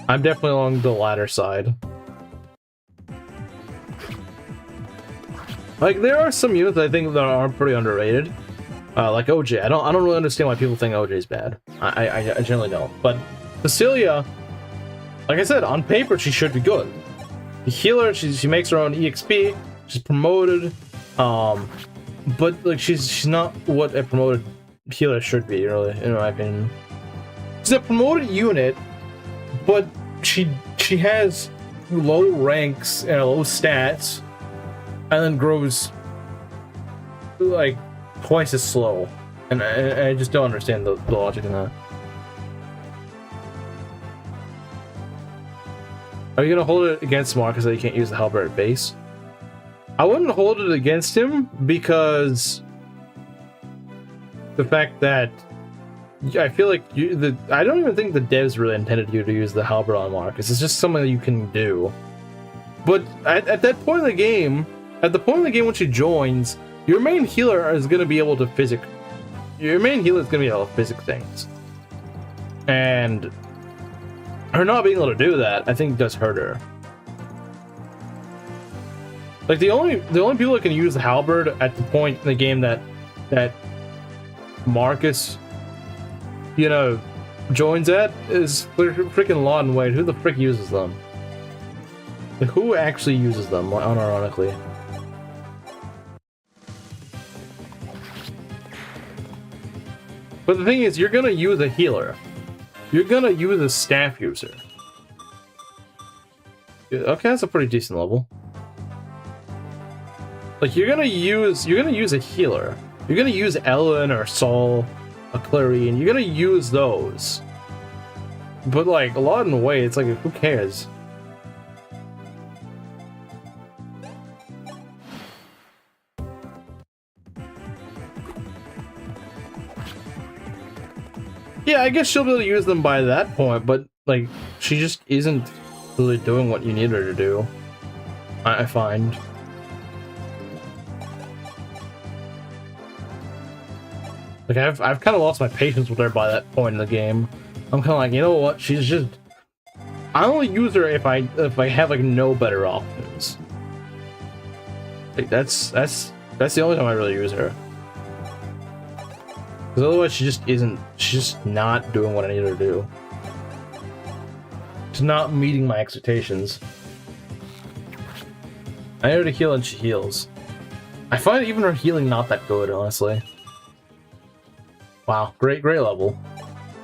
I'm definitely along the latter side. Like, there are some units I think that are pretty underrated. Like OJ. I don't really understand why people think OJ is bad. I generally don't. But Cecilia, like I said, on paper she should be good. The healer, she makes her own EXP. She's promoted, but like she's not what a promoted healer should be, really, in my opinion. She's a promoted unit, but she has low ranks and low stats, and then grows like twice as slow, and I just don't understand the logic in that. Are you gonna hold it against Marcus that you can't use the halberd at base? I wouldn't hold it against him because the fact that I feel like I don't even think the devs really intended you to use the halberd on Marcus. It's just something that you can do. But at that point in the game, when she joins, your main healer is gonna be able to physic. Your main healer is gonna be able to physic things, and her not being able to do that, I think, does hurt her. Like the only people that can use the halberd at the point in the game that Marcus, you know, joins at is freaking Law and Wade. Who the frick uses them? Like, who actually uses them, unironically? But the thing is, you're gonna use a healer. You're gonna use a staff user. Okay, that's a pretty decent level. Like, you're gonna use a healer. You're gonna use Ellen or Saul, a Clarine. You're gonna use those. But like, a lot in the way, it's like, who cares? Yeah, I guess she'll be able to use them by that point, but like, she just isn't really doing what you need her to do, I find. Like, I've kind of lost my patience with her by that point in the game. I'm kind of like, you know what? She's just... I only use her if I have like no better options. Like, that's the only time I really use her. Because otherwise she just isn't, she's just not doing what I need her to do. She's not meeting my expectations. I need her to heal and she heals. I find even her healing not that good, honestly. Wow, great level.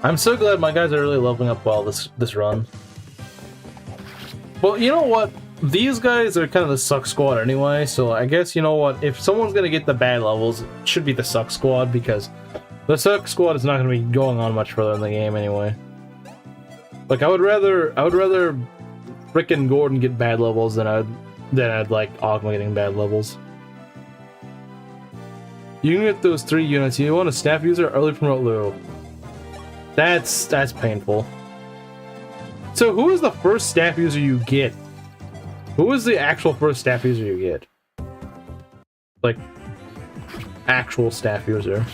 I'm so glad my guys are really leveling up well this run. Well, you know what? These guys are kind of the suck squad anyway, so I guess, you know what? If someone's gonna get the bad levels, it should be the suck squad, because the suck squad is not going to be going on much further in the game anyway. Like, I would rather frickin' Gordon get bad levels than I'd like Ogma getting bad levels. You can get those 3 units. You want a staff user, early promote Lou. That's painful. So who is the first staff user you get? Who is the actual first staff user you get? Like, actual staff user.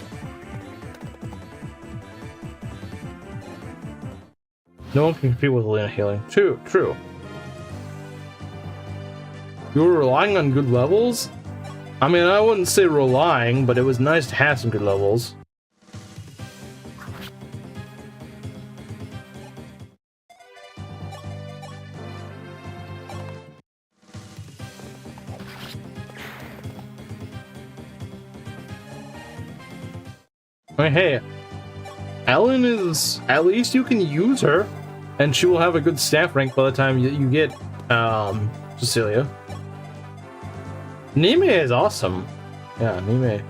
No one can compete with Elena healing. True. You were relying on good levels? I mean, I wouldn't say relying, but it was nice to have some good levels. I mean, hey, Ellen is... At least you can use her. and she will have a good staff rank by the time you get Cecilia. Nime is awesome. Yeah, Nime.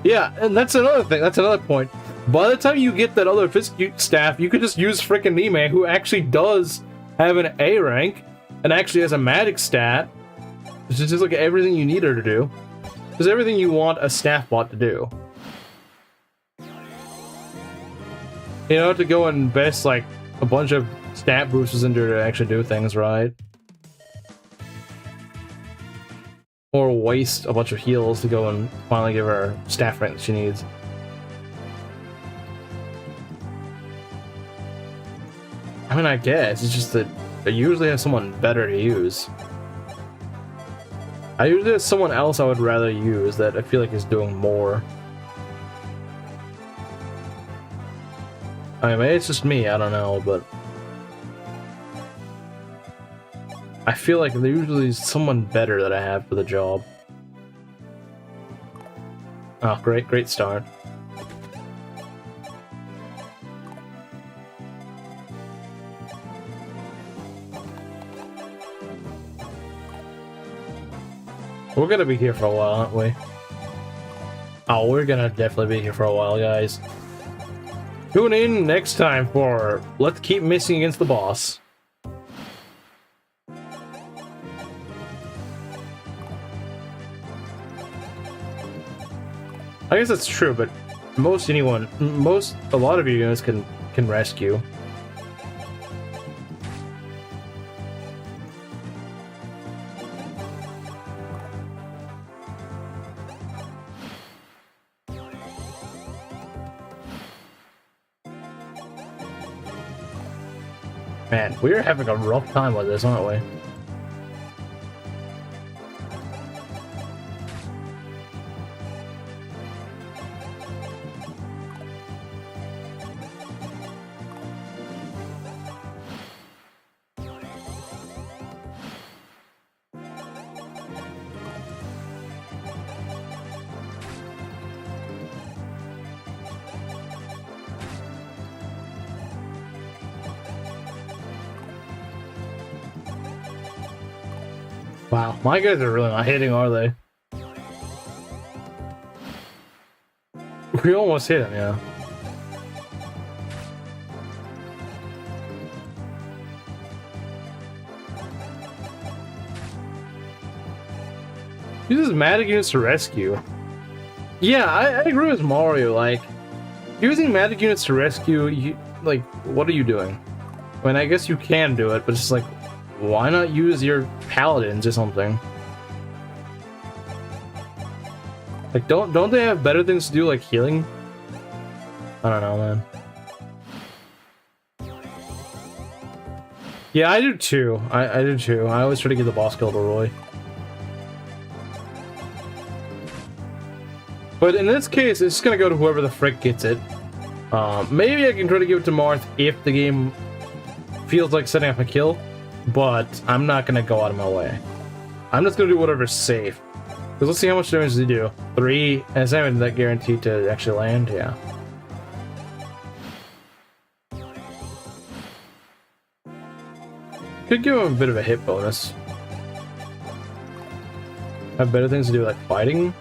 Yeah, and that's another thing. That's another point. By the time you get that other Fisk staff, you could just use frickin' Nime, who actually does have an A rank, and actually has a magic stat. It's just like everything you need her to do. It's everything you want a staff bot to do. You know, to go and invest like a bunch of stat boosters into her to actually do things right. Or waste a bunch of heals to go and finally give her staff rank that she needs. I mean, I guess it's just that I usually have someone better to use. I usually have someone else I would rather use that I feel like is doing more. I mean, maybe it's just me, I don't know, but I feel like there usually is someone better that I have for the job. Oh, great start. We're gonna be here for a while, aren't we? Oh, we're gonna definitely be here for a while, guys. Tune in next time for Let's Keep Missing Against the Boss. I guess that's true, but a lot of you guys can rescue. Man, we're having a rough time with this, aren't we? Wow, my guys are really not hitting, are they? We almost hit him, yeah. Uses magic units to rescue. Yeah, I agree with Mario. Like, using magic units to rescue, like, what are you doing? I mean, I guess you can do it, but it's just like, why not use your paladins or something? Like, don't they have better things to do, like healing? I don't know, man. Yeah, I do too. I do too. I always try to give the boss kill to Roy. But in this case, it's just gonna go to whoever the frick gets it. Maybe I can try to give it to Marth if the game feels like setting up a kill, but I'm not gonna go out of my way. I'm just gonna do whatever's safe. Because let's see how much damage they do. 3, and it's not even that guaranteed to actually land, yeah. Could give him a bit of a hit bonus. Have better things to do, like fighting.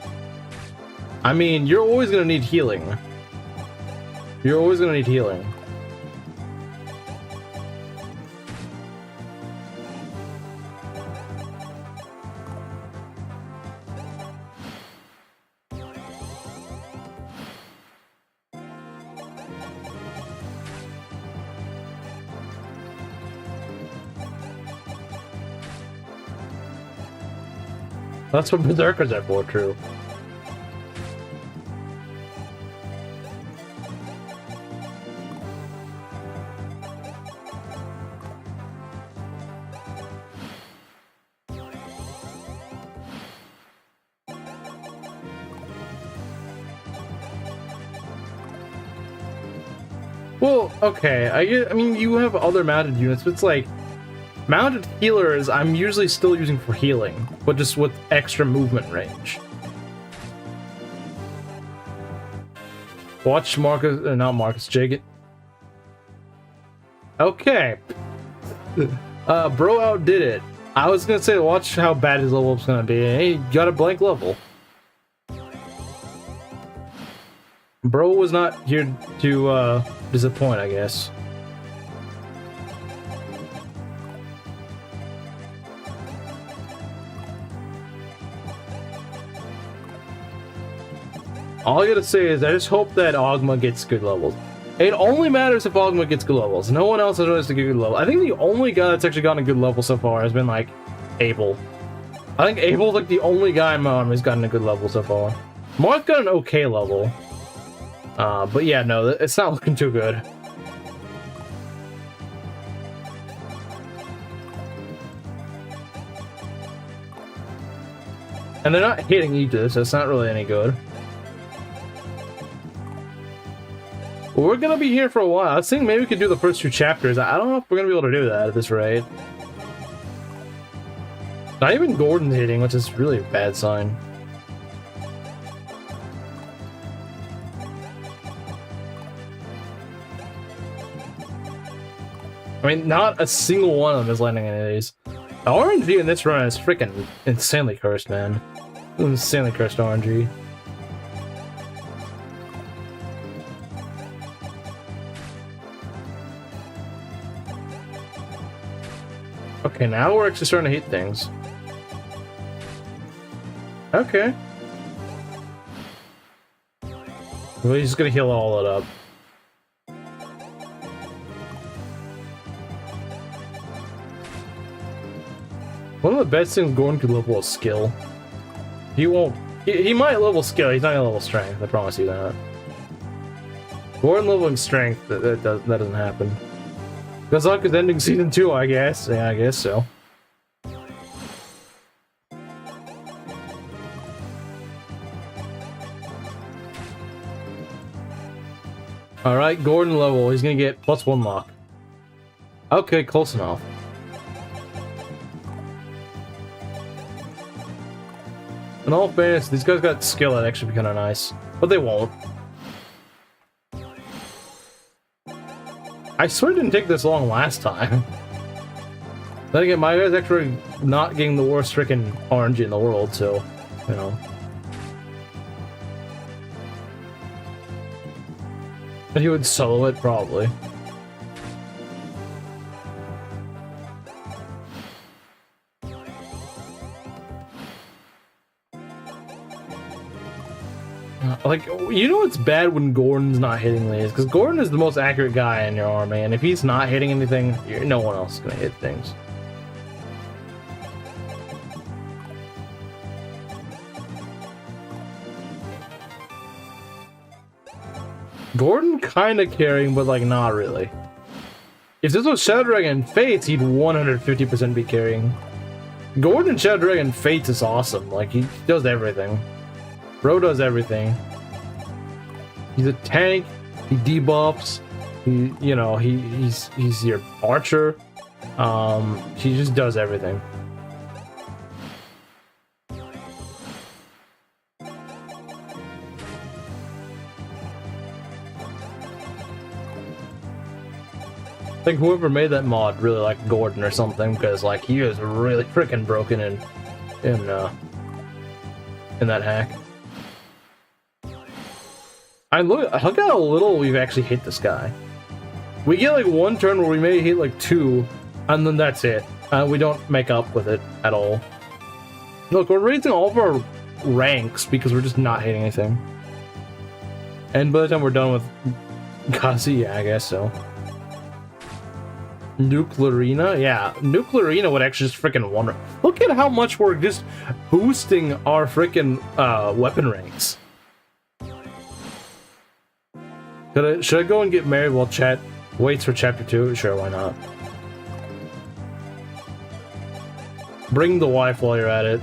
I mean, you're always gonna need healing. You're always gonna need healing. That's what Berserkers are for, true. Well, okay, I mean, you have other mounted units, but it's like, mounted healers I'm usually still using for healing, but just with extra movement range. Watch Marcus, not Marcus, Jake. Okay. Bro outdid it. I was gonna say, watch how bad his level up's gonna be. Hey, got a blank level. Bro was not here to disappoint, I guess. All I gotta say is I just hope that Ogma gets good levels. It only matters if Ogma gets good levels. No one else has to get good level. I think the only guy that's actually gotten a good level so far has been like Abel. I think Abel's like the only guy in my army who's gotten a good level so far. Marth's got an okay level. But yeah, no, it's not looking too good. And they're not hitting either, so it's not really any good. We're gonna be here for a while. I was thinking maybe we could do the first 2 chapters. I don't know if we're gonna be able to do that at this rate. Not even Gordon's hitting, which is really a bad sign. I mean, not a single one of them is landing any of these. The RNG in this run is freaking insanely cursed, man. Insanely cursed RNG. Okay, now we're actually starting to hit things. Okay. Well, he's just gonna heal all it up. One of the best things Gordon could level is skill. He won't. He might level skill. He's not gonna level strength. I promise you that. Gordon leveling strength, that doesn't happen. Good luck with ending season 2, I guess. Yeah, I guess so. Alright, Gordon level. He's gonna get +1 lock. Okay, close enough. In all fairness, these guys got skill that actually be kind of nice. But they won't. I swear it didn't take this long last time. Then again, my guy's actually not getting the worst freaking RNG in the world, so, you know. But he would solo it, probably. Like, you know it's bad when Gordon's not hitting these, because Gordon is the most accurate guy in your army, and if he's not hitting anything, no one else is going to hit things. Gordon kind of carrying, but like not really. If this was Shadow Dragon Fates, he'd 150% be carrying. Gordon Shadow Dragon Fates is awesome. Like, he does everything. Bro does everything. He's a tank. He debuffs. He's your archer. He just does everything. I think whoever made that mod really liked Gordon or something, because like he is really freaking broken in that hack. Look how little we've actually hit this guy. We get like 1 turn where we may hit like 2, and then that's it. We don't make up with it at all. Look, we're raising all of our ranks because we're just not hitting anything. And by the time we're done with Kazi, yeah, I guess so. Nuclearina? Yeah, Nuclearina would actually just freaking wonder. Look at how much we're just boosting our freaking weapon ranks. Should I go and get married while chat waits for chapter 2? Sure, why not? Bring the wife while you're at it.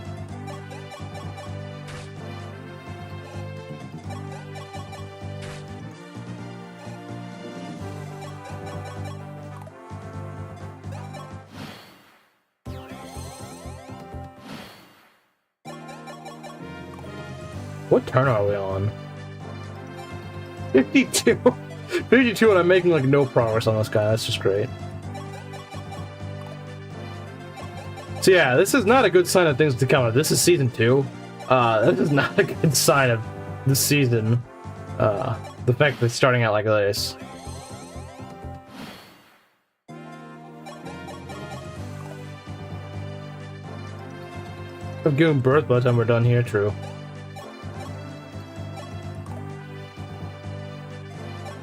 What turn are we on? 52. 52 and I'm making like no progress on this guy. That's just great. So yeah, this is not a good sign of things to come. This is season 2. This is not a good sign of this season. The fact that it's starting out like this. I'm giving birth by the time we're done here, true.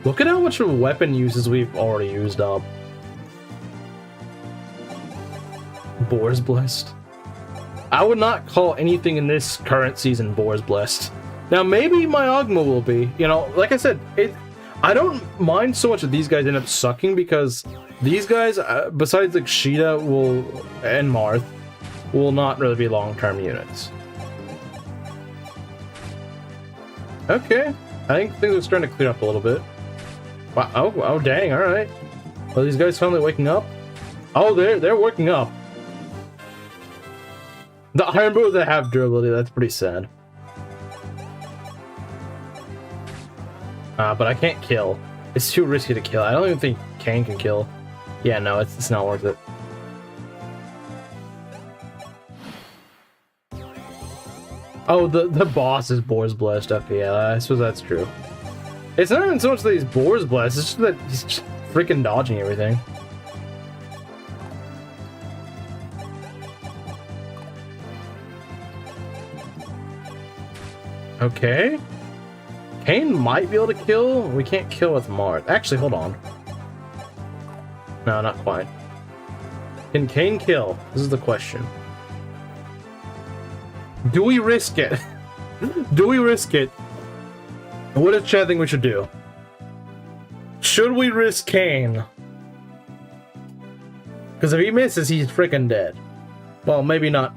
Look at how much of weapon uses we've already used up. Boar's Blessed. I would not call anything in this current season Boar's Blessed. Now, maybe my Ogma will be. You know, like I said, I don't mind so much that these guys end up sucking because these guys, besides like Sheeta and Marth, will not really be long-term units. Okay, I think things are starting to clear up a little bit. Wow, oh dang, alright. Are these guys finally waking up? Oh, they're waking up. The Iron Boots that have durability, that's pretty sad. But I can't kill. It's too risky to kill. I don't even think Kane can kill. Yeah, no, it's not worth it. Oh, the boss is Boar's Blessed. Okay, yeah, I suppose that's true. It's not even so much that he's Boar's Blessed, it's just that he's just freaking dodging everything. Okay. Kane might be able to kill. We can't kill with Marth. Actually, hold on. No, not quite. Can Kane kill? This is the question. Do we risk it? Do we risk it? What does Chad think we should do? Should we risk Kane? Because if he misses, he's freaking dead. Well, maybe not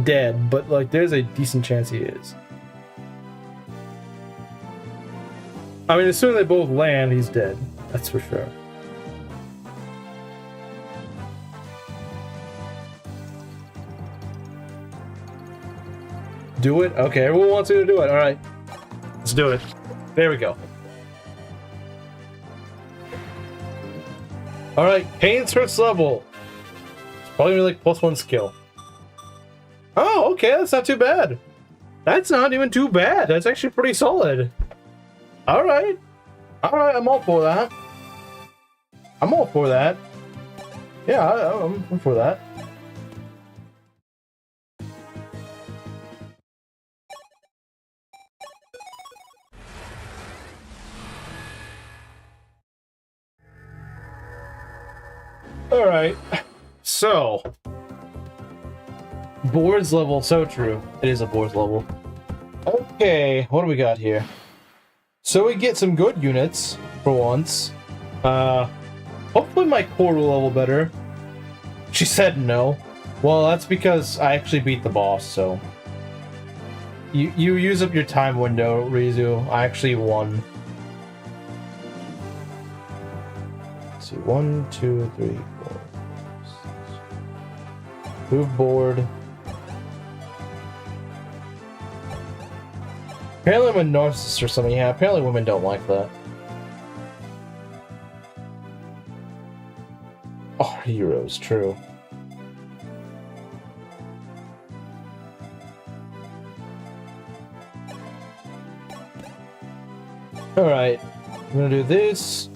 dead, but like there's a decent chance he is. I mean, as soon as they both land, he's dead. That's for sure. Do it? Okay, everyone wants you to do it. Alright. Let's do it. There we go. Alright, Kane's first level. It's probably like +1 skill. Oh, okay, that's not too bad. That's not even too bad. That's actually pretty solid. Alright. Alright, I'm all for that. I'm all for that. Yeah, I'm for that. Alright, so boards level, so true. It is a boards level. Okay, what do we got here? So we get some good units for once. Hopefully my core will level better. She said no. Well, that's because I actually beat the boss, so you use up your time window, Rizu. I actually won. Let's see, 1, 2, 3, 4, 6. Move board. Apparently I'm a narcissist or something. Yeah, apparently women don't like that. Oh, heroes, true. Alright, I'm gonna do this.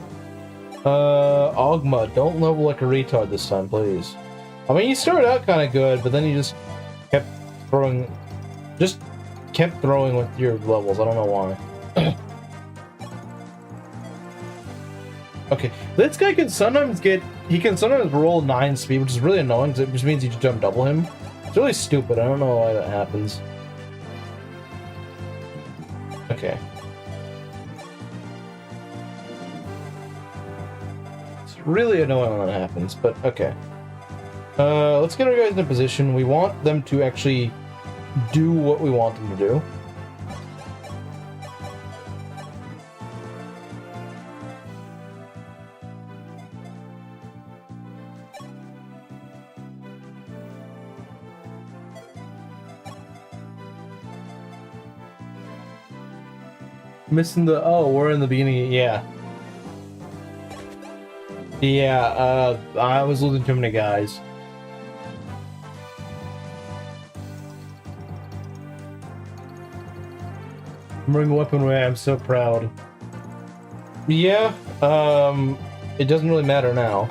Ogma, don't level like a retard this time, please. I mean, you started out kind of good, but then you just kept throwing... kept throwing with your levels. I don't know why. Okay, this guy can sometimes roll 9 speed, which is really annoying because it just means you just jump double him. It's really stupid. I don't know why that happens. Okay. It's really annoying when that happens, but okay. Let's get our guys in a position. We want them to actually do what we want them to do. Missing the... Oh, we're in the beginning. Yeah. Yeah, I was losing too many guys. Ring weapon way, I'm so proud. Yeah, it doesn't really matter now.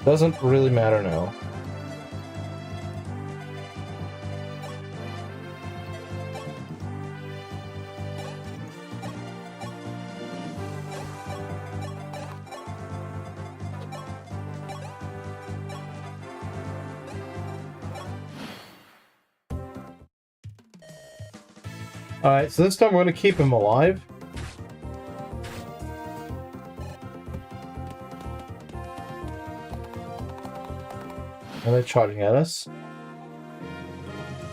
Doesn't really matter now. Alright, so this time we're gonna keep him alive. And they're charging at us.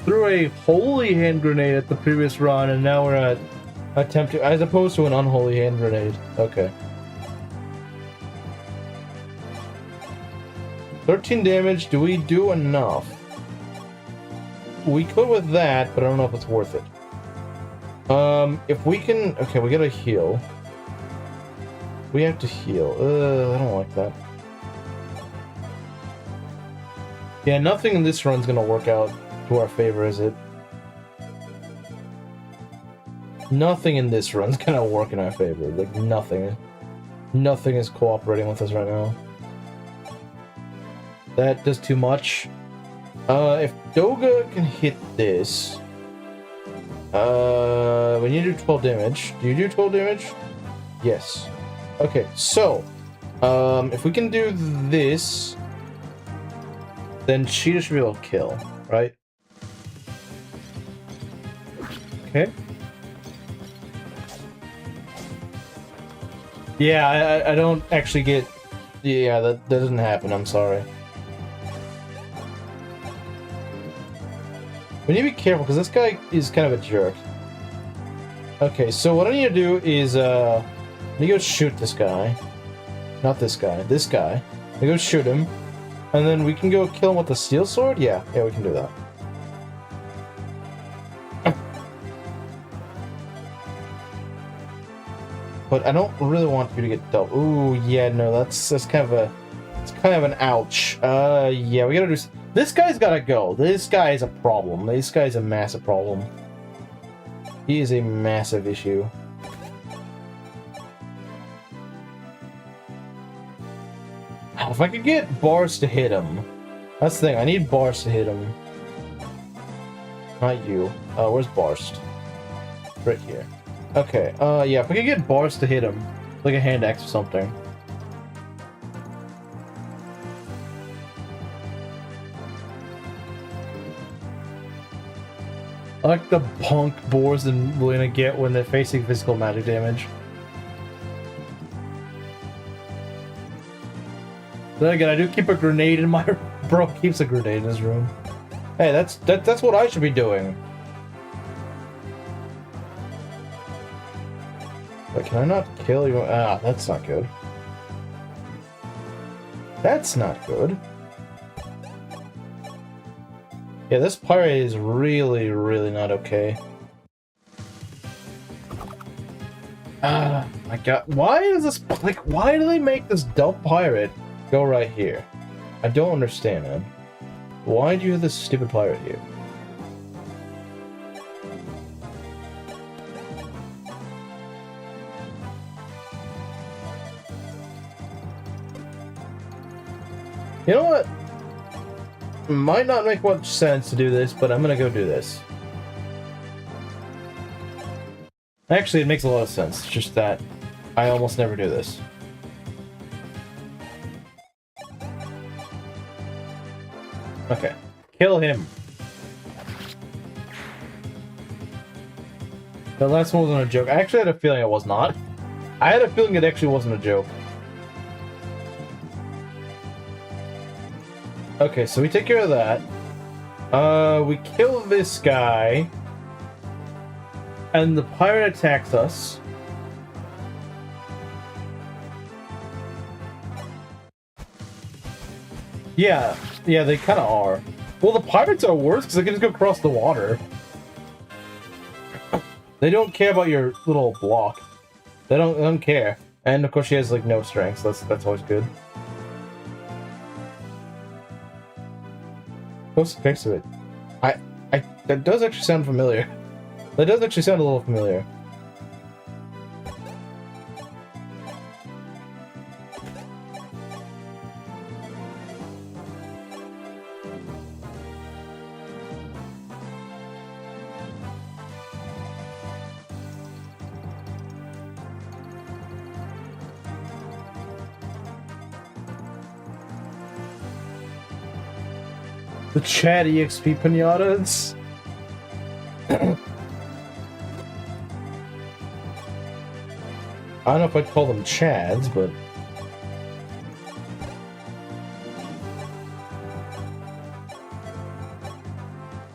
Threw a holy hand grenade at the previous run, and now we're at attempt to, as opposed to an unholy hand grenade. Okay. 13 damage. Do we do enough? We could with that, but I don't know if it's worth it. If we can... Okay, we gotta heal. We have to heal. I don't like that. Yeah, nothing in this run's gonna work out to our favor, is it? Nothing in this run's gonna work in our favor. Like, nothing. Nothing is cooperating with us right now. That does too much. If Doga can hit this... we need to do 12 damage. Do you do 12 damage? Yes. Okay, so... if we can do this... then she should be able to kill, right? Okay. Yeah, I don't actually get... Yeah, that doesn't happen, I'm sorry. We need to be careful, because this guy is kind of a jerk. Okay, so what I need to do is, let me go shoot this guy. Not this guy, this guy. Let me go shoot him. And then we can go kill him with the steel sword? Yeah, we can do that. But I don't really want you to get double. Ooh, yeah, no, that's kind of a... It's kind of an ouch. Yeah, we gotta do... This guy's gotta go. This guy is a problem. This guy's a massive problem. He is a massive issue. If I could get bars to hit him. That's the thing, I need bars to hit him. Not you. Where's Barst? Right here. Okay, yeah, if I could get bars to hit him. Like a hand axe or something. I like the punk boars that we're gonna get when they're facing physical magic damage. Then again, I do keep a grenade in my... Bro keeps a grenade in his room. Hey, that's what I should be doing. But can I not kill you? Ah, that's not good. That's not good. Yeah, this pirate is really, really not okay. Ah, my god. Why is this... Like, why do they make this dumb pirate go right here? I don't understand, man. Why do you have this stupid pirate here? You know what? Might not make much sense to do this, but I'm gonna go do this. Actually, it makes a lot of sense. It's just that I almost never do this. Okay. Kill him. The last one wasn't a joke. I actually had a feeling it was not. I had a feeling it actually wasn't a joke. Okay, so we take care of that. We kill this guy. And the pirate attacks us. Yeah, they kind of are. Well, the pirates are worse because they can just go across the water. They don't care about your little block. They don't care. And of course she has like no strength, so that's always good. What's next to it? That does actually sound familiar. That does actually sound a little familiar. The Chad EXP pinatas. I don't know if I'd call them Chads, but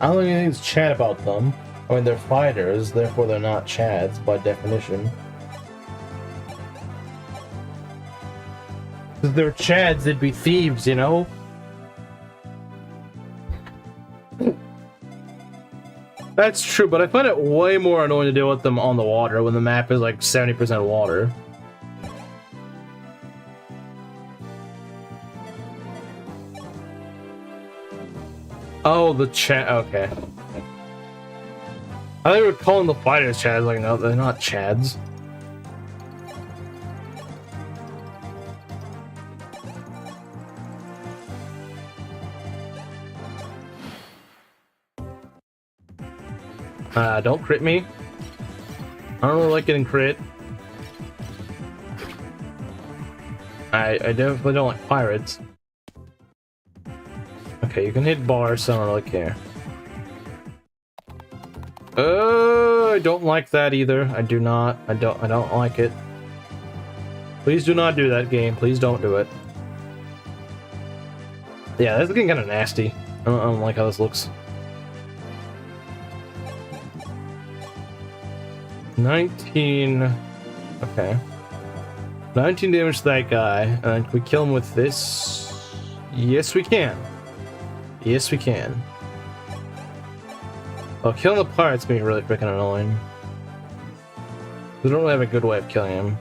I don't think anything's Chad about them. I mean, they're fighters, therefore they're not Chads by definition. If they're Chads, they'd be thieves, you know? That's true, but I find it way more annoying to deal with them on the water when the map is like 70% water. Oh, the Chad. Okay. I think we were calling the fighters Chads. Like, no, they're not Chads. Don't crit me. I don't really like getting crit. I definitely don't like pirates. Okay, you can hit bars, so I don't really care. I don't like that either. I do not. I don't like it. Please do not do that, game. Please don't do it. Yeah, that's getting kind of nasty. I don't like how this looks. 19... Okay. 19 damage to that guy, and can we kill him with this? Yes, we can. Yes, we can. Oh, killing the pirate's gonna be really freaking annoying. We don't really have a good way of killing him.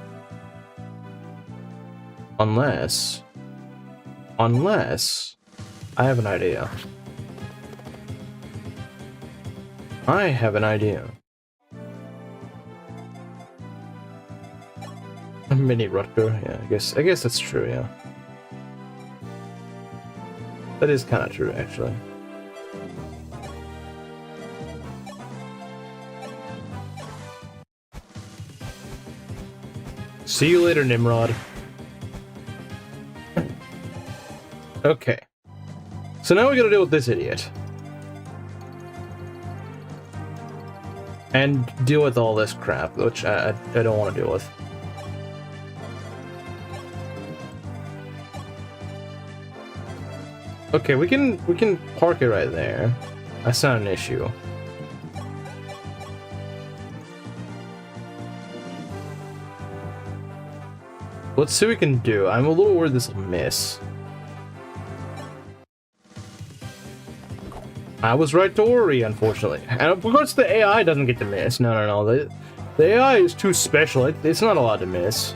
Unless... I have an idea. I have an idea. A mini Rutger, yeah, I guess that's true, yeah. That is kind of true, actually. See you later, Nimrod. Okay. So now we gotta deal with this idiot. And deal with all this crap, which I don't want to deal with. Okay, we can park it right there. That's not an issue. Let's see what we can do. I'm a little worried this will miss. I was right to worry, unfortunately. And of course the AI doesn't get to miss. No. The AI is too special. It's not allowed to miss.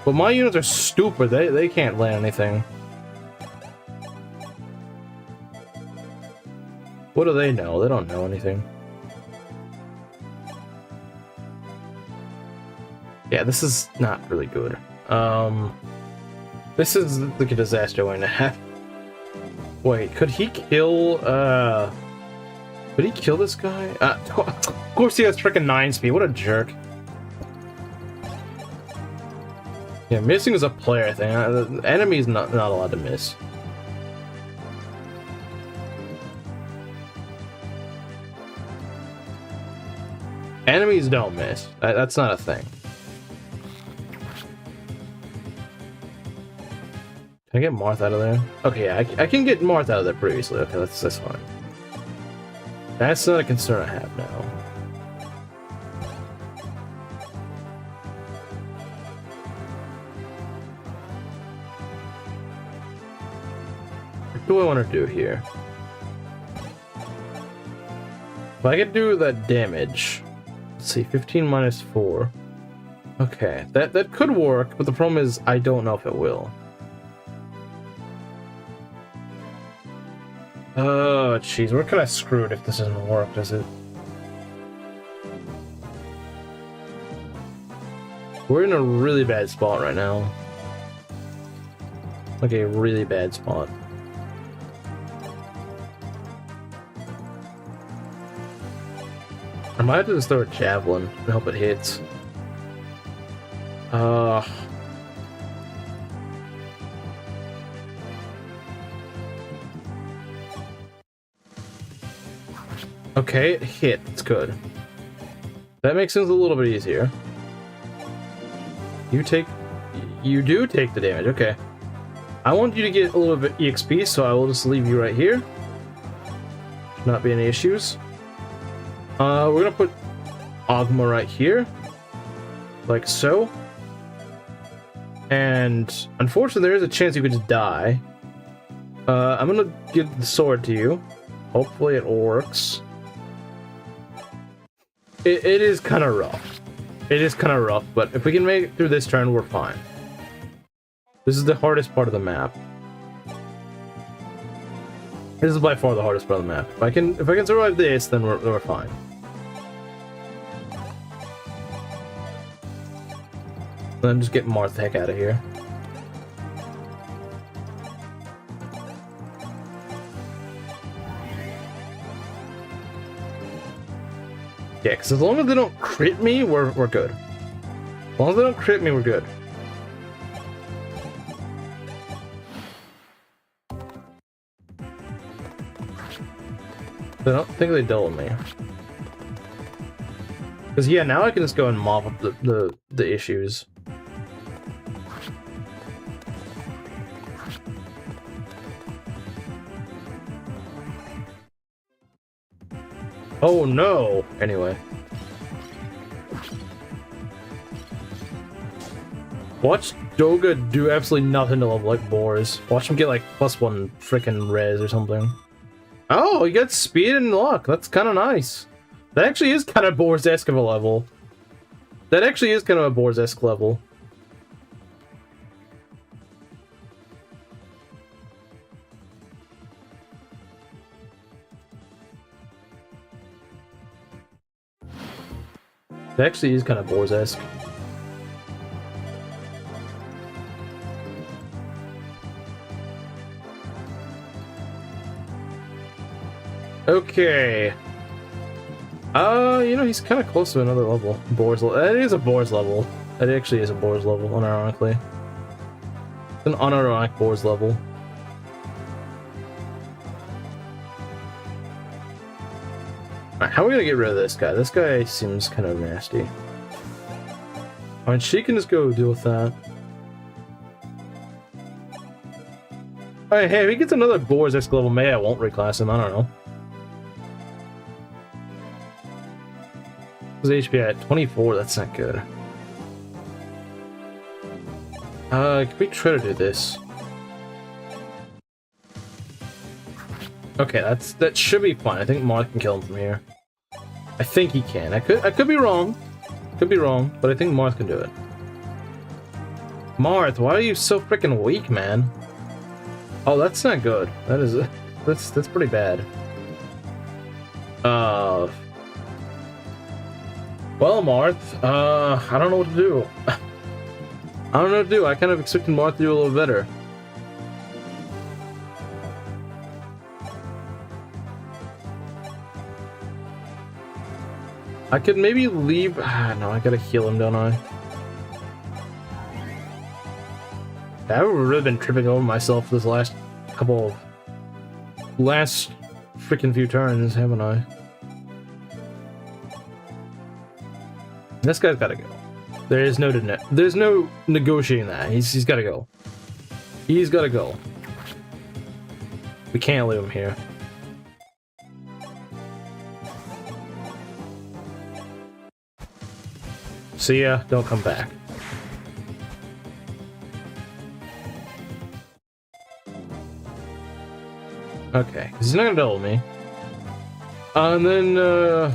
But my units are stupid. They can't land anything. What do they know? They don't know anything. Yeah, this is not really good. This is like a disaster waiting to happen. Wait, could he kill, could he kill this guy? Of course he has frickin' 9 speed, what a jerk. Yeah, missing is a player thing. The enemy's not allowed to miss. Enemies don't miss. That's not a thing. Can I get Marth out of there? Okay, yeah, I can get Marth out of there previously. Okay, that's fine. That's not a concern I have now. What do I want to do here? If I could do that damage... Let's see, 15 minus 4. Okay, that could work, but the problem is I don't know if it will. Oh, jeez, we're kind of screwed if this doesn't work, does it? We're in a really bad spot right now. Like a really bad spot. I might have to just throw a javelin and hope it hits. Okay, it hit. It's good. That makes things a little bit easier. You do take the damage. Okay. I want you to get a little bit EXP, so I will just leave you right here. Should not be any issues. We're gonna put Ogma right here, like so. And unfortunately, there is a chance you could just die. I'm gonna give the sword to you. Hopefully, it works. It is kind of rough. It is kind of rough, but if we can make it through this turn, we're fine. This is the hardest part of the map. This is by far the hardest part of the map. If I can survive this, then we're fine. Then just get Marth the heck out of here. Yeah, because as long as they don't crit me, we're good. As long as they don't crit me, we're good. I don't think they dealt with me. Because yeah, now I can just go and mop up the issues. Oh no! Anyway. Watch Doga do absolutely nothing to level like Boars. Watch him get like +1 frickin' res or something. Oh, he got speed and luck. That's kind of nice. That actually is kind of Boars-esque of a level. That actually is kind of a Boars-esque level. That actually is kind of Boars-esque. Okay. You know, he's kind of close to another level. Boars level. That is a Boars level. That actually is a Boars level, unironically. It's an unironic Boars level. Alright, how are we gonna get rid of this guy? This guy seems kind of nasty. Alright, she can just go deal with that. Alright, hey, if he gets another Boars-esque level, maybe I won't reclass him, I don't know. His HP at 24, that's not good. Can we try to do this? Okay, that should be fine. I think Marth can kill him from here. I think he can. I could be wrong. Could be wrong, but I think Marth can do it. Marth, why are you so freaking weak, man? Oh, that's not good. That is that's pretty bad. Well, Marth, I don't know what to do. I don't know what to do. I kind of expected Marth to do a little better. I could maybe leave. No, I gotta heal him, don't I? I've really been tripping over myself this last freaking few turns, haven't I? This guy's gotta go. There's no negotiating that. He's gotta go. He's gotta go. We can't leave him here. See ya, don't come back. Okay, 'cause he's not gonna double me. And then,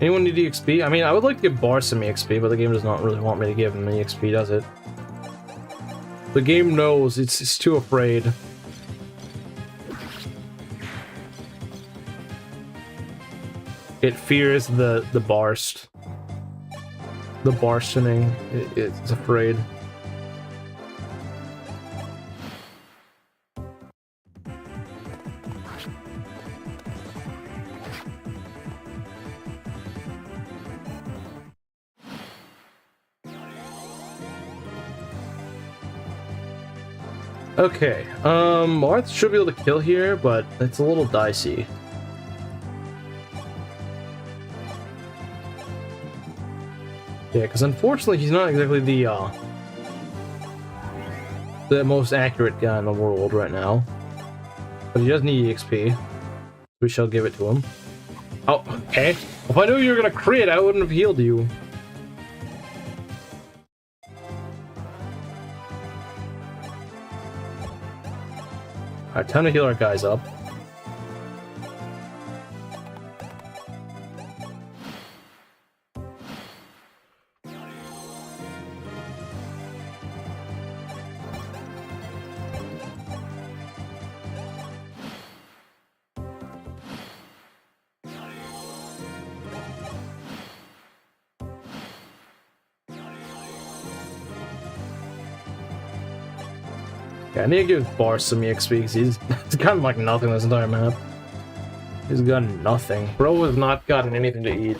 Anyone need EXP? I mean, I would like to give Bar some EXP, but the game does not really want me to give him EXP, does it? The game knows it's too afraid. It fears the barst. The barstening. It's afraid. Okay, Marth should be able to kill here, but it's a little dicey. Yeah, because unfortunately he's not exactly the most accurate guy in the world right now. But he does need EXP. We shall give it to him. Oh, okay. If I knew you were gonna crit, I wouldn't have healed you. Alright, time to heal our guys up. Yeah, I need to give Bar some EXP because he's gotten like nothing this entire map. He's gotten nothing. Bro has not gotten anything to eat.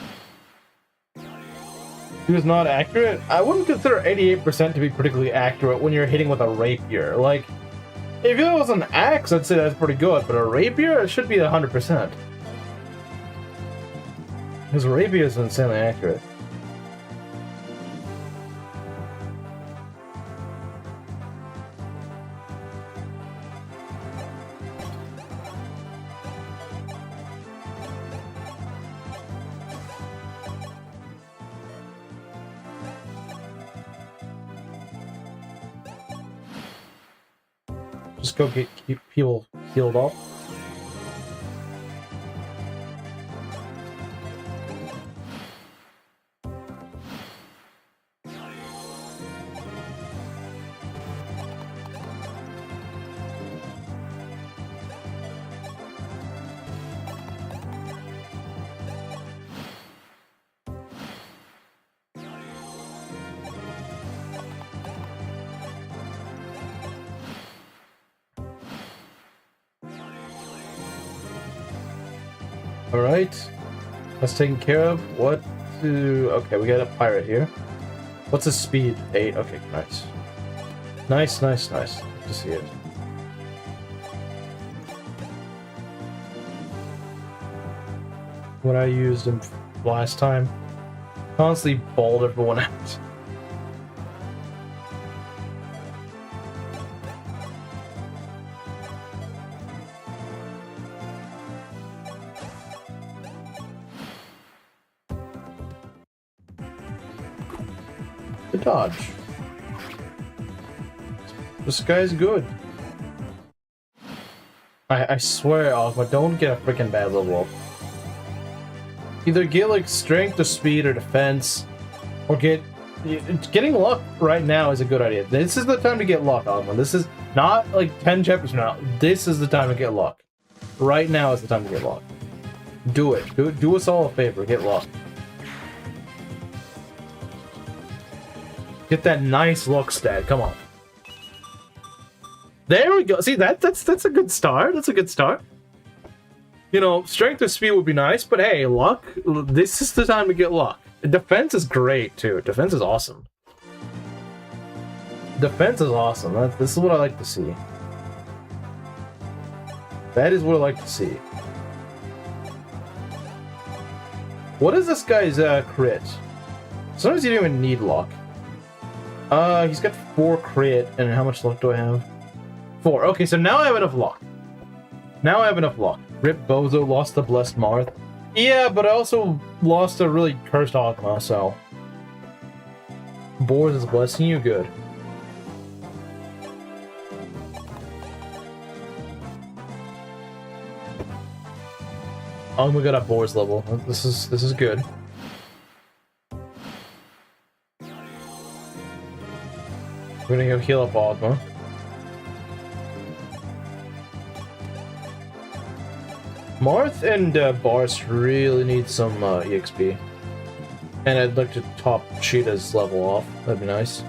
He was not accurate? I wouldn't consider 88% to be particularly accurate when you're hitting with a rapier. Like, if it was an axe, I'd say that's pretty good, but a rapier, it should be 100%. His rapier is insanely accurate. Just go keep people healed up. Alright, that's taken care of. What to... Okay, we got a pirate here. What's his speed? 8. Okay, nice. Nice. Good to see it. What I used him last time. Constantly balled everyone out. Dodge. This guy's good. I swear, Aqua, don't get a freaking bad level up. Either get like strength or speed or defense, or getting luck right now is a good idea. This is the time to get luck, Aqua. This is not like 10 chapters from now. This is the time to get luck. Right now is the time to get luck. Do it. Do us all a favor. Get luck. Get that nice luck stat. Come on. There we go. See, that's a good start. That's a good start. You know, strength or speed would be nice, but hey, luck. This is the time to get luck. Defense is great too. Defense is awesome. Defense is awesome. This is what I like to see. That is what I like to see. What is this guy's crit? Sometimes you don't even need luck. He's got 4 crit, and how much luck do I have? 4. Okay, so now I have enough luck. Rip Bozo, lost the Blessed Marth. Yeah, but I also lost a really cursed Ogma, so... Boars is blessing you, good. Ogma got a Boars level. This is good. We're gonna go heal up Ogma. Marth and Bars really need some EXP. And I'd like to top Sheeta's level off. That'd be nice.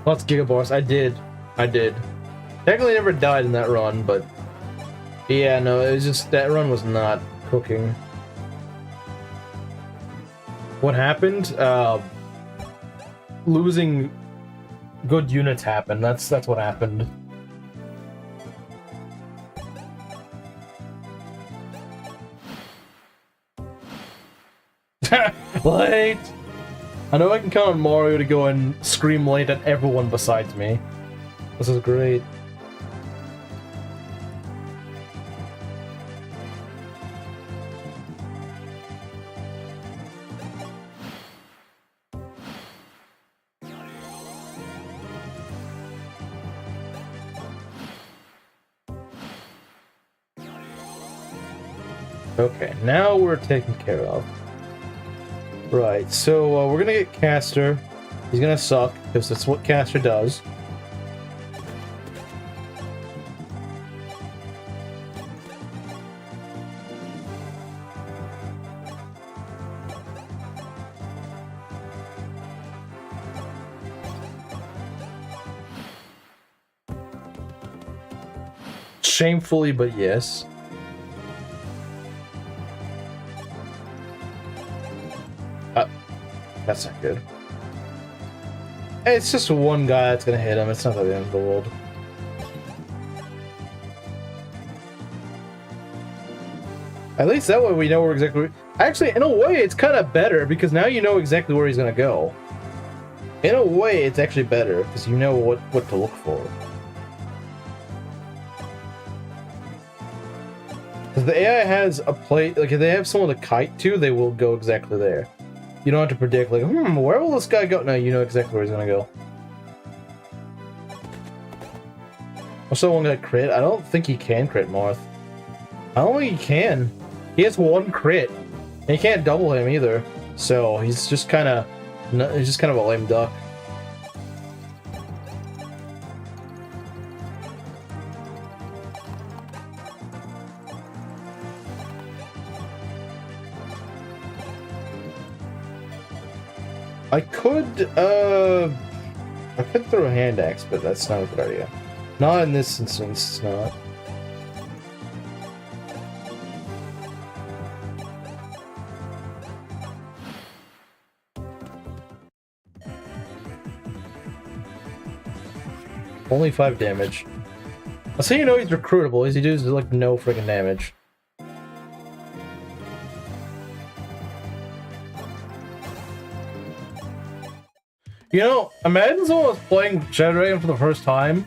Lots of Giga Bars. I did. Technically never died in that run, but... Yeah, no, it was just... That run was not cooking. What happened? Losing good units happened. That's what happened. Late! I know I can count on Mario to go and scream late at everyone besides me. This is great. Okay, now we're taken care of. Right, so we're gonna get Caster. He's gonna suck, because that's what Caster does. Shamefully, but yes. That's not good. It's just one guy that's gonna hit him. It's not the end of the world. At least that way we know where exactly... Actually, in a way, it's kind of better, because now you know exactly where he's gonna go. In a way, it's actually better, because you know what to look for. Because the AI has a plate... Like, if they have someone to kite to, they will go exactly there. You don't have to predict, like, where will this guy go? No, you know exactly where he's gonna go. Also, one guy crit. I don't think he can crit Marth. I don't think he can. He has one crit. And he can't double him either. So, he's just kind of... He's just kind of a lame duck. I could throw a hand axe, but that's not a good idea. Not in this instance, it's not. Only 5 damage. That's how you know he's recruitable, is he does like no freaking damage. You know, imagine someone was playing Shadow Dragon for the first time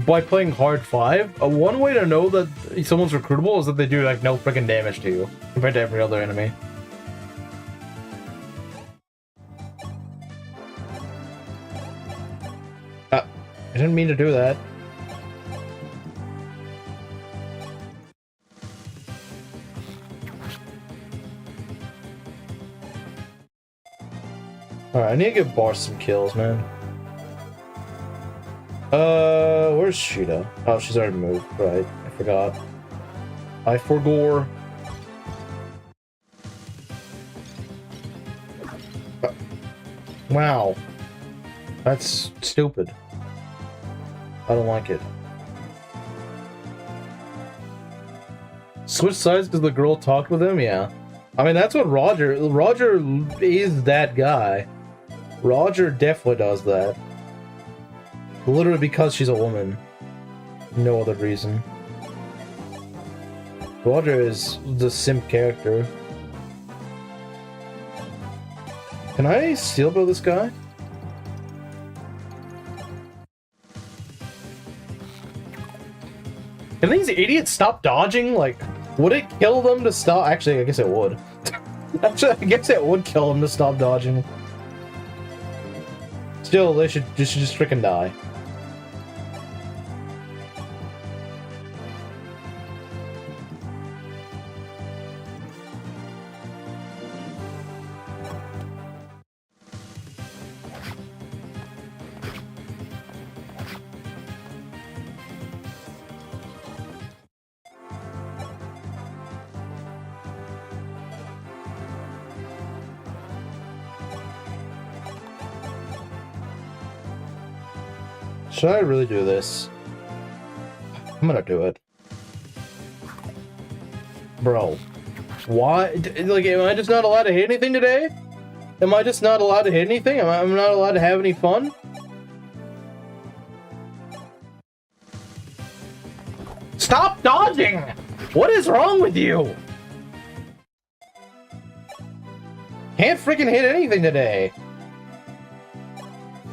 by playing hard 5. One way to know that someone's recruitable is that they do like no freaking damage to you compared to every other enemy. I didn't mean to do that. Alright, I need to give Bar some kills, man. Where's Sheeta? Oh, she's already moved. Right, I forgot. I forgore. Wow. That's stupid. I don't like it. Switch sides because the girl talked with him? Yeah. I mean, that's what Roger is that guy. Roger definitely does that. Literally because she's a woman. No other reason. Roger is the simp character. Can I steel blow this guy? Can these idiots stop dodging? Like, would it kill them to stop? Actually, I guess it would. Actually, I guess it would kill them to stop dodging. Still, they should just freaking die. Should I really do this? I'm gonna do it. Bro. Why? Like, am I just not allowed to hit anything today? Am I just not allowed to hit anything? I'm not allowed to have any fun? Stop dodging! What is wrong with you? Can't freaking hit anything today.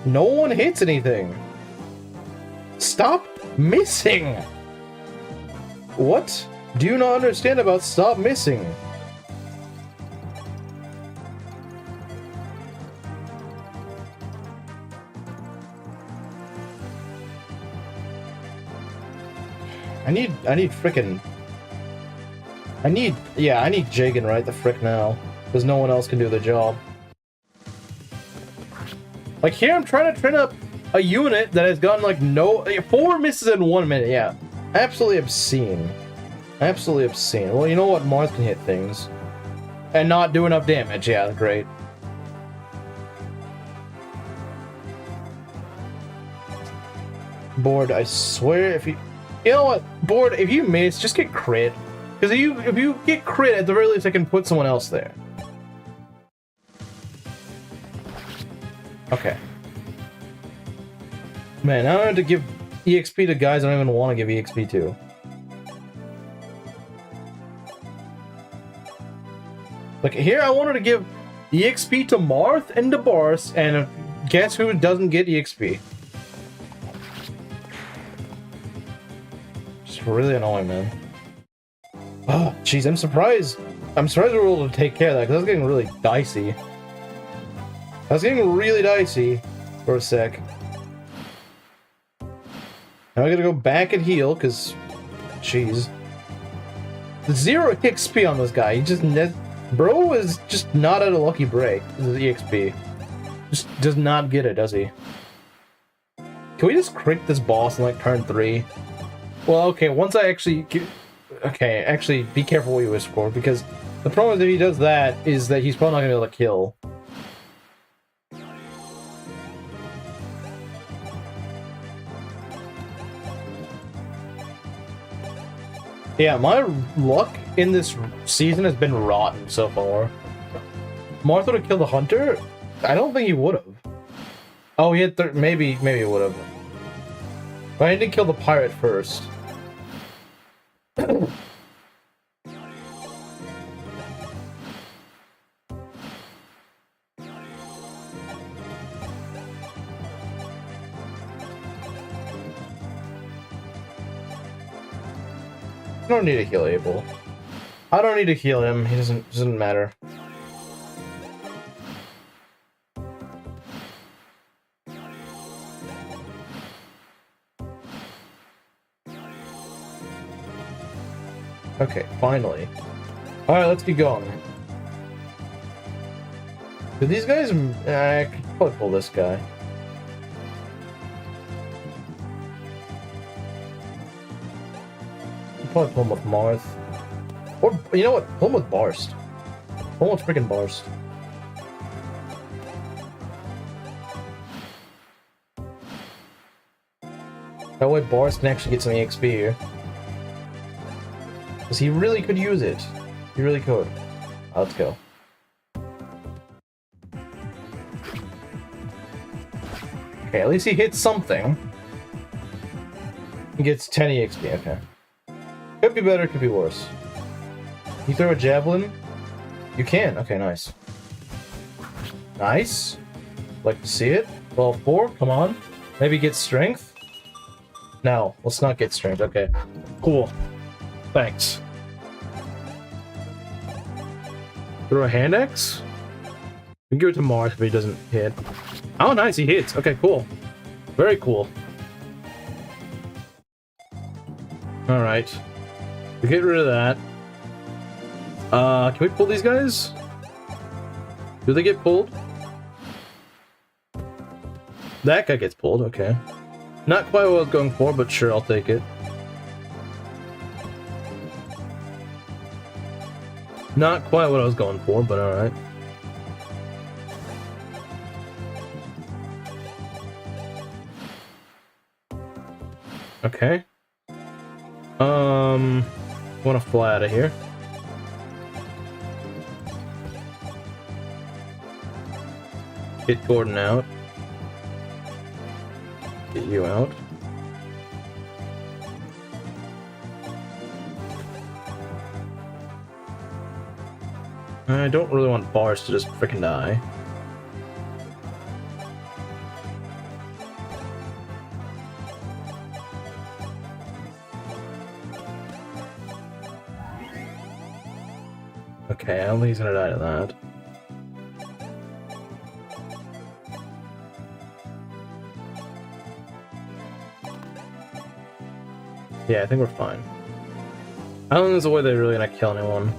No one hits anything. Stop missing! What do you not understand about stop missing? I need frickin'... I need Jagan right the frick now. Because no one else can do the job. Like here I'm trying to train up a unit that has gotten like 4 misses in 1 minute, yeah. Absolutely obscene. Absolutely obscene. Well, you know what? Marth can hit things. And not do enough damage, yeah, great. Board, I swear if you... You know what? Board, if you miss, just get crit. Because if you get crit, at the very least I can put someone else there. Okay. Man, now I have to give EXP to guys I don't even want to give EXP to. Like, here I wanted to give EXP to Marth and to Bars, and guess who doesn't get EXP? It's really annoying, man. Oh, jeez, I'm surprised. I'm surprised we were able to take care of that, because that was getting really dicey. I was getting really dicey for a sec. Now I gotta go back and heal, because... Jeez. 0 XP on this guy. He just... Bro is just not at a lucky break. This is EXP. Just does not get it, does he? Can we just crit this boss in, like, turn 3? Well, okay, once I actually... Okay, actually, be careful what you wish for, because the problem if he does that is that he's probably not gonna be able to kill. Yeah, my luck in this season has been rotten so far. Marth would have killed the hunter? I don't think he would have. Oh, he had maybe he would have. But I didn't kill the pirate first. I don't need to heal Abel. I don't need to heal him. He doesn't matter. Okay, finally. Alright, let's get going. Do these guys... I could probably pull this guy. Probably pull him with Marth. Or, you know what? Pull him with Barst. Pull him with freaking Barst. That way Barst can actually get some EXP here. Because he really could use it. He really could. Let's go. Okay, at least he hits something. He gets 10 EXP, okay. Could be better, could be worse. You throw a javelin? You can. Okay, nice. Nice. Like to see it. Level 4, come on. Maybe get strength? No, let's not get strength. Okay. Cool. Thanks. Throw a hand axe? We can give it to Marth if he doesn't hit. Oh, nice, he hits. Okay, cool. Very cool. Alright. We get rid of that. Can we pull these guys? Do they get pulled? That guy gets pulled, okay. Not quite what I was going for, but sure, I'll take it. Not quite what I was going for, but alright. Okay. Want to fly out of here. Get Gordon out. Get you out. I don't really want Bars to just frickin' die. Okay, I don't think he's gonna die to that. Yeah, I think we're fine. I don't think there's a way they're really gonna kill anyone.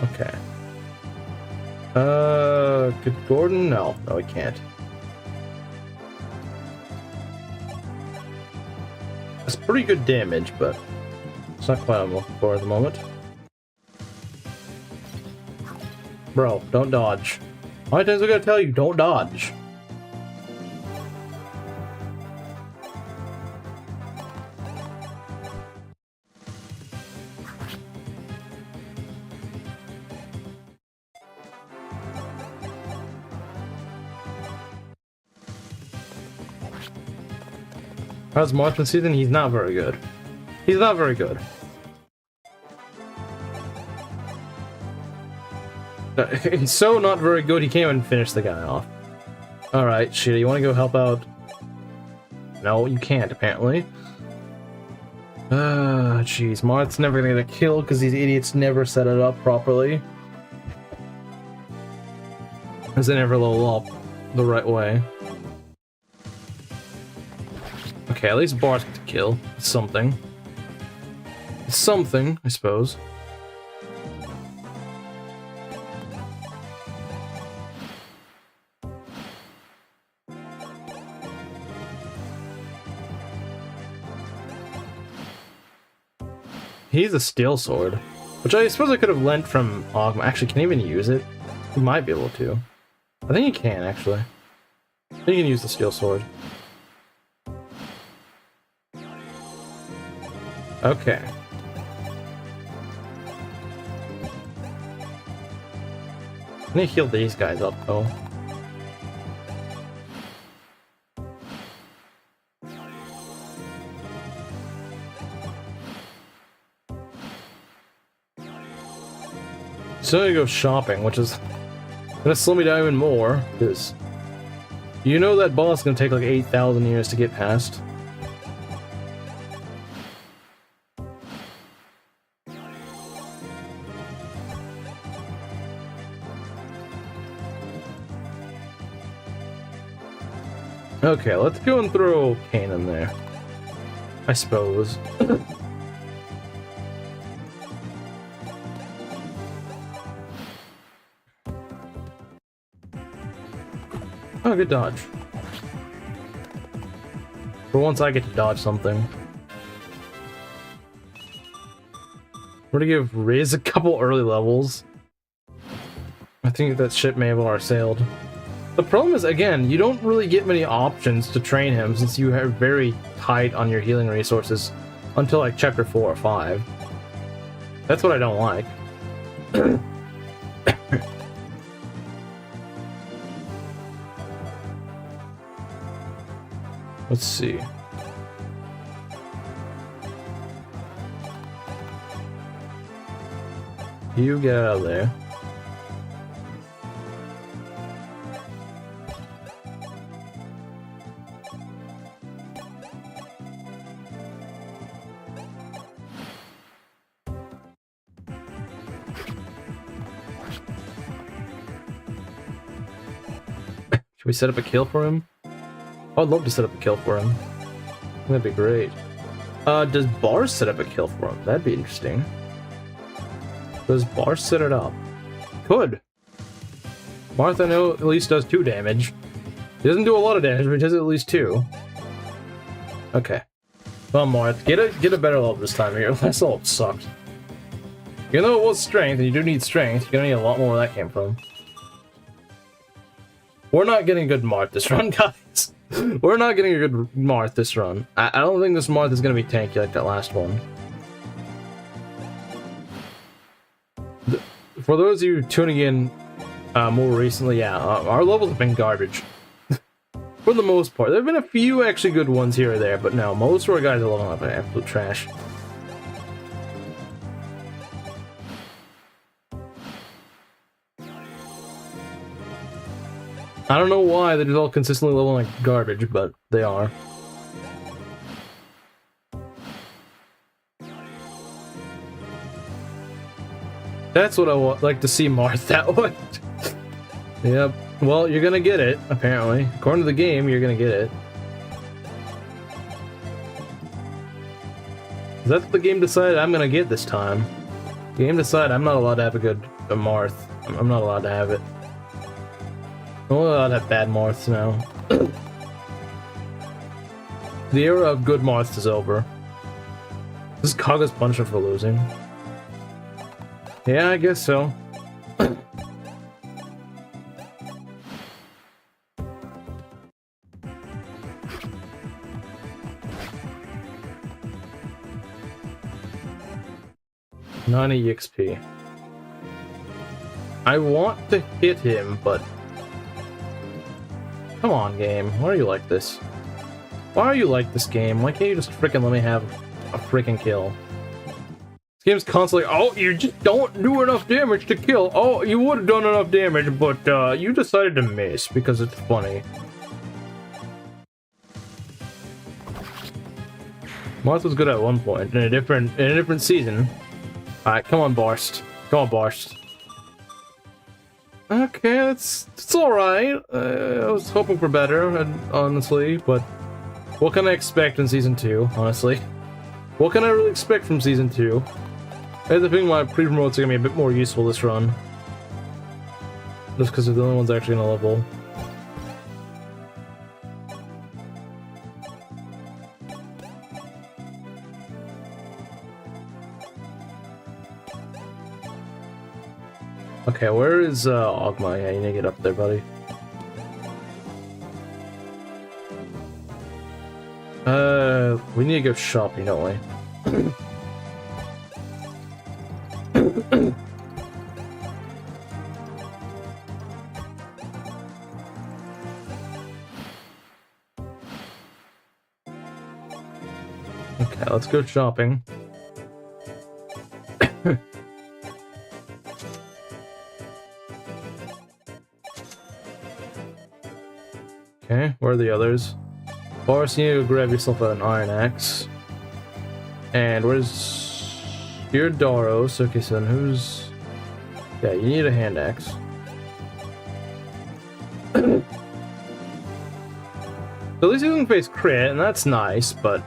Okay. Could Gordon? No, he can't. That's pretty good damage, but it's not quite what I'm looking for at the moment. Bro, don't dodge. How many times am I gonna tell you, don't dodge? How's Marksman season? He's not very good. He's not very good. He's so not very good, he can't even finish the guy off. Alright, shit, you wanna go help out? No, you can't, apparently. Jeez, Marth's never gonna get killed because these idiots never set it up properly. Because they never level up the right way. Okay, at least Bars get to kill. It's something. It's something, I suppose. He's a steel sword, which I suppose I could have lent from Ogma. Actually, can he even use it? He might be able to. I think he can, actually. He can use the steel sword. Okay. I need to heal these guys up, though. So I go shopping, which is gonna slow me down even more, because you know that boss is gonna take like 8,000 years to get past. Okay, let's go and throw Kane in there, I suppose. Oh, good dodge. For once I get to dodge something. We're gonna give Riz a couple early levels. I think that ship may have already sailed. The problem is, again, you don't really get many options to train him since you are very tight on your healing resources until like chapter 4 or 5. That's what I don't like. Let's see. You get out of there. Should we set up a kill for him? I'd love to set up a kill for him. That'd be great. Does Bars set up a kill for him? That'd be interesting. Does Bars set it up? Could. Marth, I know, at least does 2 damage. He doesn't do a lot of damage, but he does at least 2. Okay. Well, Marth, get a better level this time. Your last level sucked. Even though it was strength, and you do need strength, you're gonna need a lot more where that came from. We're not getting a good Marth this run, guys. We're not getting a good Marth this run. I don't think this Marth is gonna be tanky like that last one. For those of you tuning in more recently, yeah, our levels have been garbage. For the most part. There have been a few actually good ones here or there, but no, most of our guys are leveling up in absolute trash. I don't know why they're just all consistently leveling like garbage, but they are. That's what I like to see Marth that way. Yep. Well, you're gonna get it, apparently. According to the game, you're gonna get it. That's what the game decided I'm gonna get this time. The game decided I'm not allowed to have a Marth. I'm not allowed to have it. I'm only allowed to have bad Marths now. The era of good Marths is over. This is Kaga's punishment for losing. Yeah, I guess so. Not EXP. I want to hit him, but... Come on, game. Why are you like this? Why are you like this game? Why can't you just freaking let me have a freaking kill? This game's constantly, oh, you just don't do enough damage to kill. Oh, you would have done enough damage, but you decided to miss because it's funny. Marth was good at one point in a different season. Alright, come on, Barst. Come on, Barst. Okay, it's alright. I was hoping for better, honestly, but what can I expect in Season 2, honestly? What can I really expect from Season 2? I have the feeling my pre-promotes are gonna be a bit more useful this run. Just because they're the only ones actually gonna level. Okay, where is Ogma? Yeah, you need to get up there, buddy. We need to go shopping, don't we? Okay, let's go shopping. Okay, where are the others? Boris, you need to grab yourself an iron axe. And where's your Doros? Okay, so then who's... Yeah, you need a hand axe. So at least you can face crit, and that's nice, but...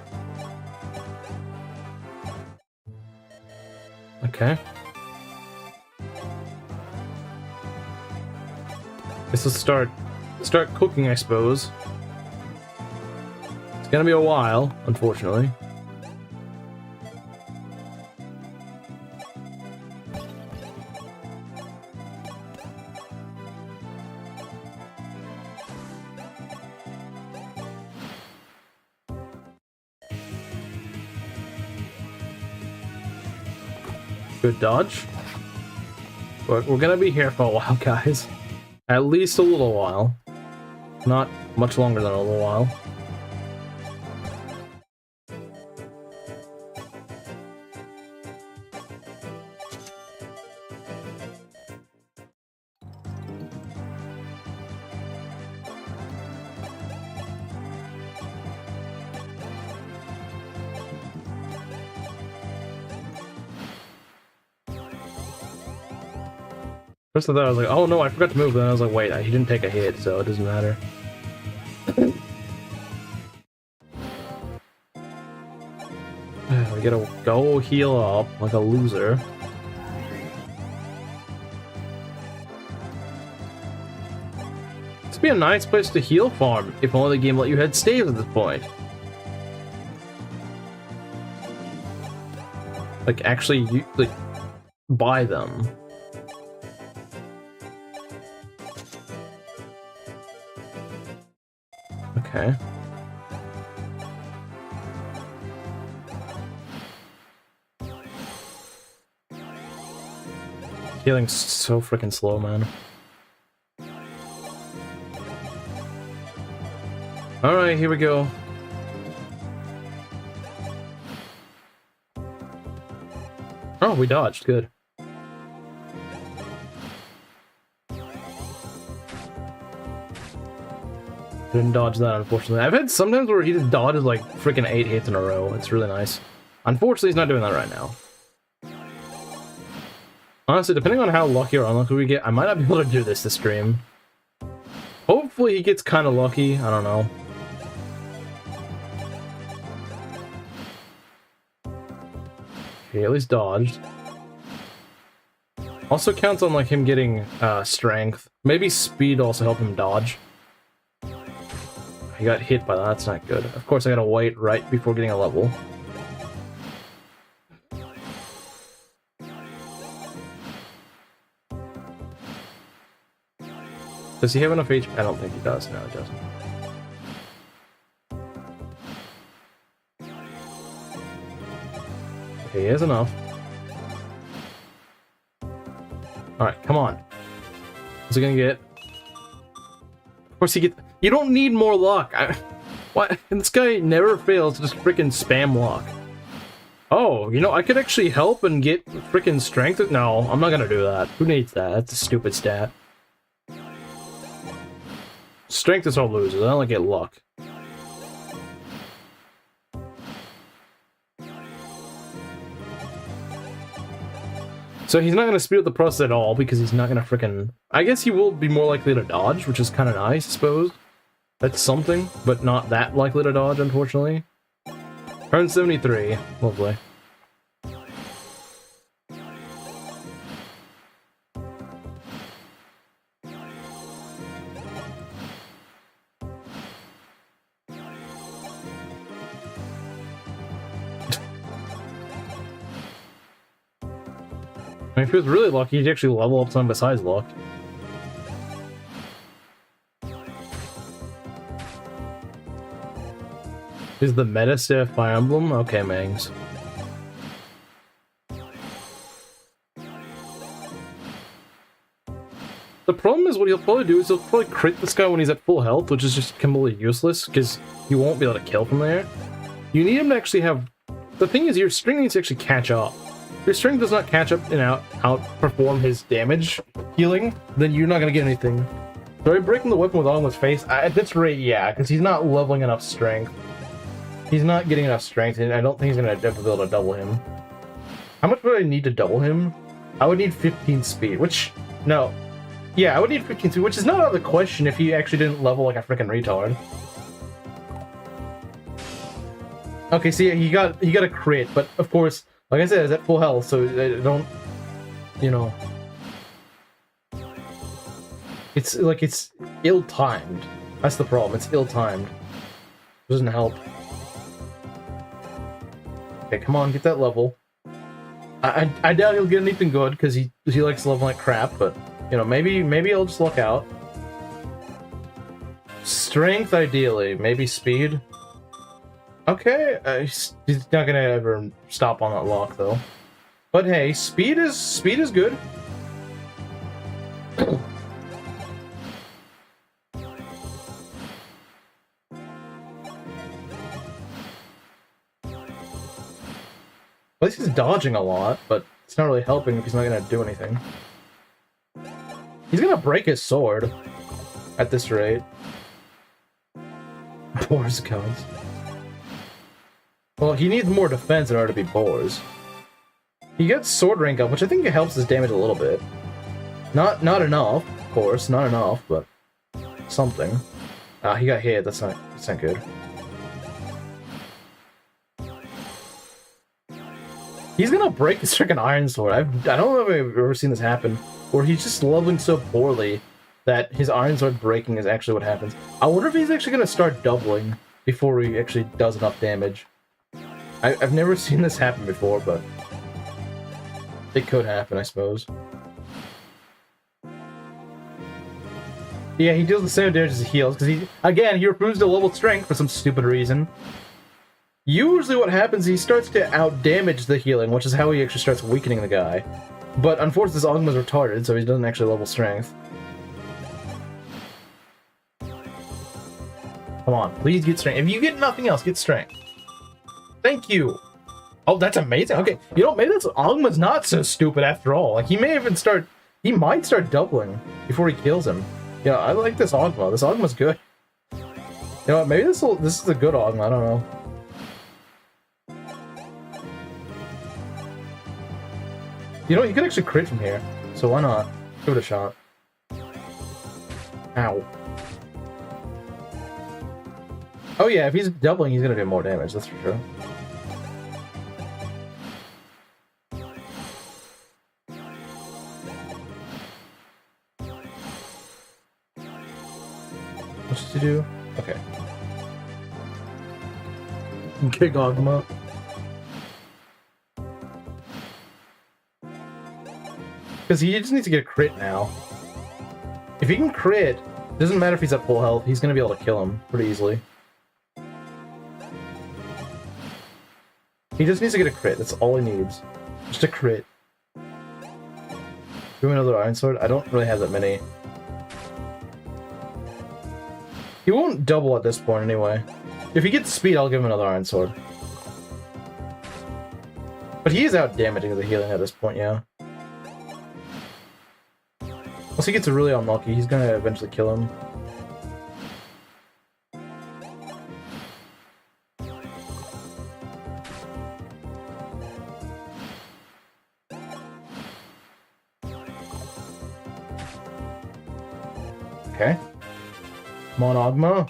Okay. Guess let's start cooking, I suppose. It's gonna be a while, unfortunately. Good dodge. But we're gonna be here for a while, guys. At least a little while. Not much longer than a little while. First I thought I was like, oh no, I forgot to move, but then I was like, wait, he didn't take a hit, so it doesn't matter. We gotta go heal up like a loser. This would be a nice place to heal farm, if only the game let you head staves at this point. Like, actually, like, buy them. Okay. Healing's so freaking slow, man. Alright, here we go. Oh, we dodged. Good. Didn't dodge that, unfortunately. I've had sometimes where he just dodges like freaking 8 hits in a row. It's really nice. Unfortunately, he's not doing that right now. Honestly, depending on how lucky or unlucky we get, I might not be able to do this stream. Hopefully he gets kind of lucky. I don't know. Okay, at least dodged. Also counts on like him getting strength. Maybe speed also help him dodge. He got hit by that. That's not good. Of course, I gotta wait right before getting a level. Does he have enough HP? I don't think he does. No, he doesn't. Okay, he has enough. Alright, come on. What's he gonna get? Of course he gets... You don't need more luck! What? And this guy never fails to just freaking spam luck. Oh, you know, I could actually help and get freaking strength? No, I'm not gonna do that. Who needs that? That's a stupid stat. Strength is all losers. I only get luck. So he's not going to speed up the process at all because he's not going to frickin'... I guess he will be more likely to dodge, which is kind of nice, I suppose. That's something, but not that likely to dodge, unfortunately. Turn 73. Lovely. I mean, if he was really lucky, he'd actually level up something besides luck. Is the meta still Fire Emblem? Okay, Mangs. The problem is what he'll probably do is he'll probably crit this guy when he's at full health, which is just completely useless, because you won't be able to kill from there. You need him to actually have... The thing is, your strength needs to actually catch up. If your strength does not catch up and outperform his damage healing, then you're not going to get anything. So breaking the weapon with all in his face, at this rate, yeah, because he's not leveling enough strength. He's not getting enough strength, and I don't think he's going to be able to double him. How much would I need to double him? I would need 15 speed, which... No. Yeah, I would need 15 speed, which is not out of the question if he actually didn't level like a freaking retard. Okay, see, he got a crit, but of course... Like I said, it's at full health, so I don't, you know... It's, like, it's ill-timed. That's the problem, it's ill-timed. It doesn't help. Okay, come on, get that level. I doubt he'll get anything good, because he likes leveling like crap, but, you know, maybe he'll just luck out. Strength, ideally. Maybe speed. Okay, he's not gonna ever stop on that lock though. But hey, speed is good. At least he's dodging a lot, but it's not really helping if he's not gonna do anything. He's gonna break his sword at this rate. Boars counts. Well, he needs more defense in order to be Boars. He gets sword rank up, which I think it helps his damage a little bit. Not enough, of course, not enough, but something. Ah, he got hit. That's not good. He's gonna break his freaking Iron Sword. I don't know if I've ever seen this happen, where he's just leveling so poorly that his Iron Sword breaking is actually what happens. I wonder if he's actually gonna start doubling before he actually does enough damage. I've never seen this happen before, but... It could happen, I suppose. Yeah, he deals the same damage as he heals, because he removes the level strength for some stupid reason. Usually what happens, he starts to out-damage the healing, which is how he actually starts weakening the guy. But unfortunately, this Ogma's retarded, so he doesn't actually level strength. Come on, please get strength. If you get nothing else, get strength. Thank you. Oh, that's amazing. Okay, you know, maybe that's Ogma's not so stupid after all. Like, he might start doubling before he kills him. Yeah, I like this Ogma. This Ogma's good. You know what, maybe this is a good Ogma, I don't know. You know, you could actually crit from here, so why not? Give it a shot. Ow. Oh yeah, if he's doubling, he's gonna do more damage, that's for sure. What's to do? Okay. Kick Ogma. Because he just needs to get a crit now. If he can crit, doesn't matter if he's at full health, he's gonna be able to kill him pretty easily. He just needs to get a crit, that's all he needs. Just a crit. Do another Iron Sword? I don't really have that many. He won't double at this point anyway. If he gets speed, I'll give him another Iron Sword. But he is out damaging the healing at this point, yeah. Once he gets really unlucky, he's gonna eventually kill him. Okay. Come on, Ogma.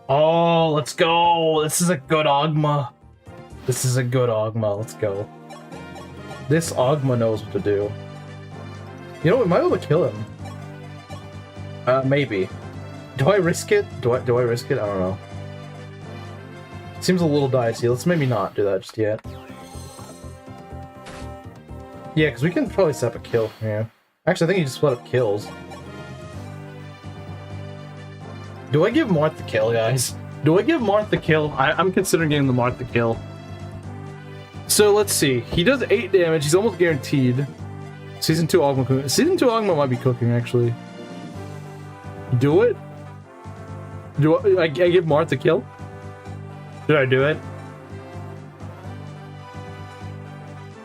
Oh, let's go! This is a good Ogma. This is a good Ogma, let's go. This Ogma knows what to do. You know, we might be able to kill him. Maybe. Do I risk it? Do I risk it? I don't know. Seems a little dicey. Let's maybe not do that just yet. Yeah, because we can probably set up a kill from here. Actually, I think he just split up kills. Do I give Marth the kill, guys? Do I give Marth the kill? I'm considering giving the Marth the kill. So, let's see. He does 8 damage. He's almost guaranteed. Season 2 Ogma. Season 2 Ogma might be cooking, actually. Do it? I give Marth the kill? Should I do it?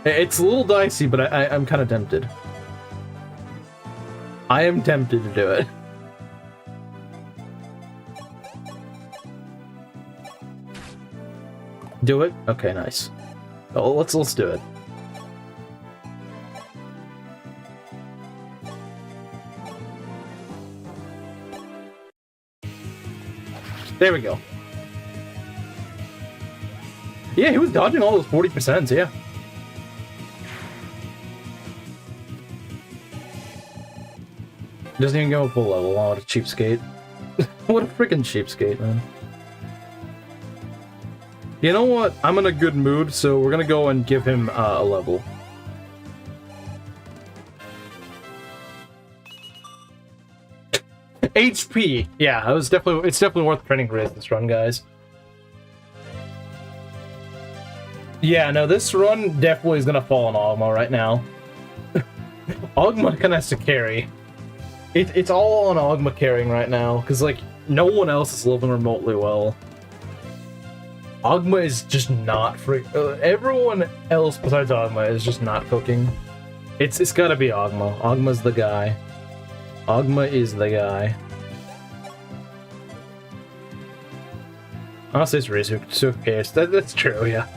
It's a little dicey, but I'm kind of tempted. I am tempted to do it. Do it? Okay, nice. Oh, let's do it. There we go. Yeah, he was dodging all those 40%, yeah. Doesn't even go full level. Oh, what a cheapskate. What a freaking cheapskate, man. You know what? I'm in a good mood, so we're gonna go and give him a level. HP! Yeah, it's definitely worth printing Riz this run, guys. Yeah, no, this run definitely is gonna fall on Ogma right now. Ogma kinda has to carry. It's all on Ogma carrying right now, because, like, no one else is living remotely well. Ogma is just not everyone else besides Ogma is just not cooking. It's gotta be Ogma. Ogma's the guy. Ogma is the guy. Honestly, it's Rizu, so who cares? That's true, yeah.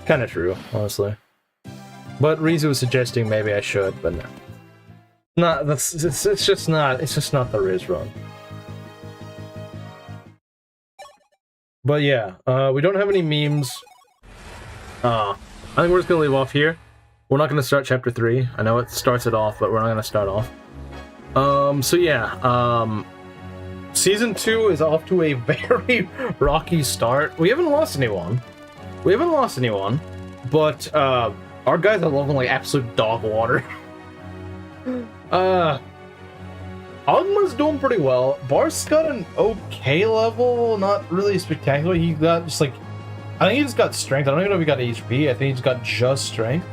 Kinda true, honestly. But Rizu was suggesting maybe I should, but no. It's just not the Riz run. But yeah, we don't have any memes. I think we're just gonna leave off here. We're not gonna start chapter 3. I know it starts it off, but we're not gonna start off. So yeah, Season 2 is off to a very rocky start. We haven't lost anyone. But, Our guys are leveling like absolute dog water. Ogma's doing pretty well. Barth's got an okay level, not really spectacular. He got just like, I think he just got strength. I don't even know if he got HP. I think he's got just strength.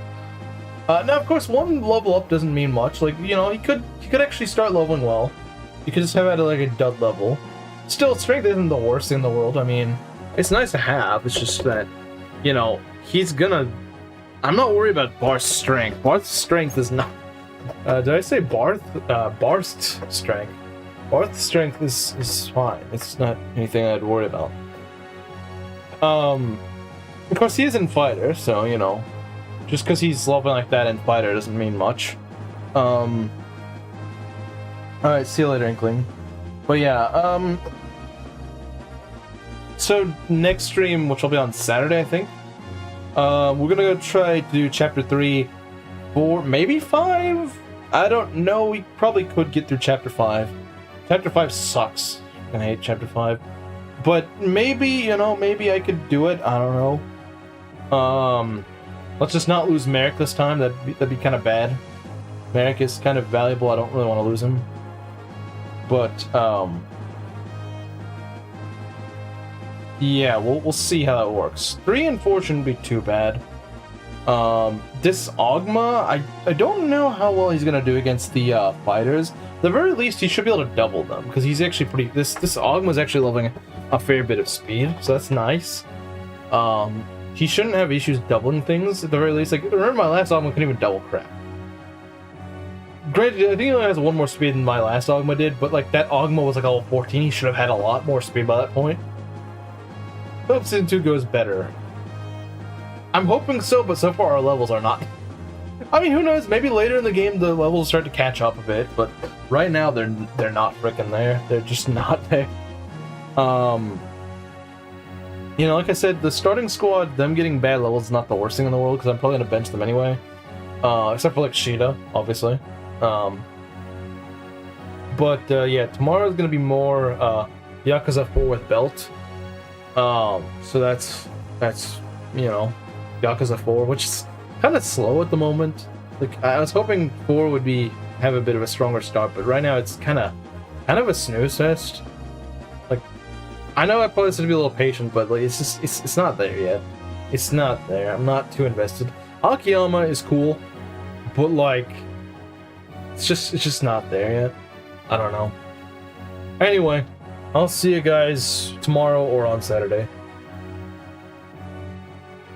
Now, of course, one level up doesn't mean much. Like, you know, he could actually start leveling well. You could just have at like a dud level. Still, strength isn't the worst thing in the world. I mean, it's nice to have. It's just that, you know, he's gonna. I'm not worried about Barth's strength. Barth's strength is not. Did I say Barth? Barth's strength. Barth's strength is fine. It's not anything I'd worry about. Of course, he is in fighter, so you know, just because he's leveling like that in fighter doesn't mean much. All right, see you later, Inkling. But yeah, so next stream, which will be on Saturday, I think. We're gonna go try to do chapter 3, 4, maybe 5. I don't know. We probably could get through chapter 5. Chapter 5 sucks. I hate chapter 5. But maybe, you know, maybe I could do it. I don't know. Let's just not lose Merrick this time. That'd be kind of bad. Merrick is kind of valuable. I don't really want to lose him. But yeah, we'll see how that works. 3 and 4 shouldn't be too bad. This Ogma, I don't know how well he's gonna do against the fighters. At the very least, he should be able to double them because he's actually pretty. This Ogma's actually leveling a fair bit of speed, so that's nice. He shouldn't have issues doubling things at the very least. Like, remember my last Ogma couldn't even double crap. Granted, I think he only has 1 more speed than my last Ogma did, but like that Ogma was like level 14. He should have had a lot more speed by that point. Hope Season 2 goes better. I'm hoping so, but so far our levels are not. I mean, who knows? Maybe later in the game the levels start to catch up a bit, but right now they're not freaking there. They're just not there. You know, like I said, the starting squad, them getting bad levels is not the worst thing in the world because I'm probably gonna bench them anyway. Except for like Sheeta, obviously. But yeah, tomorrow's gonna be more Yakuza 4 with belt. So that's you know, Yakuza 4, which is kind of slow at the moment. Like I was hoping 4 would have a bit of a stronger start, but right now it's kind of a snooze fest. Like I know I probably should be a little patient, but like it's just it's not there yet. It's not there. I'm not too invested. Akiyama is cool, but like it's just not there yet. I don't know. Anyway, I'll see you guys tomorrow or on Saturday.